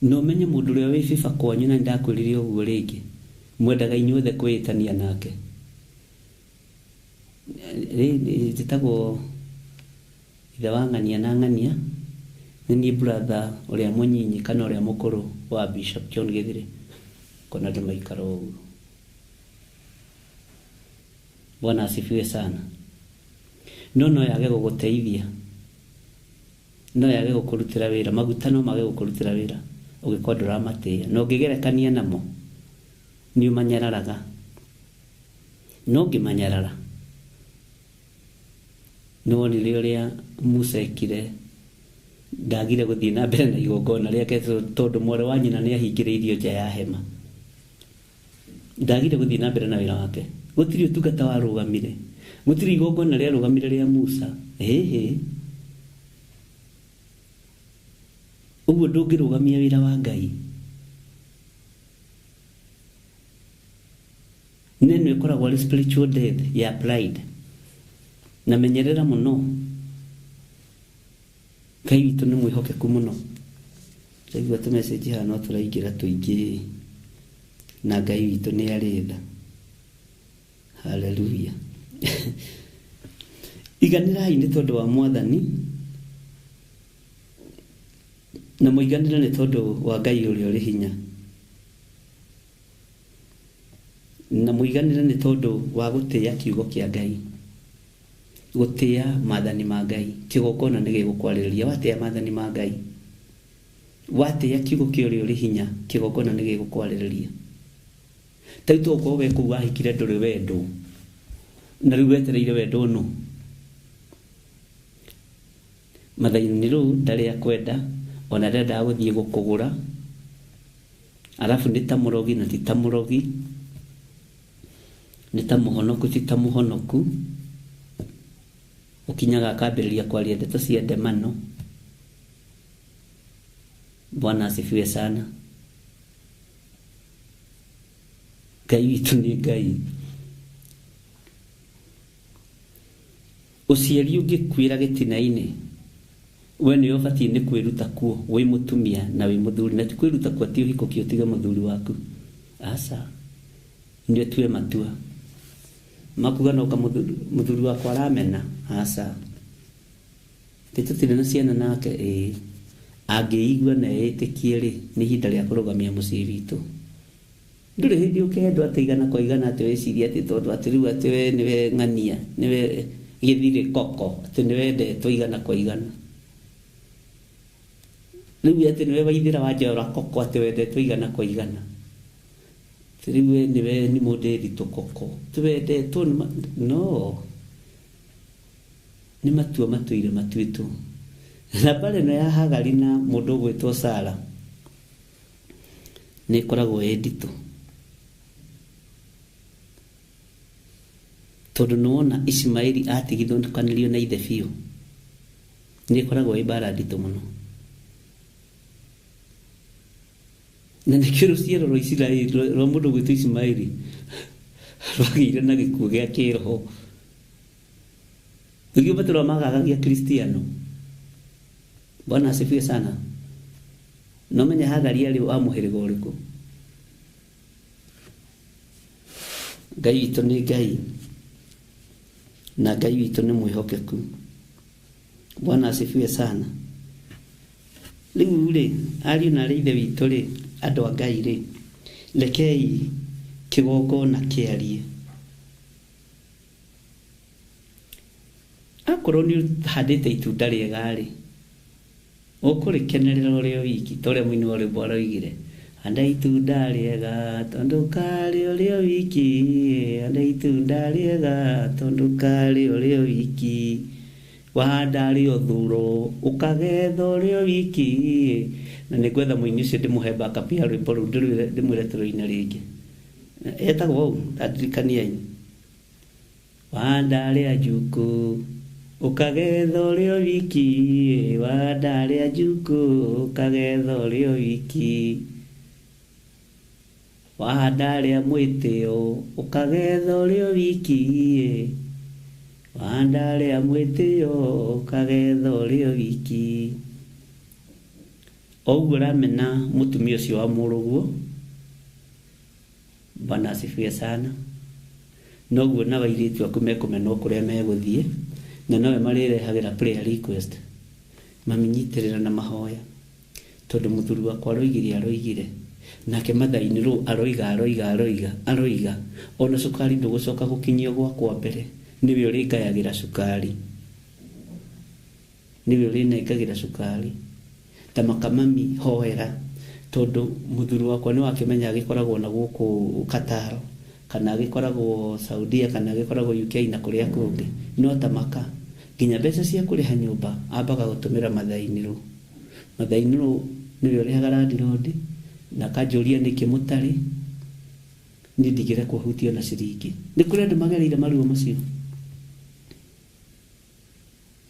No menye mũndũ ũrĩa wĩ biba kwanyu, na ndakwĩrire ũguo rĩngĩ. Mwendaga inyuothe kwĩĩtania nake. Njĩtagwo ithe wa ng'ania na ng'ania. Nĩ niĩ brother ũrĩa mũnyinyi kana ũrĩa mũkũrũ wa Bishop John Gĩthiri. Kona ndĩmaikara ũguo. Bwana asifiwe sana. No yage gũgũteithia. No yage gũkũrutĩra wĩra. Maguta no mage gũkũrutĩra wĩra ũgĩkorwo ndũramatĩĩa. No ũngĩgerekania namo nĩ ũmanyararaga. No ũngĩmanyarara no nĩ rĩrĩa Musa ekire ndagire gũthiĩ na mbere na igongona rĩake tondũ mwarĩ wa nyina nĩ ahingĩrĩirio nja ya hema. Ndagire gũthiĩ na mbere na wĩra wake. Gũtirĩ ũtungata warũgamire. Gutiri igongona ria rugamire ria Musa. Uguo ndungirugamia wira wa Ngai. Neno ikoragwo ari spiritual death ya pride. Na menyerera muno. Ngai witũ nĩ mwĩhokeku muno. Tũigua tũ message hano tũraingĩra tũingĩ. Na Ngai witũ nĩ arĩ tha. Hallelujah. Iganĩrai nĩ tondũ wa Mwathani. Na mũiganĩre nĩ tondũ wa Ngai ũrĩa ũrĩ hinya. Na mũiganĩre nĩ tondũ wa gũtĩĩa kiugo kĩa Ngai. Gũtĩĩa maathani ma Ngai. Kĩgongona nĩ gĩgũkwarĩrĩria. Watĩĩa maathani ma Ngai. Watĩĩa kiugo kĩa ũrĩa ũrĩ hinya. Kĩgongona nĩ gĩgũkwarĩrĩria. Taito ũkorwo we kũu wahikire ndũrĩ wendo. Na rĩu wetereire wendo no. Mathainĩ rĩu ndarĩ akwenda. Ona ndenda gũthiĩ gũkũgũra. Alafu nĩ ta mũrogi na ti ta mũrogi. Nĩ ta mũhonoku ti ta mũhonoku. Ukinyaga akambĩrĩria kwaria ndeto cia ndemano. Bwana asifiwe sana. Ngai witũ nĩ Ngai. Ũciari ũngĩkwĩra gĩtina-inĩ, we nĩ ũbatiĩ nĩ kwĩruta kuo wĩ mũtumia na wĩ mũthuri. Na ti kwĩruta kuo ti ũhikũkie ũtige mũthuri waku. Aca. Nĩ tue matua. Makuga no mũthuri wakwa aramena. Aca. Tũtirĩ na ciana nake. Angĩigua na etĩkie rĩ, nĩ ihinda rĩa kũrũgamia mũciĩ witũ. Ndũrĩ hĩndĩ ũkendwo atĩ igana kwa igana atĩ wĩciria atĩ tondũ atĩ rĩu atĩ we nĩwe ng'ania, nĩwe gĩthirĩ koko, atĩ nĩ wendetwo igana kwa igana. Rĩu atĩ nĩwe waithĩra wanjaũra koko atĩ wendetwo igana kwa igana. Atĩ rĩu we nĩwe nĩ mũndĩritũ koko. Atĩ wendetwo no. Nĩ matua matuire matuĩtwo. Na pale no ya Hagari na mũndũ ũgwĩtwo Sara. Nĩ koragwo nditũ. Tondũ nĩwona Ismaili atigithũkanĩrio na ithe biũ. Nĩ koragwo mbara nditũ mũno. Na nĩkĩo rũciaro rwa Isiraeli rwa mũndũ ũgwĩtwo Ismaili rwagĩire na gĩkuũ gĩa kĩroho. Tũgĩu matũra magagagia Kristiano. Bwana asifiwe sana. No menya Hagari arĩ wa mũhĩrĩga ũrĩkũ. Ngai witũ nĩ Ngai. Na Ngai witũ nĩ mwĩhokeku. Bwana asifiwe sana. Rĩu rĩ, ariũ na ithe witũ rĩ, andũ a Ngai rĩ, rekei kĩgongona kĩarie. Akorwo nĩ handĩte itunda rĩega rĩ, ũkũrĩkenerera ũrĩ wiki, ta ũrĩa mũini wa rwĩmbo araugire, handa itunda rĩega tondũ karĩ ũrĩ wiki, handa itunda rĩega tondũ karĩ ũrĩ wiki, wahanda rĩ ũthuro ũkagetha ũrĩ wiki. Na nĩngwetha mũini ũcio ndĩmũhe backup ya rwĩmbo rũu ndĩmwĩre tũrũine rĩngĩ. Etagwo ũũ, andirikaniai. Wahanda rĩa njuku ukagetha ũrĩ wiki, wahanda rĩa njuku ukagetha ũrĩ wiki, wahanda rĩa mwĩtĩo ukagetha ũrĩ wiki, wahanda rĩa mwĩtĩo ukagetha ũrĩ wiki. Oguo ramena mũtumia ũcio wa mũrũguo. Bwana asifiwe sana. Noguo na wairĩtu aku mekũmena kũrĩa megũthiĩ. Na nowe marĩrehagĩra prayer request. Maminyitĩrĩra na mahoya. Tondũ mũthuri wakwa aroigire. Nake mathainĩ rũu aroiga. Ona cukari ndũgũcoka gũkinyio gwakwa mbere. Nĩwe ũrĩngayagĩra cukari. Nĩwe ũrĩnengagĩra cukari. Ta makamami hoera. Tondũ mũthuri wakwa nĩ wakĩmenya agĩkoragwo na gũkũ Kataro. Kana agĩkoragwo Saudia, kana agĩkoragwo UK na kũrĩa kũngĩ. No tamaka. Nginya mbeca cia kũrĩha nyũmba ambaga gũtũmĩra mathainĩ rũu. Mathainĩ rũu nĩwe ũrĩhaga landlord na kanjũria nĩkĩ mũtarĩ. Nĩ ndigĩre kũhutia na ciringi. Nĩ kũrĩ andũ magereire maruo macio.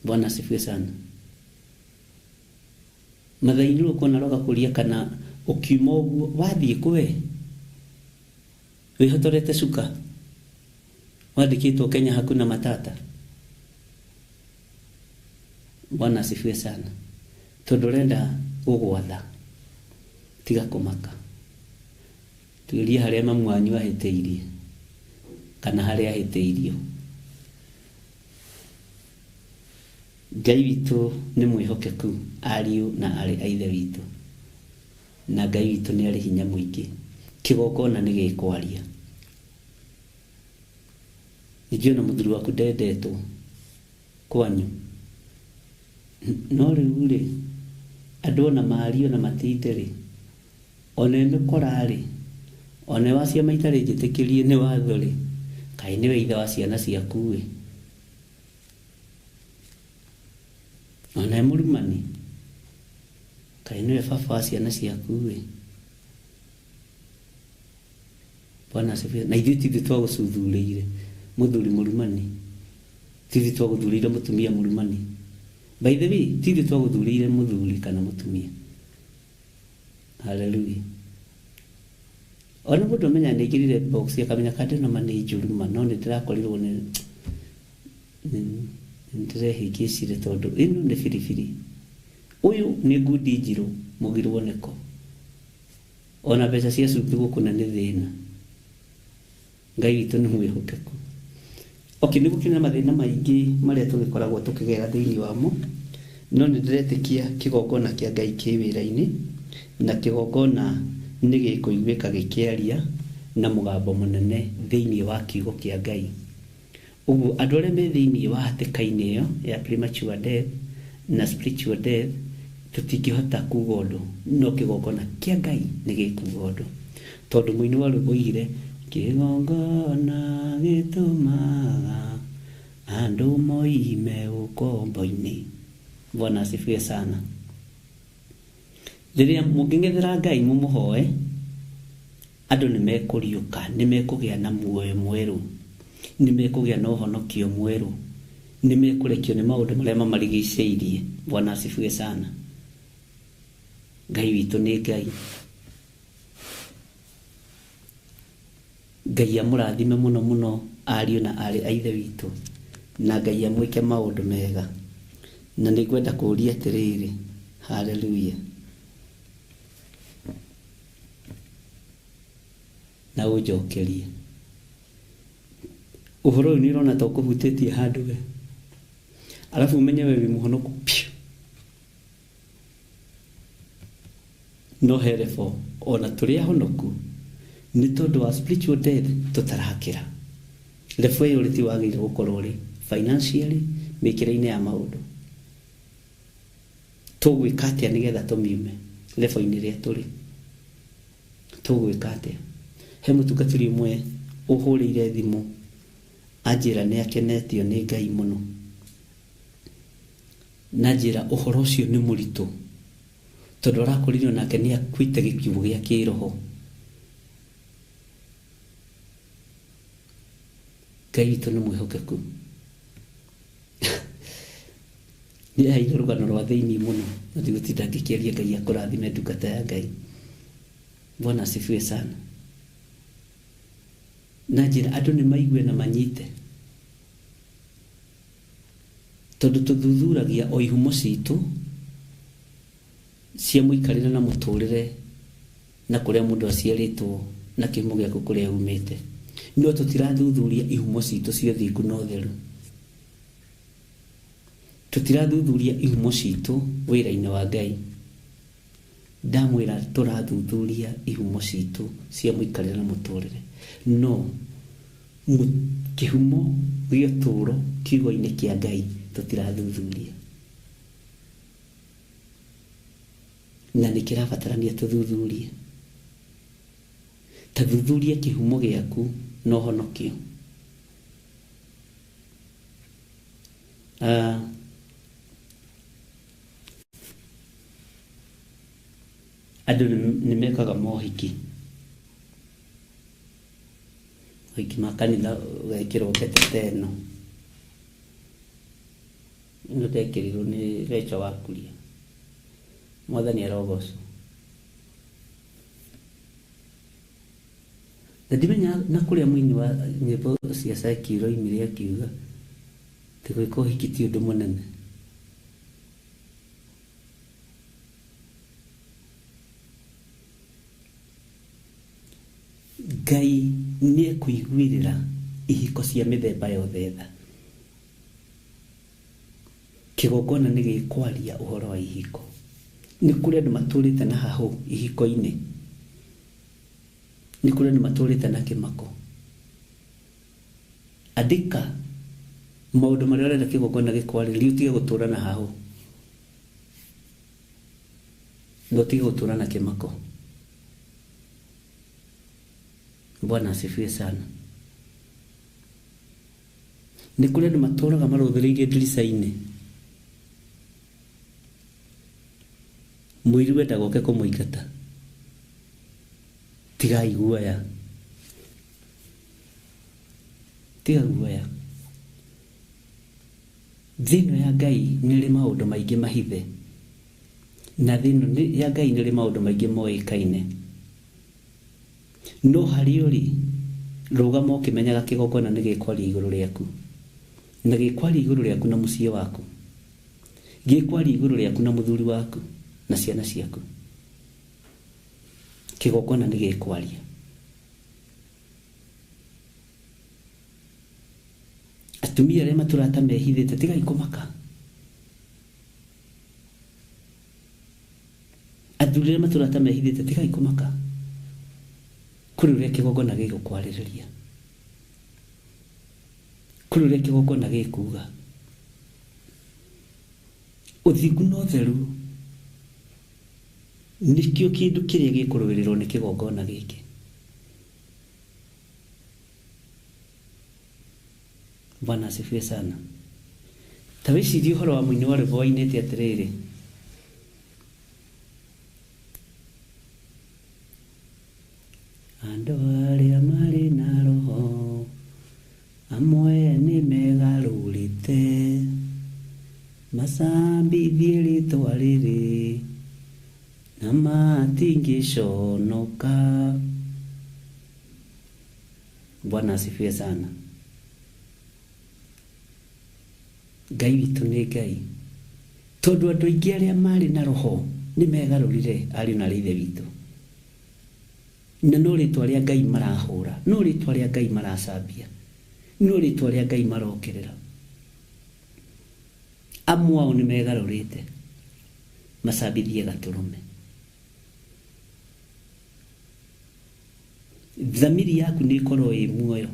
Bwana asifiwe sana. Mathainuru kuna roga kuria kana ukiuma uguo wathie kwe wihotorete cuka wandikitwo Kenya hakuna matata. Bwana asifiwe sana. Tondorenda ugwatha tiga kumaka tuirie haria mamwanyu ahiteirie kana haria ahiteirio. Ngai witũ nĩ mwĩhokeku ariũ na arĩ a ithe witũ, na Ngai witũ nĩ arĩ hinya mũingĩ. Kĩgongona nĩ gĩkwaria. Ningĩ ona mũthuri waku ndendetwo kwanyu, no rĩu rĩ andũ ona mariũ na matinde rĩ ona nĩkora rĩ ona wa ciama itarĩ njĩtĩkĩrie nĩ watho rĩ kaĩ nĩwe ithe wa ciana ciaku rĩ ona mũrumani kaĩ nĩwe baba wa ciana ciaku rĩ. Bwana asifiwe. Na ithuĩ tithuĩ twagũcuthuurĩire mũthuri mũrumani, tithuĩ twagũthuurĩire mũtumia mũrumani. By the way, tithuĩ twagũthuurĩire mũthuri kana mũtumia. Hallelujah. Ona mũndũ amenya nĩngĩrire box akamenya kande na mane njuruma no nĩndĩrakorirwo nĩ ndĩrehingĩcire tondũ ĩno nĩ biribiri. Ũyũ nĩ ngundi njirũ mũgirwo nĩko. Ona mbeca cia cumbĩ gũkũna nĩ thĩna. Ngai witũ nĩ mwĩhokeku. Okay, nĩ gũkĩna mathĩna maingĩ marĩa tũgĩkoragwo tũkĩgera thĩinĩ wamo, no nĩndĩretĩkia kĩgongona kĩa Ngai kĩ wĩra-inĩ na kĩgongona nĩ gĩkũiguĩka gĩkĩaria na mũgambo mũnene thĩinĩ wa kiugo kĩa Ngai. Ũguo andũ arĩa me thĩinĩ wa hatĩka-inĩ ĩyo ya premature death na spiritual death tũtingĩhota kuuga ũndũ, no kĩgongona kĩa Ngai nĩ gĩkuuga ũndũ. Tondũ mũini wa rwĩmbo oigire kĩgongona gĩtũmaga andũ moime ũkombo-inĩ. Bwana asifiwe sana. Rĩrĩa mũngĩng'ethera Ngai mũmũhoe andũ nĩmekũriũka, nĩmekũgĩa na muoyo mwerũ, nĩmekũgĩa na ũhonokio mwerũ, nĩmekũrekio nĩ maũndũ marĩa mamarigicĩirie. Bwana asifiwe sana. Ngai witũ nĩ Ngai. Ngai amũrathime mũno mũno ariũ na arĩ a ithe witũ, na Ngai amwĩke maũndũ mega. Na nĩngwenda kũũria atĩrĩrĩ, haleluya, na ũnjokerie ũhoro ũyũ nĩũrona ta ũkũhutĩtie handũ we, alafu ũmenye we wĩ mũhonoku piũ, no herefo ona tũrĩ ahonoku nĩ tondũ wa spiritual death tũtarakĩra. Level ĩyo rĩti wagĩrĩire gũkorwo rĩ financially mĩkĩre-inĩ ya maũndũ. Tũgwĩka atĩa nĩgetha tũmiume level-inĩ rĩa tũrĩ? Tũgwĩka atĩa? He mũtungatĩri ũmwe ũhũrĩire thimũ anjĩra nĩ akenetio nĩ Ngai mũno, na njĩra ũhoro ũcio nĩ mũritũ tondũ arakorirwo nake nĩ akuĩte gĩkiugo gĩa kĩroho. Ngai witũ nĩ mwĩhokeku. Nĩ aheire rũgano rwa thĩinĩ mũno na ndigũtinda ngĩkĩaria Ngai akũrathime ndungata ya Ngai. Bwana asifiwe sana. Na njĩra andũ nĩ maigue na manyite tondũ tũthuthuragia o ihumo citũ cia mũikarĩre na mũtũrĩre na kũrĩa mũndũ aciarĩtwo na kĩhumo gĩaku kũrĩa umĩte, no tũtirathuthuria ihumo citũ cia ũthingu na ũtheru. Tũtirathuthuria ihumo citũ wĩra-inĩ wa Ngai. Ndamwĩra tũrathuthuria ihumo citũ cia mũikarĩre na mũtũrĩre, no kĩhumo gĩa ũtũũro kiugo-inĩ kĩa Ngai tũtirathuthuria, na nĩ kĩrabatarania tũthuthurie. Ta thuthuria kĩhumo gĩaku na ũhonokio. Andũ nĩ mekaga mohiki, mohiki ma kanitha ũgekĩrwo pete ĩno, ino tekerirwo ni Rachel Wakuria. Mwathani arogocwo. Ndimenya na kuria mwini wa nyimbo cia Sakiro imire akiuga tigwika ũhiki ti ũndũ mũnene. Ngai nĩ ekũiguĩrĩra ihiko cia mĩthemba yothe tha. Kĩgongona nĩ gĩkwaria ũhoro wa ihiko. Nĩ kũrĩ andũ matũrĩte na hahũ ihiko-inĩ. Nĩ kũrĩ andũ matũrĩte na kĩmako. Andĩka maũndũ marĩa ũrenda kĩgongona gĩkwarĩrie, utige gũtũra na hahũ. Na utige gũtũra na kĩmako. Bwana asifiwe sana. Nĩ kũrĩ andũ matũraga marũthĩrĩirie ndirica-inĩ. Mũiri wenda goke kũmũingata. Tigai guoya. Tiga guoya. Thĩinĩ ya Ngai nĩ rĩ maũndũ maingĩ mahithe. Na thĩinĩ ya Ngai nĩ rĩ maũndũ maingĩ moĩkaine. No harĩ ũrĩ rũgama ũkĩmenyaga kĩgongona nĩ gĩkwaria igũrũ rĩaku. Na gĩkwaria igũrũ rĩaku na mũciĩ waku. Gĩkwaria igũrũ rĩaku na mũthuri waku na ciana ciaku. Kĩgongona nĩ gĩkwaria. Atumia arĩa matũrata mehithĩte tigai kũmaka. Athuri arĩa matũrata mehithĩte tigai kũmaka. Kũrĩ ũrĩa kĩgongona gĩgũkwarĩrĩria. Kũrĩ ũrĩa kĩgongona gĩkuga. Ũthingu na ũtheru nĩkĩo kĩndũ kĩrĩa gĩkũrũĩrĩrwo nĩ kĩgongona gĩkĩ. Bwana asifiwe sana. Ta wĩcirie ũhoro wa mũini wa rwĩmbo wainĩte atĩrĩrĩ: andũ arĩa marĩ na roho amwe nĩ megarũrĩte macambithie rĩtwa rĩrĩ na matingĩconoka. Bwana asifiwe sana. Ngai witũ nĩ Ngai. Tondũ andũ aingĩ arĩa marĩ na roho nĩ megarũrire ariũ na ithe witũ. Na no rĩtwa rĩa Ngai marahũra, no rĩtwa rĩa Ngai maracambia, no rĩtwa rĩa Ngai marokerera. Amwe ao nĩ megarũrĩte macambithie gatũrũme. Thamiri yaku nĩ ĩkorwo ĩ muoyo.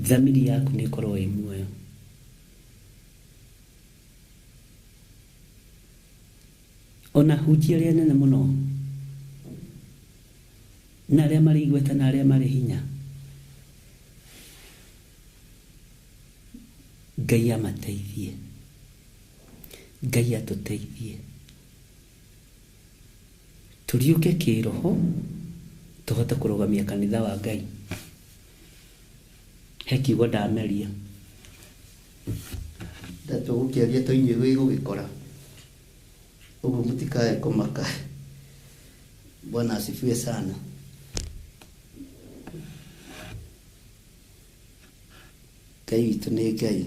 Thamiri yaku nĩ ĩkorwo ĩ muoyo. Ona hunjia arĩa nene mũno na arĩa marĩ igweta na arĩa marĩ hinya, Ngai amateithie. Ngai atũteithie. Tũriũke kĩroho tũhote kũrũgamia kanitha wa Ngai. He kiugo ndameria. Ndatũgũkĩaria tũinyuĩ gwĩgũgĩkora. Ũguo mũtikae kũmaka. Bwana asifiwe sana. Ngai witũ nĩ Ngai.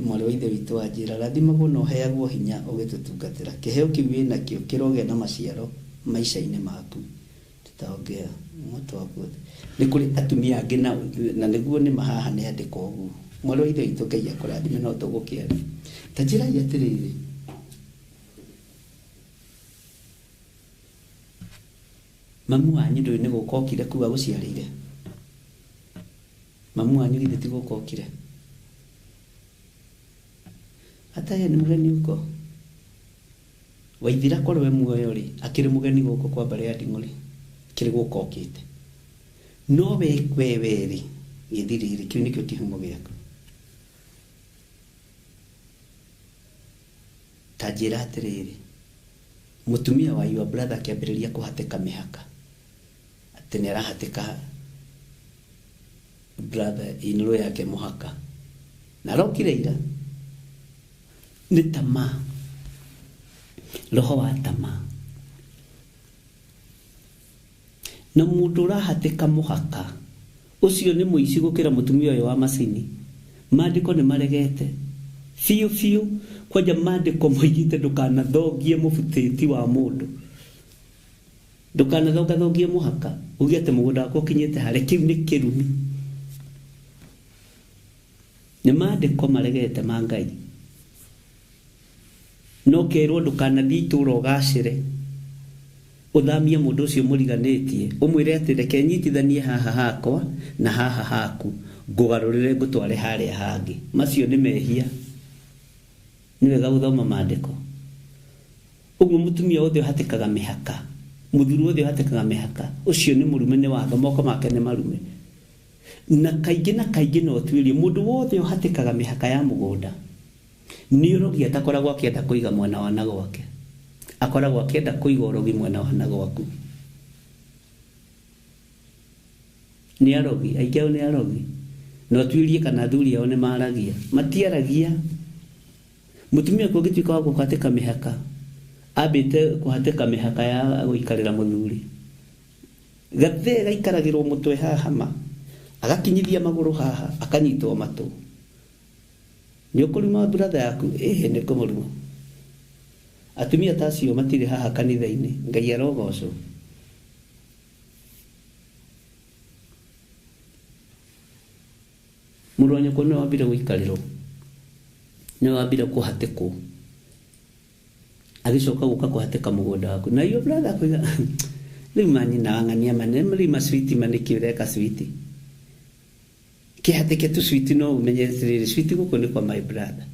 Mwarĩ wa ithe witũ anjĩra rathimagwo na ũheagwo hinya ũgĩtũtungatĩra. Kĩheo kĩu wĩnakĩo kĩrogĩa na maciaro maica-inĩ maku. Tutaongea moto waku. Nĩ kũrĩ atumia angĩ na nĩguo nĩ mahaha nĩ andĩka ũguo. Mwarĩ wa ithe witũ Ngai akũrathime no tũgũkĩaria. Ta njĩrai atĩrĩrĩ. Mamu wanyu ndũĩ nĩ gũka okire kuga gũciarĩire. Mamu wanyu githĩ ti gũka okire. Hata yeye nĩ mũgeni uko. Waithira korwo we muoyo rĩ, akĩrĩ mũgeni gũkũ kwa mbarĩ ya Nding'ũrĩ. Kĩrĩ gũka okĩte. No we rĩ, gĩthirĩrĩ kĩu nĩkĩo kĩhumo gĩaku. Ta akanjira atiriri mutumia wa your brother akiambiriria kuhateka mihaka ati ni arahateka brother inro yake muhaka na rokire ira ni tamaa, roho wa tamaa. Na mundu urahateka muhaka ucio ni muici gukira mutumia uyu wa macini. Maandiko ni maregete fiu kwaja maandiko moigite ndukanathogie mubutiti wa mundu, ndukanathogie muhaka ugiate mugunda wako kinyite hare kiu ni kirumi. Ni maandiko maregete ma Ngai. No kerwo ndukanathie itũra ugacire uthamie mundu ucio muriganitie umwire ati reke nyitithanie haha hakwa na haha haku ngugarurire ngutware haria hangi. Macio ni mehia. Ni wega guthoma maandiko. Uguo mutumia wothe hatikaga mihaka, muthuri wothe hatikaga mihaka, ucio ni murume ni watho, moko make ni marume. Na kaingĩ no tuirie mundu wothe hatikaga mihaka ya mugunda ni urogi atakoragwo akienda kuiga mwana wa nago wake, akoragwo akienda kuiga urogi mwana wa nago waku. Ni arogi, aigao ni arogi. No tuirie kana thuri yao ni maragia, matiaragia. Mutumia kugituika wa kuhateka mihaka, abite kuhateka mihaka ya guikarira muthuri. Gathe gaikaragirwo mutwe haha ma, agakinyithia maguru haha, akanyitwo matu. Ni ukurima brother yaku ni kumuruma. Atumia tacio matire haha kanitha-ini, Ngai arogocwo. Muronyo kono wambire guikariro, ni wambire kuhatekwo, agicoka guka kuhateka mugunda waku. Na iyo brother kuiga limanyi na angania mane mlima switi manikireka switi kihateke tu switi no umenyerere switi guko ni kwa my brother.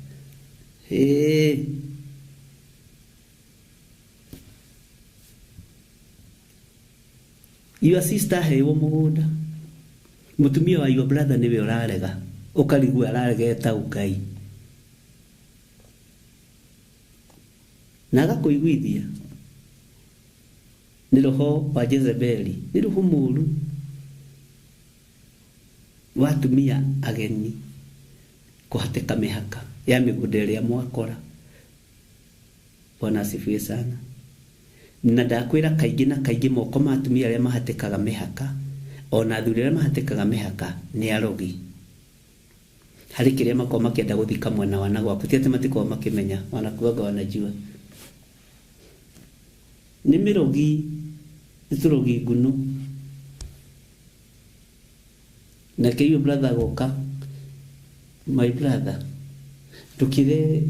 Your sister hewo mugunda, mutumia wa your brother niwe urarega, ukarigwa araregeta ukai naga kuiguithia. Ni roho wa Jezebeli, ni roho muru watumia ageni kuhateka mihaka ya migunda iria mwakora. Bwana asifiwe sana. Na ndakwira kaingĩ moko ma atumia aria mahatekaga mihaka ona athuri aria mahatekaga mihaka ni arogi. Hari kiria makoma makienda guthika mwana wa nago waku, tiate matiko makimenya wanakuaga wanajua. Ni mirogi, niturogi ngunu. Na kiyo brother goka, my brother tukire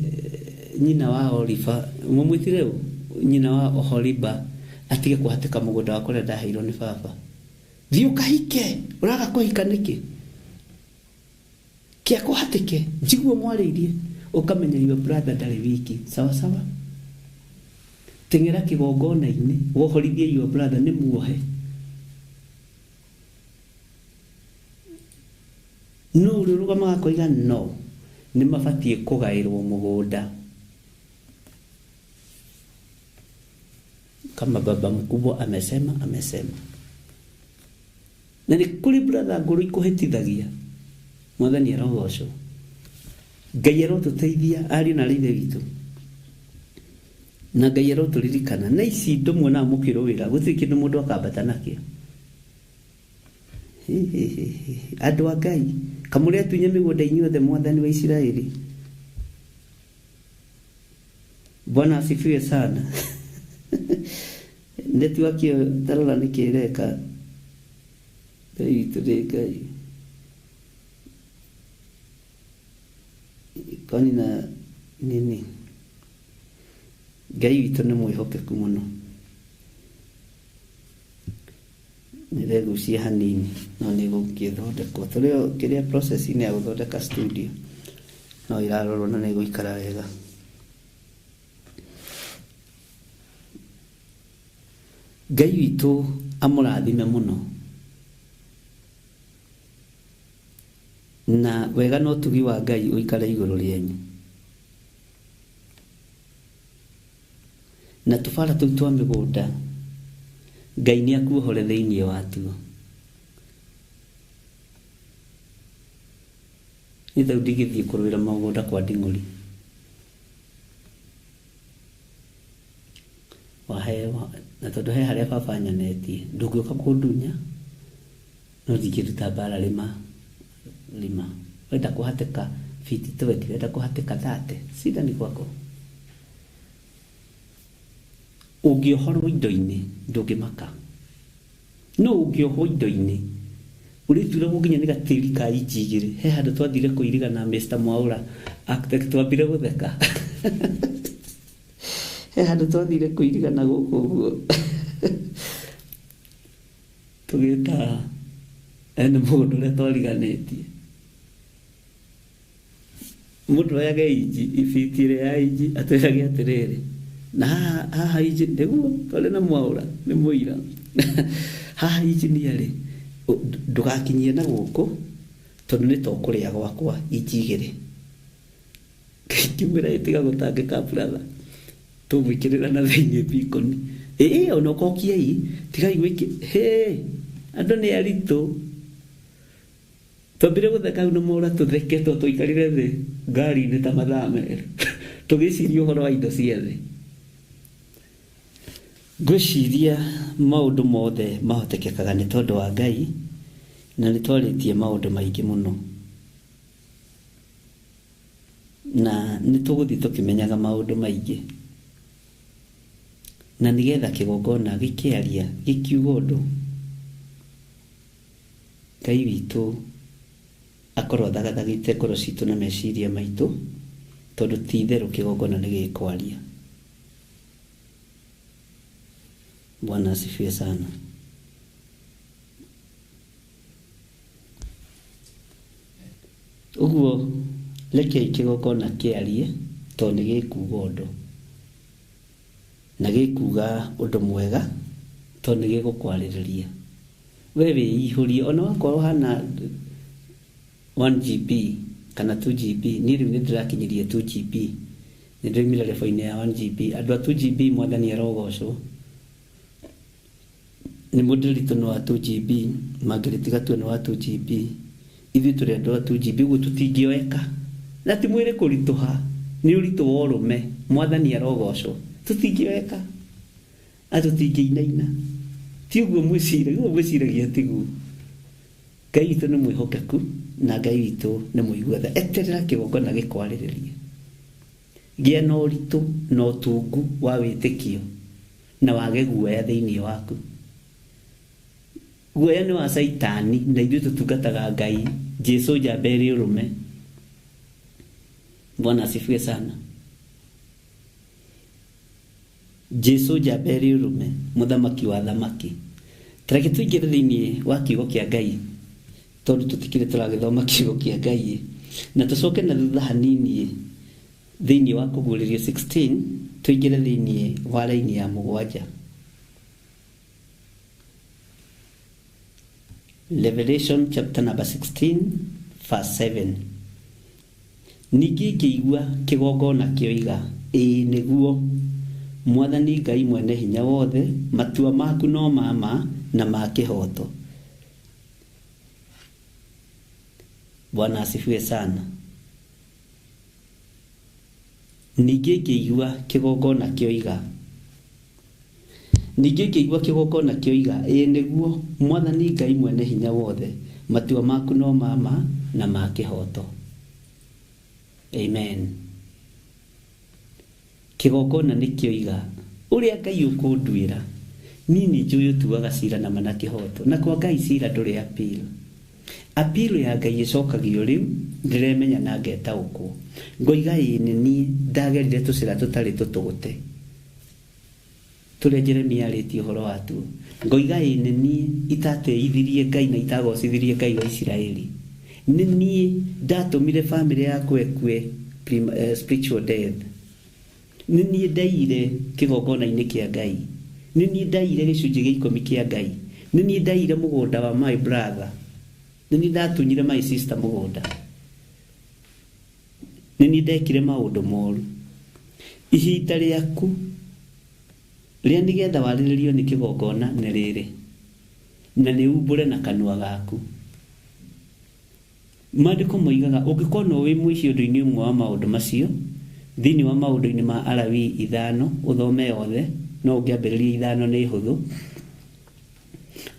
nyina wa Oliver mumwitire nyina wa Oholiba atige kuhateka mugunda wako ria ndaheirwo ni baba. Thio kahike, uraga kuhika niki? Kia kuhateke, njiguo mwariirie ukamenya your brother ndari wiki. Sawa sawa. Tengera kigongona-ini wohorithie your brother ni muohe. No rurugamaga koiga no ni mabatie kugairwo mugunda kama baba mkubwa amesema. Na ni kuri brother nguru ikuhetithagia mwathani arogocwo. Ngai arotuteithia ari na rithe witu, na Ngai aroturirikana na ici ndomwe na mukiro wira guti kindu mundu akambata nakio. Andu a Ngai kamuri atunye migunda inyuothe mwathani wa Isiraeli. Bwana asifiwe sana. Network tarora nikireka Ngai kani na nini. Ngai witu ni mwihokeku muno. Niregucia hanini no nigukithondekwo turio kiria process ni ya guthondeka studio no irarorwo na niguikara wega. Ngai witu amurathime muno, na wega no tugi wa Ngai uikare iguru rienyu. na tũbara tũu twa mĩgũnda Ngai nĩ akuohore thĩinĩ watuo. Nĩ Daudi gĩthiĩ kũrũĩra mũgũnda kwa Nding'ũri, waheo na tondũ he harĩa baba nyonetie ndũngĩũka kũndunya, no ndingĩruta mbara lima wenda kũhatĩka fiti 20, wenda kũhatĩka 30, shida ni kwako. Ũngĩohorwo indo-inĩ ndũngĩmaka, no ũngĩohwo indo-inĩ ũrĩturagwo nginya nĩ gatĩri ka inji igĩrĩ. He handũ twathire kũiriga na Mr. Mwaura architect, twambire gũtheka he handũ twathire kũiriga na gũkũ ũguo tũgĩta ene mũndũ ũrĩa twariganĩtie, mũndũ oyage inji ibiti ĩrĩa ya inji atwĩrage atĩrĩrĩ, na haha inji nĩguo twarĩ na Mwaura nĩ mũira haha inji nĩ arĩ ndũgakinyie na gũkũ tondũ nĩ tũkũrĩa gwakwa inji igĩrĩ. Kimwĩra ĩtiga gũtangĩka brother, tũmwĩkĩrĩra na thĩinĩ bikoni ona ũkokiei tigai gwĩkĩ andũ nĩ aritũ. Twambire gũtheka hau na Mwaura tũtheketwo tũikarire thĩ ngari-inĩ ta mathaa merĩ tũgĩciria ũhoro wa indo cia thĩ. Ngwĩciria maũndũ mothe mahotekekaga nĩ tondũ wa Ngai, na nĩ twarĩtie maũndũ maingĩ mũno, na nĩ tũgũthiĩ tũkĩmenyaga maũndũ maingĩ, na nĩgetha kĩgongona gĩkĩaria gĩkiuga ũndũ, Ngai witũ akorwo thagathagĩte ngoro citũ na meciria maitũ, tondũ ti itherũ kĩgongona nĩ gĩkwaria. Bwana asifiwe sana. Ũguo rekei kĩgongona kĩarie tondũ nĩ gĩkuga ũndũ, na gĩkuga ũndũ mwega tondũ nĩ gĩgũkwarĩrĩria. We wĩihũrie, ona wakorwo hana 1GB kana 2GB, niĩ rĩu nĩ ndĩrakinyirie 2GB, nĩ ndoimire level-inĩ ya 1GB. Andũ a 2GB Mwathani arogocwo, nĩ mũndũ ritũ nĩ wa 2GB, mangĩrĩtiga tu nĩ wa 2GB. Ithuĩ tũrĩ andũ a 2GB, ũguo tũtingĩoeka, na ti mwĩrĩ kũritũha, nĩ ũritũ wa ũrũme. Mwathani arogocwo, tũtingĩoeka, tũtingĩinaina, ti ũguo mwĩciragia tiguo. Ngai witũ nĩ mwĩhokeku na Ngai witũ nĩ mũiguatha. Eterera kĩgongona gĩkwarĩrĩrie, gĩa na ũritũ na ũtungu wa wĩtĩkio na wage guoya thĩinĩ waku. Guoya nĩ wa Saitani, na ithuĩ tũtungataga Ngai Jesũ njamba ĩrĩ ũrũme. Bwana asifiwe sana. Jesũ njamba ĩrĩ ũrũme, mũthamaki wa thamaki. Tareke tũingĩre thĩinĩ wa kiugo kĩa Ngai, tondũ tũtikĩrĩ tũragĩthoma kiugo kĩa Ngai, na tũcoke na thutha hanini thĩinĩ wa Kũguũrĩrio 16, tũingĩre thĩinĩ wa raini ya 7. Revelation chapter number 16 verse 7. Ningĩ ngĩigua kĩgongona kĩoiga, ĩĩ nĩguo Mwathani Ngai mwene hinya wothe, matua maku no mama na ma kĩhoto. Bwana asifiwe sana. Ningĩ ngĩigua kĩgongona kĩoiga, ĩĩ nĩguo Mwathani Ngai mwene hinya wothe, matua maku no mama na ma kĩhoto. Amen. Kĩgongona nĩ kĩoiga, ũrĩa Ngai ũkũnduĩra, niĩ nĩ njũĩ ũtuaga cira na mana kĩhoto, na kwa Ngai cira ndũrĩ appeal. Appeal ya Ngai ĩcokagio rĩu ndĩremenya na ngetaũkwo, ngoiga ĩĩ nĩ niĩ ndagerire tũcĩra tũtarĩ tũtũgũte tũrĩa Jeremia arĩtie ũhoro watuo. Ngoiga ĩĩ nĩ niĩ itateithirie Ngai na itagocithirie Ngai wa Isiraeli. Nĩ niĩ ndatũmire family yakwa ĩkue spiritual death. Nĩ niĩ ndaiyire kĩgongona-inĩ kĩa Ngai. Nĩ niĩ ndaiyire gĩcunjĩ gĩa 10 kĩa Ngai. Nĩ niĩ ndaiyire mũgũnda wa my brother. Nĩ niĩ ndatunyire my sister mũgũnda. Nĩ niĩ ndekire maũndũ moru. Ihinda rĩaku rĩa nigetha warĩrĩrio nĩ kĩgongona nĩ rĩrĩ, na nĩ umbũre na kanua gaku. Maandĩko moigaga ũngĩkorwo no wĩ mũici ũndũ-inĩ ũmwe wa maũndũ macio, thĩinĩ wa maũndũ-inĩ ma Alawii 5 ũthome yothe, no ũngĩambĩrĩria 5 nĩ hũthũ,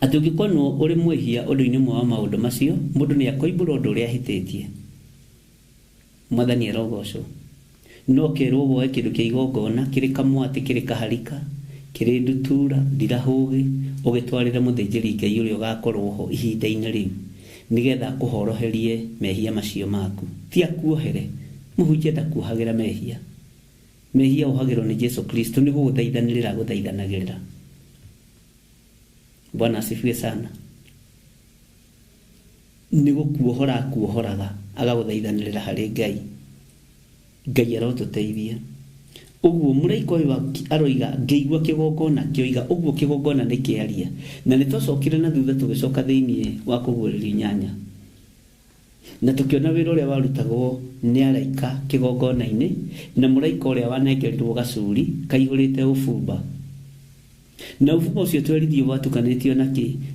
atĩ ũngĩkorwo no ũrĩ mwĩhia ũndũ-inĩ ũmwe wa maũndũ macio, mũndũ nĩ akoimbũra ũndũ ũrĩa ahĩtĩtie. Mwathani arogocwo. No kerwo woe kĩndũ kĩa igongona kĩrĩ kamwatĩ, kĩrĩ kaharika, kĩrĩ ndutura, ndirahũgĩ, ũgĩtwarĩre mũthĩnjĩri Ngai ũrĩa ũgakorwo ho ihinda-inĩ rĩu, nigetha kũhoroherie mehia macio maku. Ti akuohere, mũhunjia ndakuohagĩra mehia. Mehia ohagĩrwo nĩ Jesu Kristo nĩ gũgũthaithanĩrĩra gũthaithanagĩrĩra. Bwana asifiwe sana. Nĩ gũkuohora akuohoraga, agagũthaithanĩrĩra harĩ Ngai. Ngai arotũteithia. Ũguo mũraika ũyũ aroiga ngĩigua kĩgongona kĩoiga ũguo kĩgongona nĩ kĩaria, na nĩ twacokire na thutha tũgĩcoka thĩinĩ wa kũguũrĩria inyanya, na tũkĩona wĩra ũrĩa warutagwo nĩ araika kĩgongona-inĩ, na mũraika ũrĩa wanengerirwo gacuri kaihũrĩte ũbumba, na ũbumba ũcio twerithio watukanĩtio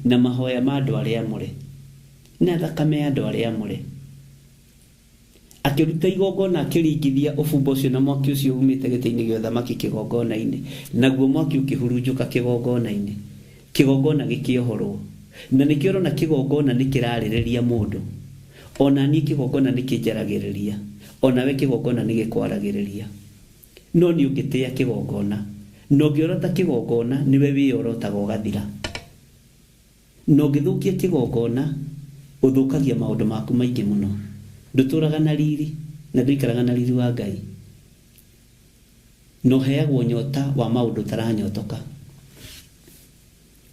na mahoya ma andũ arĩa amũre na thakame ya andũ arĩa amũre. Akĩruta igongona akĩringithia ũbumba ũcio na mwaki ũcio umĩte gĩtĩ-inĩ gĩa ũthamaki kĩgongona-inĩ, naguo mwaki ũkĩhurunjũka kĩgongona-inĩ, kĩgongona gĩkĩohorwo. Na nĩkĩo ũrona kĩgongona nĩ kĩrarĩrĩria mũndũ, ona niĩ kĩgongona nĩ kĩnjaragĩrĩria, ona we kĩgongona nĩ gĩkwaragĩrĩria. No nĩ ũngĩtĩa kĩgongona, na ũngĩorota kĩgongona nĩwe wĩyorotaga ũgathira. Na ũngĩthũkia kĩgongona ũthũkagia maũndũ maku maingĩ mũno. Ndũtũraga na riri, na ndũikaraga na riri wa Ngai. No heagwo nyota wa maũndũ ũtaranyotoka.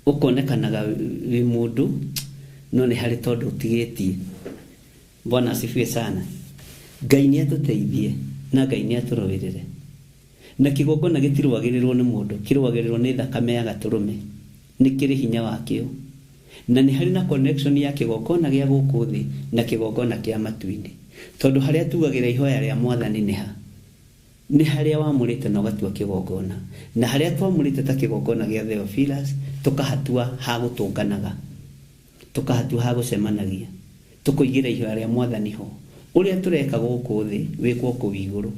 Ũkonekanaga wĩ mũndũ, no nĩ harĩ tondũ ũtigĩtie. Bwana asifiwe sana. Ngai nĩ atũteithie, na Ngai nĩ atũrũĩrĩre. Na kĩgongona gĩtirũagĩrĩrwo nĩ mũndũ, kĩrũagĩrĩrwo nĩ thakame ya gatũrũme. Nĩ kĩrĩ hinya wakĩo. Na nĩ harĩ na connection ya kĩgongona gĩa gũkũ thĩ na kĩgongona kĩa matu-inĩ. Tondũ harĩa tugagĩra ihoya rĩa Mwathani nĩ ha? Nĩ harĩa wamũrĩte na ũgatua kĩgongona. Na harĩa twamũrĩte ta kĩgongona gĩa Theophilus, tũkahatua ha gũtũnganaga, tũkahatua ha gũcemanagia, tũkũigĩra ihoya rĩa Mwathani ho. Ũrĩa tũreka gũkũ thĩ wĩkwo kũu igũrũ.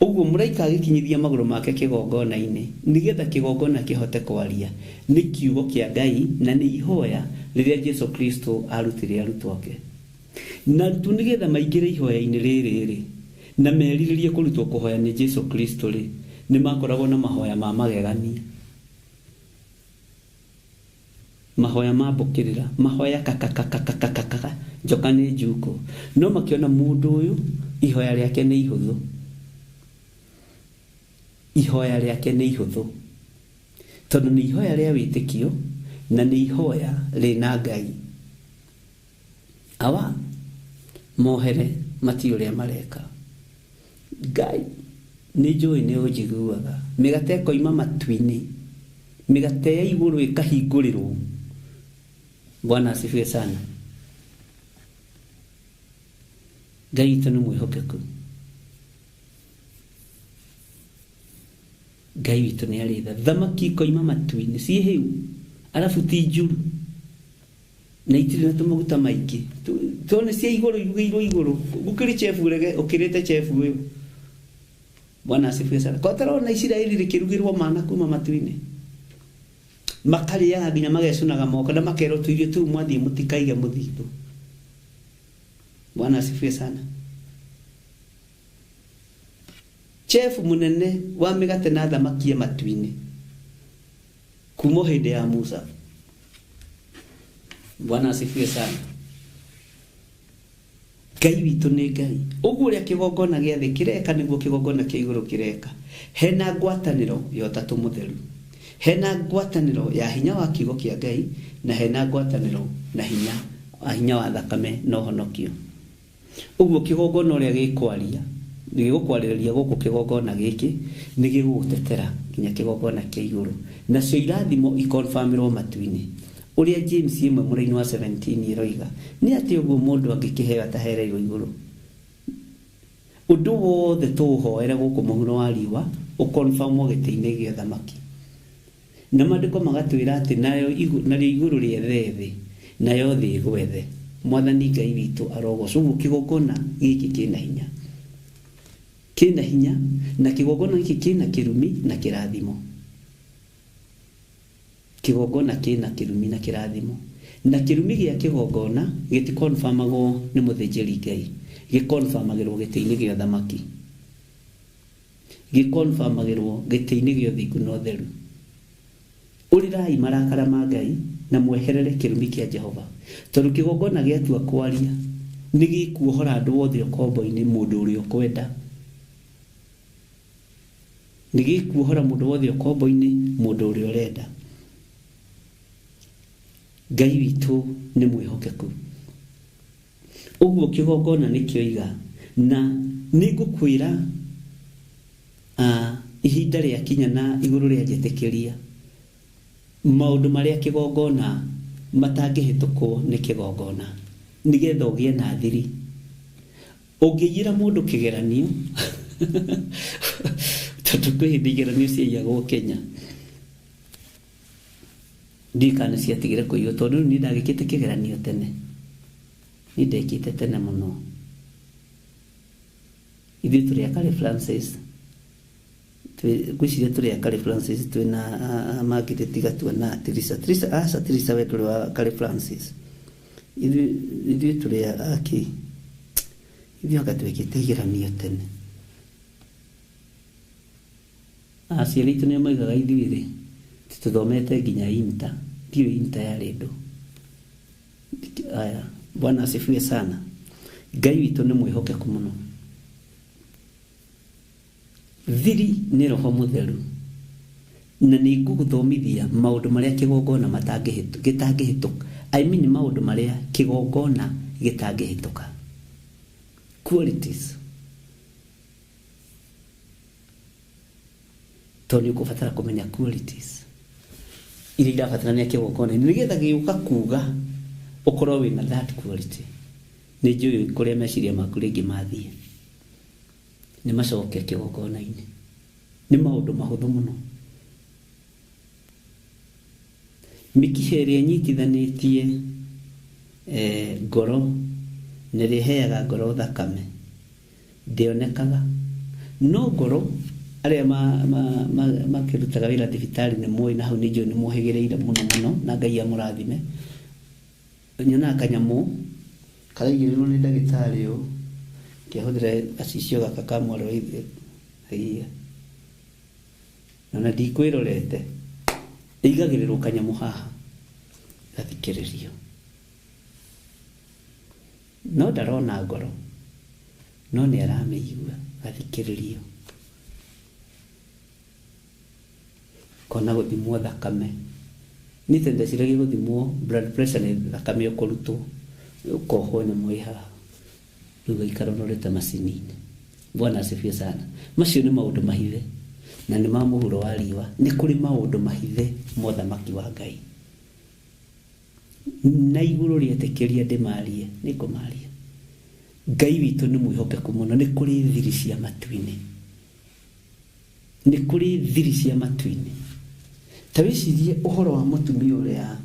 Ũguo mũraika agĩkinyithia magũrũ make kĩgongona-inĩ, nĩgetha kĩgongona kĩhote kwaria. Nĩ kiugo kĩa Ngai na nĩ ihoya rĩrĩa Jesu Kristo arutire arutwo ake. Na arutwo nĩgetha maingĩre ihoya-inĩ rĩrĩ na merirĩrie kũrutwo kũhoya nĩ Jesu Kristo rĩ, nĩ makoragwo na mahoya ma magegania, mahoya ma mbũkĩrĩra, mahoya kakakakakakaka, njoka nĩ njuko. No makĩona mũndũ ũyũ ihoya rĩake nĩ ihũthũ. Ihoya rĩake nĩ ihũthũ, tondũ nĩ ihoya rĩa wĩtĩkio na nĩ ihoya rĩna Ngai. Awa mohere mati ũrĩa mareka. Ngai nĩ njũĩ nĩ ũnjiguaga. Mĩgate ĩkoima matu-inĩ, mĩgate ya igũrũ ĩkahingũrĩrwo. Bwana asifiwe sana. Ngai witũ nĩ mwĩhokeku. Ngai witũ nĩ arĩ tha. Thamaki ikoima matu-inĩ ciĩ hĩu, arabu ti njuru na itirĩ na tũmaguta maingĩ. Tone cia igũrũ irugĩirwo igũrũ. Gũkĩrĩ chef ũrege ũkĩrĩte chef ũyũ. Bwana asifiwe sana. Kwa tarona Isiraeli rĩkĩrugĩrwo mana kuma matu-inĩ, makarĩaga nginya magecunaga moko na makerwo tũirio tũu mwathiĩ mũtikaige mũthithũ. Bwana asifiwe sana. Chef munene wa mĩgate na thamaki matu-inĩ kuma hĩndĩ ya Musa. Bwana asifiwe sana. Ngai witũ nĩ Ngai. Ũguo ũrĩa kĩgongona gĩa thĩ kĩreka nĩguo kĩgongona kĩa igũrũ kĩreka. Hena ngwatanĩro ya Ũtatũ Mũtheru, hena ngwatanĩro ya hinya wa kiugo kĩa Ngai, na hena ngwatanĩro na hinya wa thakame na ũhonokio. Ũguo kĩgongona ũrĩa gĩkwaria nĩgĩgũkwarĩrĩria gũkũ kĩgongona gĩkĩ, nĩgĩgũgũtetera nginya kĩgongona kĩa igũrũ. Nacio irathimo ikonfirmĩrwo matu-inĩ. Ũrĩa James 1 mũraini wa 17 ĩroiga nĩ atĩ ũguo mũndũ angĩkĩheo atahereirwo igũrũ. Ũndũ wothe tũũhoere gũkũ mũhuro wa riũa ũkonfirmwo gĩtĩ-inĩ gĩa thamaki. na maandĩko magatwĩra atĩ narĩo igũrũ rĩethe thĩ nayo thĩ ĩgwethe. Mwathani Ngai witũ arogocwo. Ũguo kĩgongona gĩkĩ kĩna hinya na kĩgongona gĩkĩ kĩna kĩrumi na kĩrathimo. Kĩgongona kĩna kĩrumi na kĩrathimo, na kĩrumi gĩa kĩgongona gĩtikonfamagwo nĩ mũthĩnjĩri Ngai, gĩkonfamagĩrwo gĩtĩ-inĩ gĩa ũthamaki, gĩkonfamagĩrwo gĩtĩ-inĩ gĩa ũthingu na ũtheru. Ũrĩrai marakara ma Ngai na mweherere kĩrumi kĩa Jehova, tondũ kĩgongona gĩatua kwaria nĩ gĩkuohora andũ othe ũkombo-inĩ mũndũ ũrĩa ũkwenda. Nĩ gĩkuohora mũndũ wothe ũkombo-inĩ mũndũ ũrĩa ũrenda. Ngai witũ nĩ mwĩhokeku. Ũguo kĩgongona nĩkĩoiga, na nĩngũkwĩra ihinda rĩa kinya na igũrũ rĩa njetĩkĩria maũndũ marĩa kĩgongona matangĩhĩtũkwo nĩ kĩgongona, nĩgetha ũgĩe na thiri. Ũngĩiyĩra mũndũ kĩgeranio tondũ kwĩ hĩndĩ igeranio ciaiyagwo Kenya, ndikana ciatigire kũiywo, tondũ niĩ ndagĩkĩte kĩgeranio tene, niĩ ndekĩte tene mũno. Ithuĩ tũrĩ akarĩ Francis, gwĩciria tũrĩ akarĩ Francis, twĩna mangĩte tiga tuona Tirisa we tũrĩ wa akarĩ Francis. Ithuĩ tũrĩ aki, ithuĩ anga twĩkĩte igeranio tene. Aciari aitũ nĩo maigaga ithuĩ-rĩ tũthomete nginya inta, ndiyo inta yarĩ ndũ. Aya, Bwana asifiwe sana. Ngai witũ nĩ mwĩhokeku mũno. Thiri nĩ Roho Mũtheru, na nĩ ngũgũthomithia maũndũ marĩa kĩgongona gĩtangĩhĩtũka. I mean maũndũ marĩa kĩgongona gĩtangĩhĩtũka. Qualities. Tondũ nĩ ũkũbatara kũmenya qualities iria irabatarania kĩgongona, nĩgetha gĩũka kuga ũkorwo wĩna that quality. Nĩ njũĩ kũrĩa meciria maku rĩngĩ mathiĩ, nĩ macoke kĩgongona-inĩ. Nĩ maũndũ mahũthũ mũno. Mĩkiha ĩrĩa ĩnyitithanĩtie ngoro nĩ ĩheaga ngoro thakame, ndĩonekaga. No ngoro arĩa makĩrutaga wĩra thibitarĩ nĩ mũĩ, na hau nĩ njũĩ nĩ mũhĩgĩrĩire mũno na Ngai amũrathime. Nyonaga kanyamũ karaigĩrĩrwo nĩ ndagĩtarĩ ũũ, kĩahũthĩra gacicio gaka ka mwaro ithe, na ndikwĩrorete, ĩigagĩrĩrwo kanyamũ haha gathikĩrĩrio. No ndarona ngoro, no nĩ aramĩigua gathikĩrĩrio. Kona gũthimwo thakame, nĩ tendeciragia gũthimwo blood pressure, nĩ thakame ũkũrutwo ũkohwo nyamũ ĩ haha, rĩu gaikara ũnorete macini-inĩ. Bwana asifiwe sana. Macio nĩ maũndũ mahithe na nĩ ma mũhuro wa riũa. Nĩ kũrĩ maũndũ mahithe mothamaki wa Ngai, na igũrũ rĩetĩkĩria ndĩmarie nĩ ngũmaria. Ngai witũ nĩ mwĩhokeku mũno. Nĩ kũrĩ thiri cia matu-inĩ, nĩ kũrĩ thiri cia matu-inĩ. Ta wĩcirie ũhoro wa mũtumia ũrĩa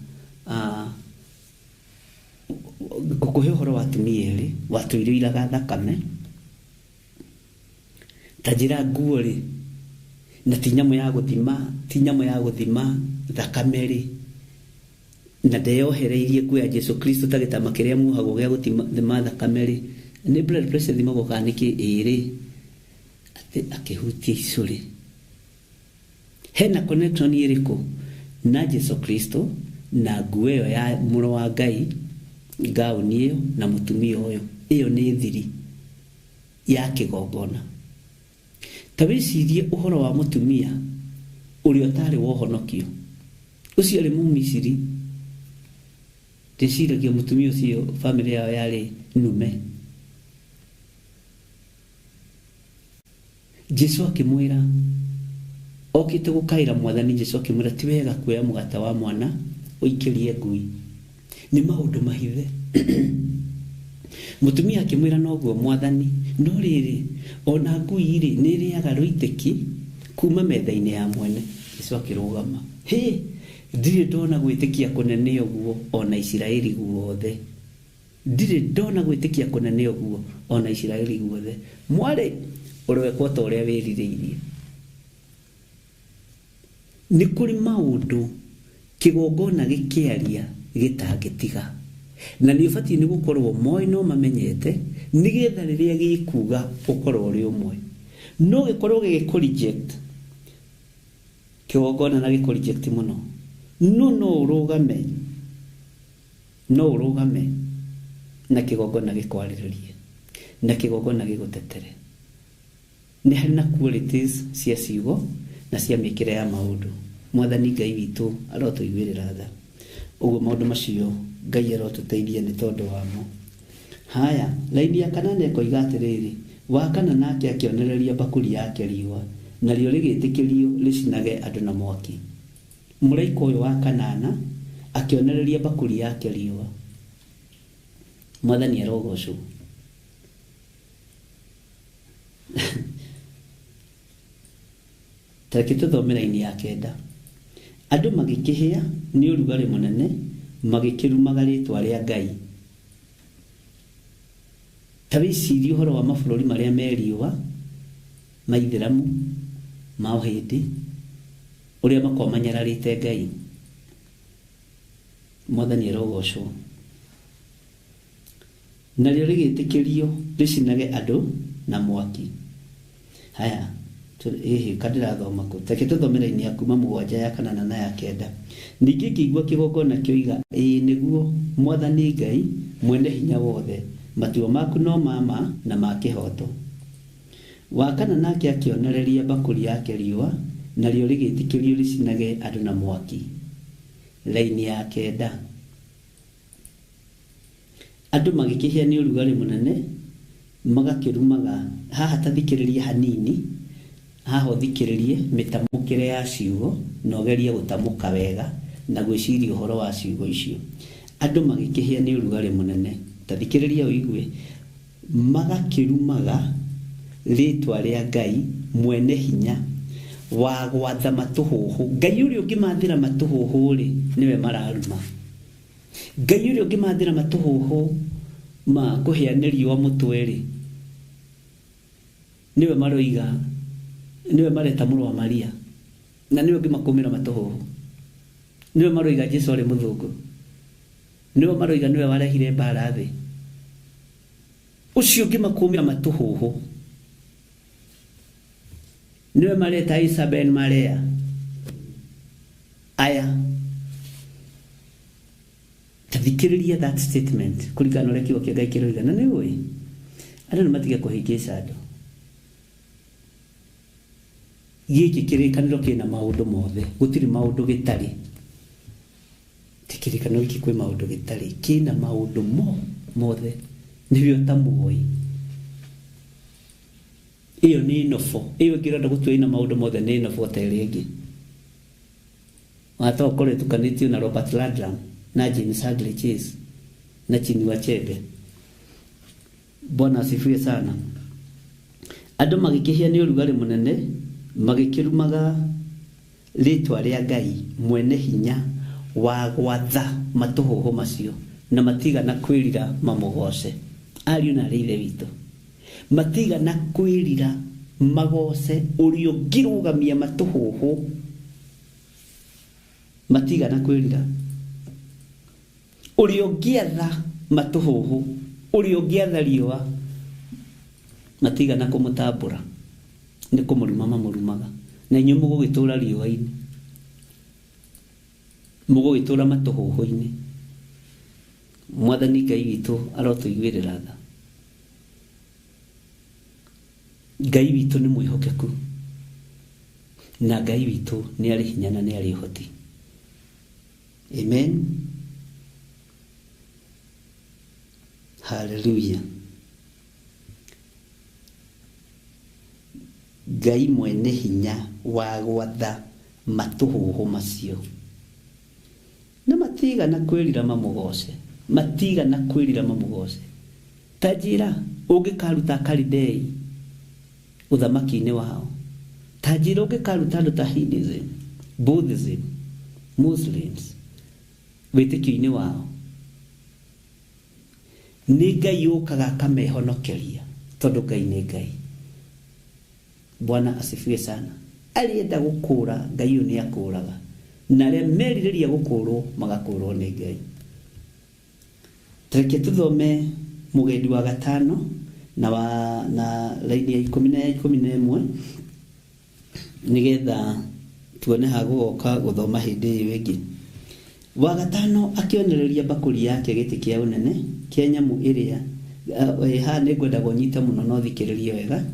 ngũkũhe ũhoro wa atumia erĩ watũirĩiraga thakame ta njĩra nguo-rĩ, na ti nyamũ ya gũthima thakame-rĩ, na ndeyohereirie nguo ya Jesu Kristo ta gĩtama kĩrĩa muohagwo gĩa gũthima thakame-rĩ. Nĩ blood pressure thimagwo kana nĩkĩ? Ĩrĩ atĩ akĩhutia icũrĩ. Hena connection ĩrĩkũ na Jesu Kristo na nguo ĩyo ya mũrũ wa Ngai, gauni ĩyo na mũtumia ũyũ? Ĩyo nĩ thiri ya kĩgongona. Ta wĩcirie ũhoro wa mũtumia ũrĩa ũtarĩ wohonokio, ũcio arĩ Mũmisiri. Ndĩciragia mũtumia ũcio bamĩrĩ yao yarĩ nume. Jesu akĩmwĩra, okĩte gũkaĩra Mwathani Jesu akĩmwĩra, ti wega kuoya mũgate wa mwana ũikĩrie ngui. Nĩ maũndũ mahithe. Mũtumia akĩmwĩra, noguo Mwathani, no rĩrĩ ona ngui-rĩ nĩ ĩrĩaga rũitĩki kuma metha-inĩ ya mwene. Jesu akĩrũgama ndirĩ ndona gwĩtĩkia kũnene ũguo ona Isiraeli guothe. Ndirĩ ndona gwĩtĩkia kũnene ũguo ona Isiraeli guothe. Mwarĩ ũrwekwo ta ũrĩa wĩrirĩirie. Nĩ kũrĩ maũndũ kĩgongona gĩkĩaria gĩtangĩtiga, na nĩ ũbatiĩ nĩ gũkorwo moĩ no mamenyete nĩgetha rĩrĩa gĩkuga ũkorwo ũrĩ ũmwe. No gĩkorwo gĩgĩkũ-reject kĩgongona na gĩkũ-reject mũno, no ũrũgame na kĩgongona gĩkwarĩrĩrie na kĩgongona gĩgũtetere. Nĩ harĩ na qualities cia ciugo na cia mĩkĩre ya maũndũ. Mwathani Ngai witũ arotũiguĩrĩra tha. Ũguo maũndũ macio Ngai arotũteithia nĩ tondũ wamo. Haya, laini ya 8 ĩkoiga atĩrĩrĩ, wa 4 nake akĩonereria bakuri yake riũa, narĩo rĩgĩtĩkĩrio rĩcinage andũ na mwaki. Mũraika ũyũ wa 8 akĩonereria bakuri yake riũa. Mwathani arogocwo. Tareke tũthome laini ya 9. Andũ magĩkĩhĩa nĩ ũrugarĩ mũnene, magĩkĩrumaga rĩĩtwa rĩa Ngai. Ta wĩcirie ũhoro wa mabũrũri marĩa me riũa, ma Ithĩramu, ma Ũhĩndĩ, ũrĩa makoragwo manyararĩte Ngai. Mwathani arogocwo. Narĩo rĩgĩtĩkĩrio rĩcinage andũ na mwaki. Haya, kadĩrathoma kũ. Tareke tũthome laini ya kuma 7 ya 8 na ya 9. Ningĩ ngĩigua kĩgongona kĩoiga, nĩguo Mwathani Ngai mwene hinya wothe, matua maku no mama na ma kĩhoto. Wa 4 nake akĩonereria bakuri yake riũa, narĩo rĩgĩtĩkĩrio rĩcinage andũ na mwaki. Laini ya 9. Andũ magĩkĩhĩa nĩ ũrugarĩ mũnene, magakĩrumaga. Haha tathikĩrĩria hanini, haha ũthikĩrĩrie mĩtamũkĩre ya ciugo na ũgerie gũtamũka wega na gwĩciria ũhoro wa ciugo icio. Andũ magĩkĩhĩa nĩ ũrugarĩ mũnene, tathikĩrĩria ũigue, magakĩrumaga rĩĩtwa rĩa Ngai mwene hinya wa gwatha matũhũhũ. Ngai ũrĩa ũngĩmathĩra matũhũhũ-rĩ, nĩwe mararuma. Ngai ũrĩa ũngĩmathĩra matũhũhũ ma kũhĩa nĩ riũa mũtwe-rĩ, nĩwe maroiga, nĩwe mareta mũrũ wa Maria, na nĩwe ũngĩmakũmĩra matũhũhũ. Nĩwe maroiga Jesũ arĩ mũthũngũ. Nĩwe maroiga nĩwe warehire mbara thĩ. Ũcio ũngĩmakũmĩra matũhũhũ, nĩwe mareta Isa ben Maria. Aya, tathikĩrĩria that statement kũringana ũrĩa kiugo kĩa Ngai kĩroiga. Na nĩ ũĩ andũ nĩ matige kũhĩngĩca andũ. Gĩkĩ kĩrĩkanĩro kĩna maũndũ mothe, gũtirĩ maũndũ gĩtarĩ. Ti kĩrĩkanĩro gĩkĩ kwĩ maũndũ gĩtarĩ, kĩna maũndũ mothe, nĩwe ũtamuoĩ. Iyo nĩ nofo. Iyo ngĩrenda gũtua ina maũndũ mothe nĩ nofo ta ĩrĩa ĩngĩ. Wata ũkorwo tukanĩtio na Robert Ludlum na James Hadley Chase na Chinua Achebe. Bwana asifiwe sana. Andũ magĩkĩhĩa nĩ ũrugarĩ mũnene, magĩkĩrumaga rĩĩtwa rĩa Ngai mwene hinya wa gwatha matũhũhũ macio, na matigana kwĩrira mamũgoce. Ariũ na arĩ ithe witũ, matigana kwĩrira magoce ũrĩa ũngĩrũgamia matũhũhũ. Matigana kwĩrira ũrĩa ũngĩatha matũhũhũ, ũrĩa ũngĩatha riũa. Matigana kũmũtambũra, nĩ kũmũruma mamũrumaga. Na inyuĩ mũgũgĩtũũra riũa-inĩ, mũgũgĩtũũra matũhũhũ-inĩ. Mwathani Ngai witũ arotũiguĩrĩra tha. Ngai witũ nĩ mwĩhokeku, na Ngai witũ nĩ arĩ hinya na nĩ arĩ ũhoti. Amen. Hallelujah. Ngai mwene hinya wa gwatha matũhũhũ macio, na matigana kwĩrira mamũgoce. Matigana kwĩrira mamũgoce. Ta njĩra ũngĩkaruta Kalidei ũthamaki-inĩ wao, ta njĩra ũngĩkaruta andũ ta Hinduism, Buddhism, Muslims wĩtĩkio-inĩ wao nĩ Ngai ũkaga akamehonokeria tondũ Ngai nĩ Ngai. Bwana asifiwe sana. Alienda gũkũra Ngai nĩ akũraga, na arĩa merirĩria gũkũrwo magakũrwo nĩ Ngai. Reke tuthome Mũgendi wa 5 na laini ya 11 nigetha tuone ha gũgoka gũthoma hĩndĩ ĩyo ĩngĩ. Wa 5 akĩonereria bakũri yake gĩtĩ kĩa ũnene kĩa nyamũ ĩrĩa ha nĩ ngwenda gũnyita mũno no thikĩrĩrie wega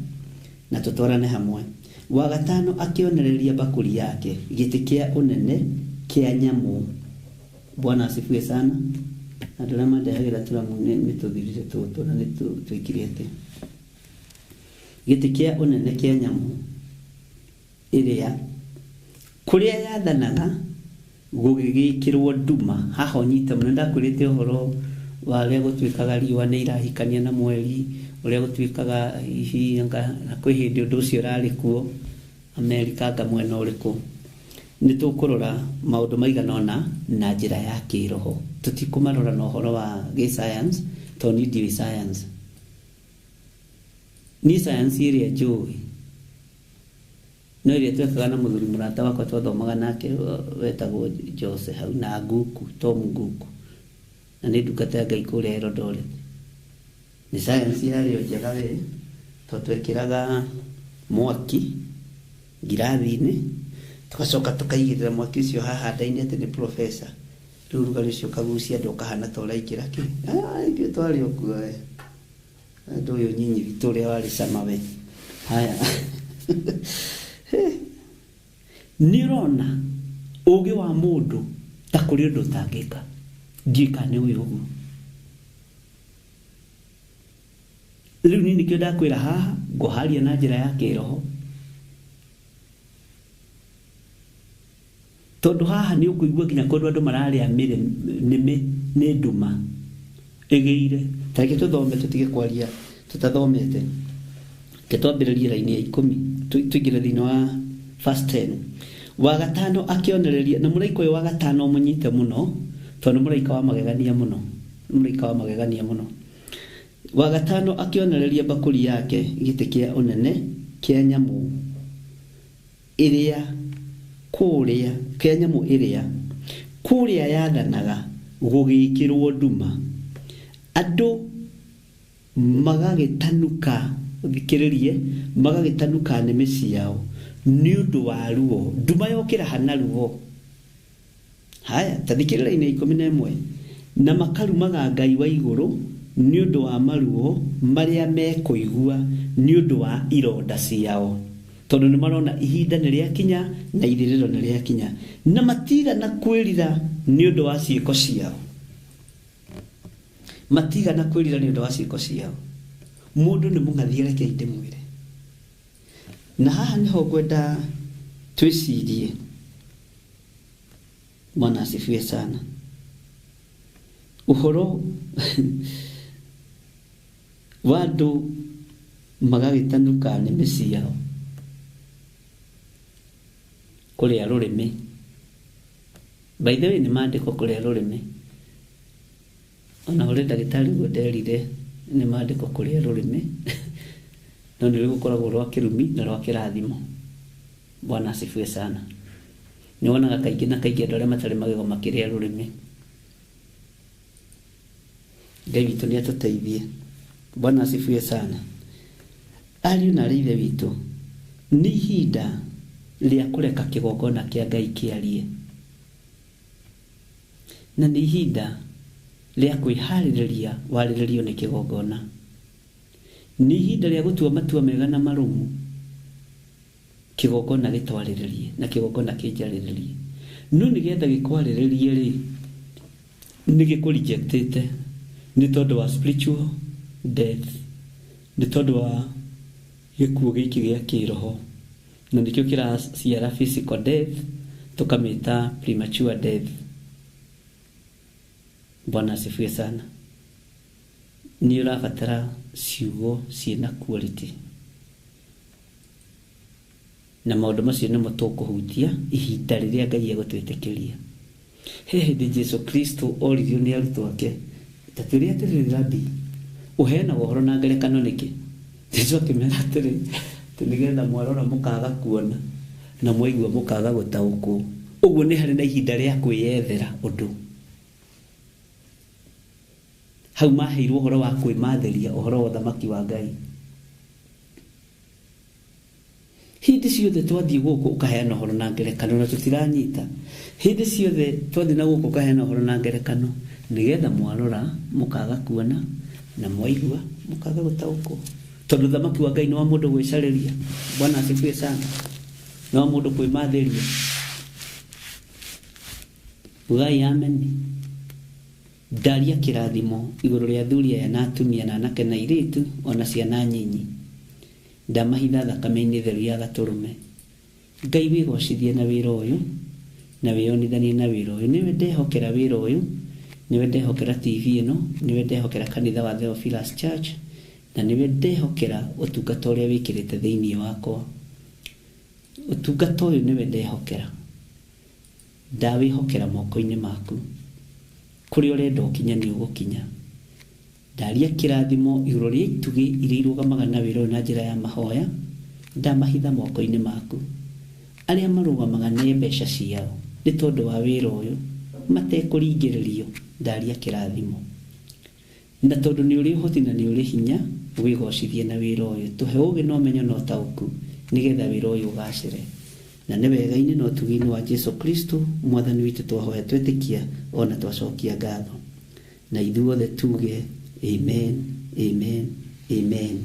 na tũtwarane hamwe. Wa 5 akĩonereria bakũri yake gĩtĩ kĩa ũnene kĩa nyamũ. Bwana asifiwe sana. Andũ arĩa mandehagĩra tũramu nĩ tũthirire tũtũ na nĩ twĩkirĩte. Gĩtĩ kĩa ũnene kĩa nyamũ ĩrĩa kũrĩa yathanaga gũgĩgĩkĩrwo nduma. Haha ũnyite mũno ndakwĩrĩte ũhoro wa ũrĩa gũtuĩkaga riũa nĩ irahikania na mweri, ũrĩa gũtuĩkaga hihi kwĩ hĩndĩ ũndũ ũcio ũrarĩ kuo Amerika anga mwena ũrĩkũ. Nĩ tũkũrora maũndũ maigana ũna na njĩra ya kĩroho. Tũtikũmarora na ũhoro wa gĩ-science tondũ nĩ ndiũĩ science. Ni science ĩrĩa njũĩ no ĩrĩa twekaga na mũthuri mũrata wakwa twathomaga nake wetagwo Jose hau na Nguku, Tom Nguku, na nĩ ndungata ya Ngai kũrĩa Eldoret. Nĩ science yarĩo njega we tondũ twekĩraga mwaki ngirathi-inĩ tugacoka tukaigĩrĩra mwaki ũcio haha nda-inĩ atĩ nĩ professor. Rĩu rugarĩ ũcio ũkagucia andũ ũkahana ta ũraingĩra kĩ ithuĩ twarĩ ũguo we andũ ũyũ nyinyi witũ ũrĩa warĩ cama we. Haya nĩ ũrona ũũgĩ wa mũndũ ta kũrĩ ũndũ ũtangĩka. Ndiĩka nĩ ũyũ ũguo. Rĩu niĩ nĩkĩo ndakwĩra haha ngũharia na njĩra ya kĩroho, tondũ haha nĩ ũkũigua nginya kũndũ andũ mararĩa nĩ nduma ĩgĩire. Ta reke tũthome tũtige kwaria tũtathomete. Ketwambĩrĩrie laini ya 10 tuingĩre thĩinĩ wa verse 10. Wa 5 akĩonereria, na mũraika ũyũ wa 5 mũnyite mũno tondũ mũraika wa magegania mũno, mũraika wa magegania mũno. Wa 5 akĩonereria bakũri yake gĩtĩ kĩa ũnene kĩa nyamũ ĩrĩa kũrĩa kĩa nyamũ ĩrĩa kũrĩa yathanaga gũgĩkĩrwo nduma. Andũ magagĩtanuka, thikĩrĩrie, magagĩtanuka nĩmĩ ciao nĩ ũndũ wa ruo. Nduma yokĩra hana ruo. Haya ta thikĩrĩria-inĩ 11 na makarumaga Ngai wa igũrũ nĩ ũndũ wa maruo marĩa mekũigua nĩ ũndũ wa ironda ciao, tondũ nĩ marona ihinda nĩ rĩakinya na ithirĩro nĩ rĩakinya, na matigana kwĩrira nĩ ũndũ wa ciĩko ciao. Matigana kwĩrira nĩ ũndũ wa ciĩko ciao. Mũndũ nĩ mũng'athie reke ndĩmwĩre. Na haha nĩho ngwenda twĩcirie. Bwana asifiwe sana. Ũhoro wa andũ magagĩtanuka nĩmĩ ciao kũrĩa rũrĩmĩ. By the way nĩ maandĩko kũrĩa rũrĩmĩ. Ona ũrĩa ndagĩtarĩ guo nderire nĩ maandĩko kũrĩa rũrĩmĩ. No nĩ rũgũkoragwo rwa kĩrumi na rwa kĩrathimo. Bwana asifiwe sana. Nĩ wonaga kaingĩ na kaingĩ andũ arĩa matarĩ magego makĩrĩa rũrĩmĩ. Ngai witũ nĩ atũteithie. Bwana asifiwe sana. Ariũ na ithe witũ, nĩ ihinda rĩa kũreka kĩgongona kĩa Ngai kĩarie, na nĩ ihinda rĩa kwĩharĩrĩria warĩrĩrio nĩ kĩgongona. Nĩ ihinda rĩa gũtua matua mega na marũmu kĩgongona gĩtwarĩrĩrie na kĩgongona kĩnjarĩrĩrie. No nĩgetha gĩkwarĩrĩrie rĩ, nĩ gĩkũrejectĩte nĩ tondũ wa spiritual death, nĩ tondũ wa gĩkuũ gĩkĩ gĩa kĩroho, na nĩkĩo kĩraciara physical death, tũkamĩta premature death. Bwana asifiwe sana. Nĩ ũrabatara ciugo ciĩna quality, na maũndũ macio nĩmo tũkũhutia ihinda rĩrĩa Ngai egũtwĩtĩkĩria. Hĩndĩ Jesu Kristo oririo nĩ arutwo ake, tatũria atĩrĩrĩ Rabi, ũheanaga ũhoro na ngerekano nĩkĩ? Jesu akĩmera atĩrĩ, nĩgetha mwarora mũkaga kuona na mwaigua mũkaga gũtaũkwo. Ũguo nĩ harĩ na ihinda rĩa kwĩyethera ũndũ. Hau maheirwo ũhoro wa kwĩmatheria ũhoro wa ũthamaki wa Ngai. Hĩndĩ ciothe twathiĩ gũkũ ũkaheana ũhoro na ngerekano na tũtiranyita. Hĩndĩ ciothe twathiĩ na gũkũ ũkaheana ũhoro na ngerekano, nĩgetha mwarora mũkaga kuona na mwaigua mũkaga gũtaũkwo. Tondũ ũthamaki wa Ngai nĩ wa mũndũ gwĩcarĩria. Bwana asifiwe sana. Nĩ wa mũndũ kwĩmatheria. Ugai amen. Ndaria kĩrathimo igũrũ rĩa athuri aya na atumia na anake na airĩtu ona ciana nyinyi. Ndamahitha thakame-inĩ theru ya Gatũrũme. Ngai wĩgocithie na wĩra ũyũ na wĩonithanie na wĩra ũyũ. Nĩwe ndehokera wĩra ũyũ, nĩwe ndehokera TV ĩno, nĩwe ndehokera kanitha wa Theophilus Church, na nĩwe ndehokera ũtungata ũrĩa wĩkĩrĩte thĩinĩ wakwa. Ũtungata ũyũ nĩwe ndehokera. Ndawĩhokera moko-inĩ maku. Kũrĩa ũrenda ũkinya nĩ ũgũkinya. Ndaria kĩrathimo igũrũ rĩa itugĩ iria irũgamaga na wĩra ũyũ na njĩra ya mahoya, ndamahitha moko-inĩ maku. Arĩa marũgamaga nĩ mbeca ciao nĩ tondũ wa wĩra ũyũ matekũringĩrĩrio, ndaria kĩrathimo. Na tondũ nĩ ũrĩ ũhoti na nĩ ũrĩ hinya, wĩgocithie na wĩra ũyũ. Tũhe ũũgĩ na ũmenyo na ũtaũku nĩgetha wĩra ũyũ ũgacĩre. Na nĩ wega-inĩ na ũtugi-inĩ wa Jesu Kristo mwathani witũ twahoya twĩtĩkia ona twacokia ngatho. Na ithuothe tuge amen, amen, amen.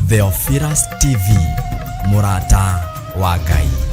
Theophilus TV, mũrata wa Ngai.